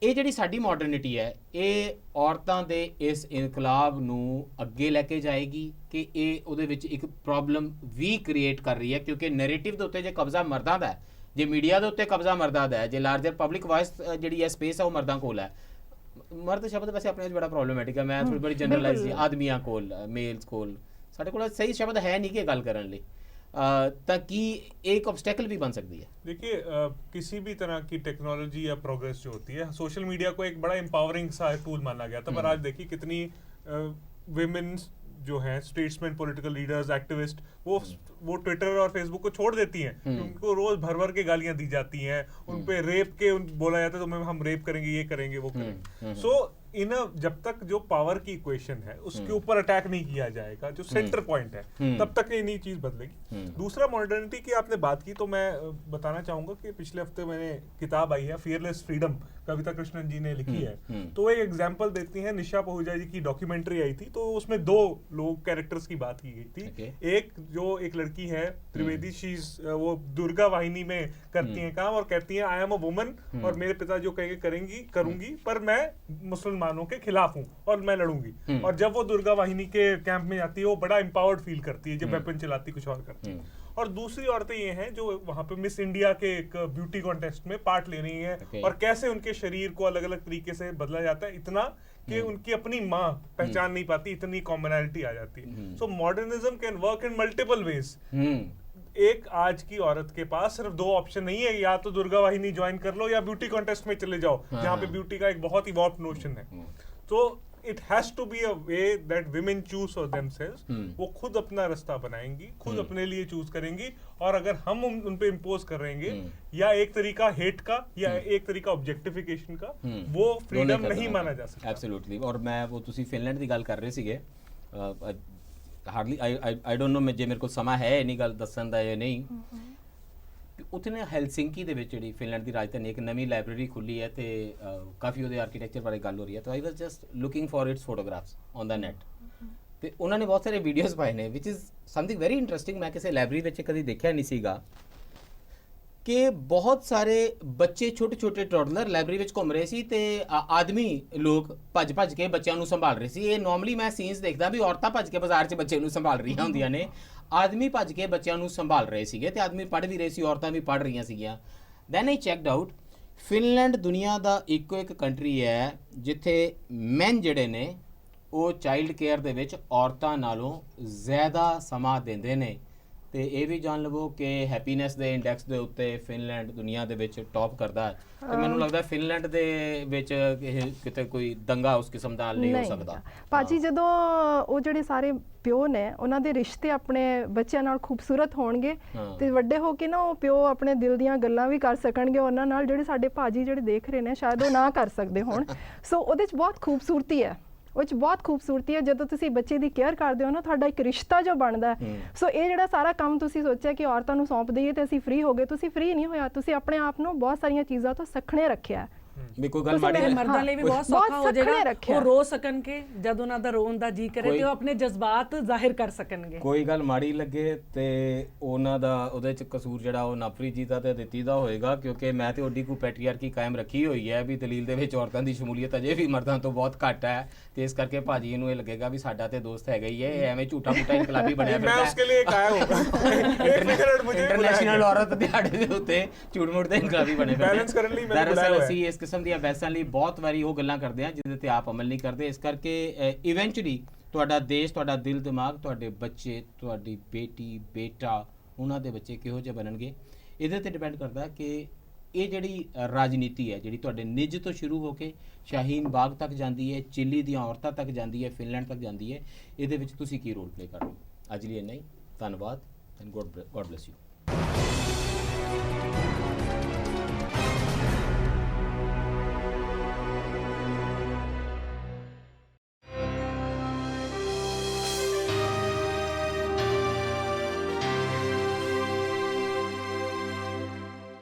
A: ਇਹ ਜਿਹੜੀ ਸਾਡੀ ਮਾਡਰਨਿਟੀ ਹੈ, ਇਹ ਔਰਤਾਂ ਦੇ ਇਸ ਇਨਕਲਾਬ ਨੂੰ ਅੱਗੇ ਲੈ ਕੇ ਜਾਏਗੀ ਕਿ ਇਹ ਉਹਦੇ ਵਿੱਚ ਇੱਕ ਪ੍ਰੋਬਲਮ ਵੀ ਕ੍ਰੀਏਟ ਕਰ ਰਹੀ ਹੈ? ਕਿਉਂਕਿ ਨੈਰੇਟਿਵ ਦੇ ਉੱਤੇ ਜੇ ਕਬਜ਼ਾ ਮਰਦਾਂ ਦਾ ਹੈ, ਜੇ ਮੀਡੀਆ ਦੇ ਉੱਤੇ ਕਬਜ਼ਾ ਮਰਦਾਂ ਦਾ ਹੈ, ਜੇ ਲਾਰਜਰ ਪਬਲਿਕ ਵਾਇਸ ਜਿਹੜੀ ਹੈ ਸਪੇਸ ਹੈ ਉਹ ਮਰਦਾਂ ਕੋਲ ਹੈ। ਮਰਦ ਸ਼ਬਦ ਵੈਸੇ ਆਪਣੇ ਵਿੱਚ ਬੜਾ ਪ੍ਰੋਬਲਮੈਟਿਕ ਹੈ, ਮੈਂ ਥੋੜੀ ਬੜੀ ਜਨਰਲਾਈਜ਼ ਦੀ, ਆਦਮੀਆਂ ਕੋਲ, ਮੇਲਸ ਕੋਲ, ਸਾਡੇ ਕੋਲ ਸਹੀ ਸ਼ਬਦ ਹੈ नहीं कि ਗੱਲ ਕਰਨ ਲਈ, ताकि एक ऑब्स्टेकल भी बन सकती है।
C: देखिए किसी भी तरह की टेक्नोलॉजी या प्रोग्रेस जो होती है, सोशल मीडिया को एक बड़ा एम्पावरिंग सा टूल माना गया था, पर आज देखिए कितनी विमेन्स जो हैं, स्टेट्समैन, पॉलिटिकल लीडर्स, एक्टिविस्ट, वो ट्विटर और फेसबुक को छोड़ देती हैं। उनको रोज भर भर के गालियां दी जाती हैं, उन पे रेप के बोला जाता है तो हम रेप करेंगे, ये करेंगे, वो करेंगे। सो जब तक जो पावर की इक्वेशन है उसके ऊपर अटैक नहीं किया जाएगा, जो सेंटर पॉइंट है, तब तक ये नई चीज बदलेगी। दूसरा, मॉडर्निटी की आपने बात की तो मैं बताना चाहूंगा कि पिछले हफ्ते मैंने किताब आई है फियरलेस फ्रीडम, कविता कृष्णन जी ने लिखी है, तो एक एग्जाम्पल देती है। निशा पहुजा जी की डॉक्यूमेंट्री आई थी, तो उसमें दो लोग कैरेक्टर्स की बात की गई थी। एक जो एक लड़की है त्रिवेदी, वो दुर्गा वाहिनी में करती है काम और कहती है आई एम अ वुमन और मेरे पिता जो कहेंगे करूंगी, पर मैं मुसलमानों के खिलाफ हूँ और मैं लड़ूंगी। और जब वो दुर्गा वाहिनी के कैंप में जाती है वो बड़ा एम्पावर्ड फील करती है, जब वेपन चलाती कुछ और करती है। और दूसरी औरतें ये हैं जो वहां पे मिस इंडिया के एक ब्यूटी कॉन्टेस्ट में पार्ट ले रही हैं, और कैसे उनके शरीर को अलग अलग तरीके से बदला जाता है, इतना कि उनकी अपनी माँ पहचान नहीं पाती, इतनी कॉमनैलिटी आ जाती है। So modernism can work in multiple ways. एक आज की औरत के पास सिर्फ दो ऑप्शन नहीं है, या तो दुर्गा वाहिनी ज्वाइन कर लो या ब्यूटी कॉन्टेस्ट में चले जाओ, जहाँ पे ब्यूटी का एक बहुत ही वॉर्प नोशन है। तो it has to be a way that women choose for themselves. वो खुद अपना रास्ता बनाएंगी, खुद अपने लिए चूज करेंगी, और अगर हम उन पे इम्पोज करेंगे या एक तरीका हेट का या एक तरीका ऑब्जेक्टिफिकेशन का, वो फ्रीडम नहीं माना जा सकता।
A: एब्सोल्युटली। और मैं वो ਤੁਸੀਂ ਫਿਨਲੈਂਡ ਦੀ ਗੱਲ ਕਰ ਰਹੇ ਸੀਗੇ, ਹਾਰਡਲੀ ਆਈ ਡੋਨਟ ਨੋ ਜੇ ਮੇਰੇ ਕੋਲ ਸਮਾਂ ਹੈ ਨਹੀਂ ਗੱਲ ਦੱਸਣ ਦਾ ਜਾਂ ਨਹੀਂ। ਉੱਥੇ ਨੇ ਹੈਲਸਿੰਕੀ ਦੇ ਵਿੱਚ ਜਿਹੜੀ ਫਿਨਲੈਂਡ ਦੀ ਰਾਜਧਾਨੀ ਇੱਕ ਨਵੀਂ ਲਾਇਬ੍ਰੇਰੀ ਖੁੱਲੀ ਹੈ, ਤੇ ਕਾਫੀ ਉਹਦੇ ਆਰਕੀਟੈਕਚਰ ਬਾਰੇ ਗੱਲ ਹੋ ਰਹੀ ਹੈ। ਤਾਂ I was just looking for its photographs on the net, ਤੇ ਉਹਨਾਂ ਨੇ ਬਹੁਤ ਸਾਰੇ ਵੀਡੀਓਜ਼ ਪਾਏ ਨੇ which is something very interesting. ਮੈਂ ਕਿਸੇ ਲਾਇਬ੍ਰੇਰੀ ਵਿੱਚ ਕਦੀ ਦੇਖਿਆ ਨਹੀਂ ਸੀਗਾ ਕਿ ਬਹੁਤ ਸਾਰੇ ਬੱਚੇ, ਛੋਟੇ ਛੋਟੇ ਟੋਡਲਰ ਲਾਇਬ੍ਰੇਰੀ ਵਿੱਚ ਘੁੰਮ ਰਹੇ ਸੀ, ਤੇ ਆਦਮੀ ਲੋਕ ਭੱਜ ਭੱਜ ਕੇ ਬੱਚਿਆਂ ਨੂੰ ਸੰਭਾਲ ਰਹੇ ਸੀ। ਇਹ ਨਾਰਮਲੀ ਮੈਂ ਸੀਨਸ ਦੇਖਦਾ ਵੀ ਔਰਤਾਂ ਭੱਜ ਕੇ ਬਾਜ਼ਾਰ 'ਚ ਬੱਚੇ ਨੂੰ ਸੰਭਾਲ ਰਹੀਆਂ ਹੁੰਦੀਆਂ ਨੇ, ਆਦਮੀ ਭੱਜ ਕੇ ਬੱਚਿਆਂ ਨੂੰ ਸੰਭਾਲ ਰਹੇ ਸੀਗੇ, ਤੇ ਆਦਮੀ ਪੜ੍ਹ ਵੀ ਰਹੇ ਸੀ, ਔਰਤਾਂ ਵੀ ਪੜ੍ਹ ਰਹੀਆਂ ਸੀਗੀਆਂ। Then I checked out, Finland ਦੁਨੀਆ ਦਾ ਇੱਕੋ ਇੱਕ ਕੰਟਰੀ ਹੈ ਜਿੱਥੇ ਮੈਨ ਜਿਹੜੇ ਨੇ ਉਹ ਚਾਈਲਡ ਕੇਅਰ ਦੇ ਵਿੱਚ ਔਰਤਾਂ ਨਾਲੋਂ ਜ਼ਿਆਦਾ ਸਮਾਂ ਦਿੰਦੇ ਨੇ। ਤੇ ਇਹ ਵੀ ਜਾਣ ਲਵੋ ਕਿ ਹੈਪੀਨੈਸ ਦੇ ਇੰਡੈਕਸ ਦੇ ਉੱਤੇ ਫਿਨਲੈਂਡ ਦੁਨੀਆ ਦੇ ਵਿੱਚ ਟੌਪ ਕਰਦਾ ਹੈ, ਤੇ ਮੈਨੂੰ ਲੱਗਦਾ ਫਿਨਲੈਂਡ ਦੇ ਵਿੱਚ ਕਿਤੇ ਕੋਈ ਦੰਗਾ ਉਸ ਕਿਸਮ ਦਾ ਨਹੀਂ ਹੋ ਸਕਦਾ।
B: ਭਾਜੀ ਜਦੋਂ ਉਹ ਜਿਹੜੇ ਸਾਰੇ ਪਿਓ ਨੇ ਉਹਨਾਂ ਦੇ ਰਿਸ਼ਤੇ ਆਪਣੇ ਬੱਚਿਆਂ ਨਾਲ ਖੂਬਸੂਰਤ ਹੋਣਗੇ, ਤੇ ਵੱਡੇ ਹੋ ਕੇ ਨਾ ਉਹ ਪਿਓ ਆਪਣੇ ਦਿਲ ਦੀਆਂ ਗੱਲਾਂ ਵੀ ਕਰ ਸਕਣਗੇ ਉਹਨਾਂ ਨਾਲ, ਜਿਹੜੇ ਸਾਡੇ ਭਾਜੀ ਜਿਹੜੇ ਦੇਖ ਰਹੇ ਨੇ ਸ਼ਾਇਦ ਉਹ ਨਾ ਕਰ ਸਕਦੇ ਹੋਣ। ਸੋ ਉਹਦੇ 'ਚ ਬਹੁਤ ਖੂਬਸੂਰਤੀ ਹੈ, ਉਹ 'ਚ ਬਹੁਤ ਖੂਬਸੂਰਤੀ ਹੈ। ਜਦੋਂ ਤੁਸੀਂ ਬੱਚੇ ਦੀ ਕੇਅਰ ਕਰਦੇ ਹੋ ਨਾ, ਤੁਹਾਡਾ ਇੱਕ ਰਿਸ਼ਤਾ ਜੋ ਬਣਦਾ। ਸੋ ਇਹ ਜਿਹੜਾ ਸਾਰਾ ਕੰਮ ਤੁਸੀਂ ਸੋਚਿਆ ਕਿ ਔਰਤਾਂ ਨੂੰ ਸੌਂਪ ਦਈਏ ਤੇ ਅਸੀਂ ਫ੍ਰੀ ਹੋ ਗਏ, ਤੁਸੀਂ ਫ੍ਰੀ ਨਹੀਂ ਹੋਇਆ, ਤੁਸੀਂ ਆਪਣੇ ਆਪ ਨੂੰ ਬਹੁਤ ਸਾਰੀਆਂ ਚੀਜ਼ਾਂ ਤੋਂ ਸੱਖਣੇ ਰੱਖਿਆ।
A: ਵੀ ਕੋਈ ਗੱਲ
B: ਤੁਸੀਂ
A: ਮਾੜੀ
B: ਮੇਰੇ
D: ਮਰਦਾਂ ਲਈ ਵੀ
B: ਹਾਂ,
D: ਬਹੁਤ ਸੌਖਾ ਹੋ
B: ਬਹੁਤ
D: ਜਾਏਗਾ,
B: ਸੱਖਣੇ ਰੱਖਿਆ।
D: ਉਹ ਰੋ ਸਕਣਗੇ ਜਦ ਉਹਨਾਂ ਦਾ ਰੋਣ ਦਾ ਜੀ ਕਰੇ ਤੇ ਉਹ ਆਪਣੇ ਜਜ਼ਬਾਤ ਜ਼ਾਹਿਰ ਕਰ ਸਕਣਗੇ।
A: ਕੋਈ ਗੱਲ ਮਾੜੀ ਲੱਗੇ ਤੇ ਉਹਨਾਂ ਦਾ ਉਹਦੇ ਚ ਕਸੂਰ ਜਿਹੜਾ ਉਹ ਨਾਫਰੀ ਜੀ ਦਾ ਤੇ ਦਿੱਤੀ ਦਾ ਹੋਏਗਾ, ਕਿਉਂਕਿ ਮੈਂ ਤੇ ਓਡੀ ਕੋ ਪੈਟਰੀਆਰਕੀ ਕਾਇਮ ਰੱਖੀ ਹੋਈ ਹੈ ਵੀ ਦਲੀਲ ਦੇ ਵਿੱਚ ਔਰਤਾਂ ਦੀ ਸ਼ਮੂਲੀਅਤ ਅਜੇ ਵੀ ਮਰਦਾਂ ਤੋਂ ਬਹੁਤ ਘੱਟ ਹੈ, ਤੇ ਇਸ ਕਰਕੇ ਭਾਜੀ ਇਹਨੂੰ ਇਹ ਲੱਗੇਗਾ ਵੀ ਸਾਡਾ ਤੇ ਦੋਸਤ ਹੈਗਾ ਹੀ ਹੈ, ਇਹ ਐਵੇਂ ਝੂਠਾ ਮੂਠਾ ਇਨਕਲਾਬੀ ਬਣਿਆ
C: मैं उसके लिए एक आया हूँ एक मिनट मुझे
A: ਇੰਟਰਨੈਸ਼ਨਲ ਔਰਤ ਦਿਹਾੜੇ ਦੇ ਉੱਤੇ ਝੂਠ ਮੂਠ ਦੇ ਇਨਕਲਾਬੀ ਬਣੇ
C: Balance ਕਰਨ ਲਈ ਮੈਨੂੰ
A: ਦਰਅਸਲ
C: ਬੁਲਾਇਆ ਹੋਇਆ ਹੈ।
A: ਅਸੀਂ ਇਸ ਕਿਸਮ ਦੀਆਂ ਬਹਿਸਾਂ ਲਈ ਬਹੁਤ ਵਾਰੀ ਉਹ ਗੱਲਾਂ ਕਰਦੇ ਹਾਂ ਜਿਹਦੇ ਤੇ ਆਪ ਅਮਲ ਨਹੀਂ ਕਰਦੇ, ਇਸ ਕਰਕੇ ਇਵੈਂਚੁਅਲੀ ਤੁਹਾਡਾ ਦੇਸ਼, ਤੁਹਾਡਾ ਦਿਲ ਦਿਮਾਗ, ਤੁਹਾਡੇ ਬੱਚੇ, ਤੁਹਾਡੀ ਬੇਟੀ ਬੇਟਾ, ਉਹਨਾਂ ਦੇ ਬੱਚੇ ਕਿਹੋ ਜਿਹੇ ਬਣਨਗੇ ਇਹਦੇ ਤੇ ਡਿਪੈਂਡ ਕਰਦਾ ਕਿ ਇਹ ਜਿਹੜੀ ਰਾਜਨੀਤੀ ਹੈ ਜਿਹੜੀ ਤੁਹਾਡੇ ਨਿੱਜ ਤੋਂ ਸ਼ੁਰੂ ਹੋ ਕੇ ਸ਼ਾਹੀਨ ਬਾਗ ਤੱਕ ਜਾਂਦੀ ਹੈ, ਚਿਲੀ ਦੀਆਂ ਔਰਤਾਂ ਤੱਕ ਜਾਂਦੀ ਹੈ, ਫਿਨਲੈਂਡ ਤੱਕ ਜਾਂਦੀ ਹੈ, ਇਹਦੇ ਵਿੱਚ ਤੁਸੀਂ ਕੀ ਰੋਲ ਪਲੇ ਕਰ ਰਹੇ ਹੋ। ਅੱਜ ਲਈ ਇੰਨਾ ਹੀ, ਧੰਨਵਾਦ ਐਂਡ ਗੋਡ ਬlesਸ ਯੂ।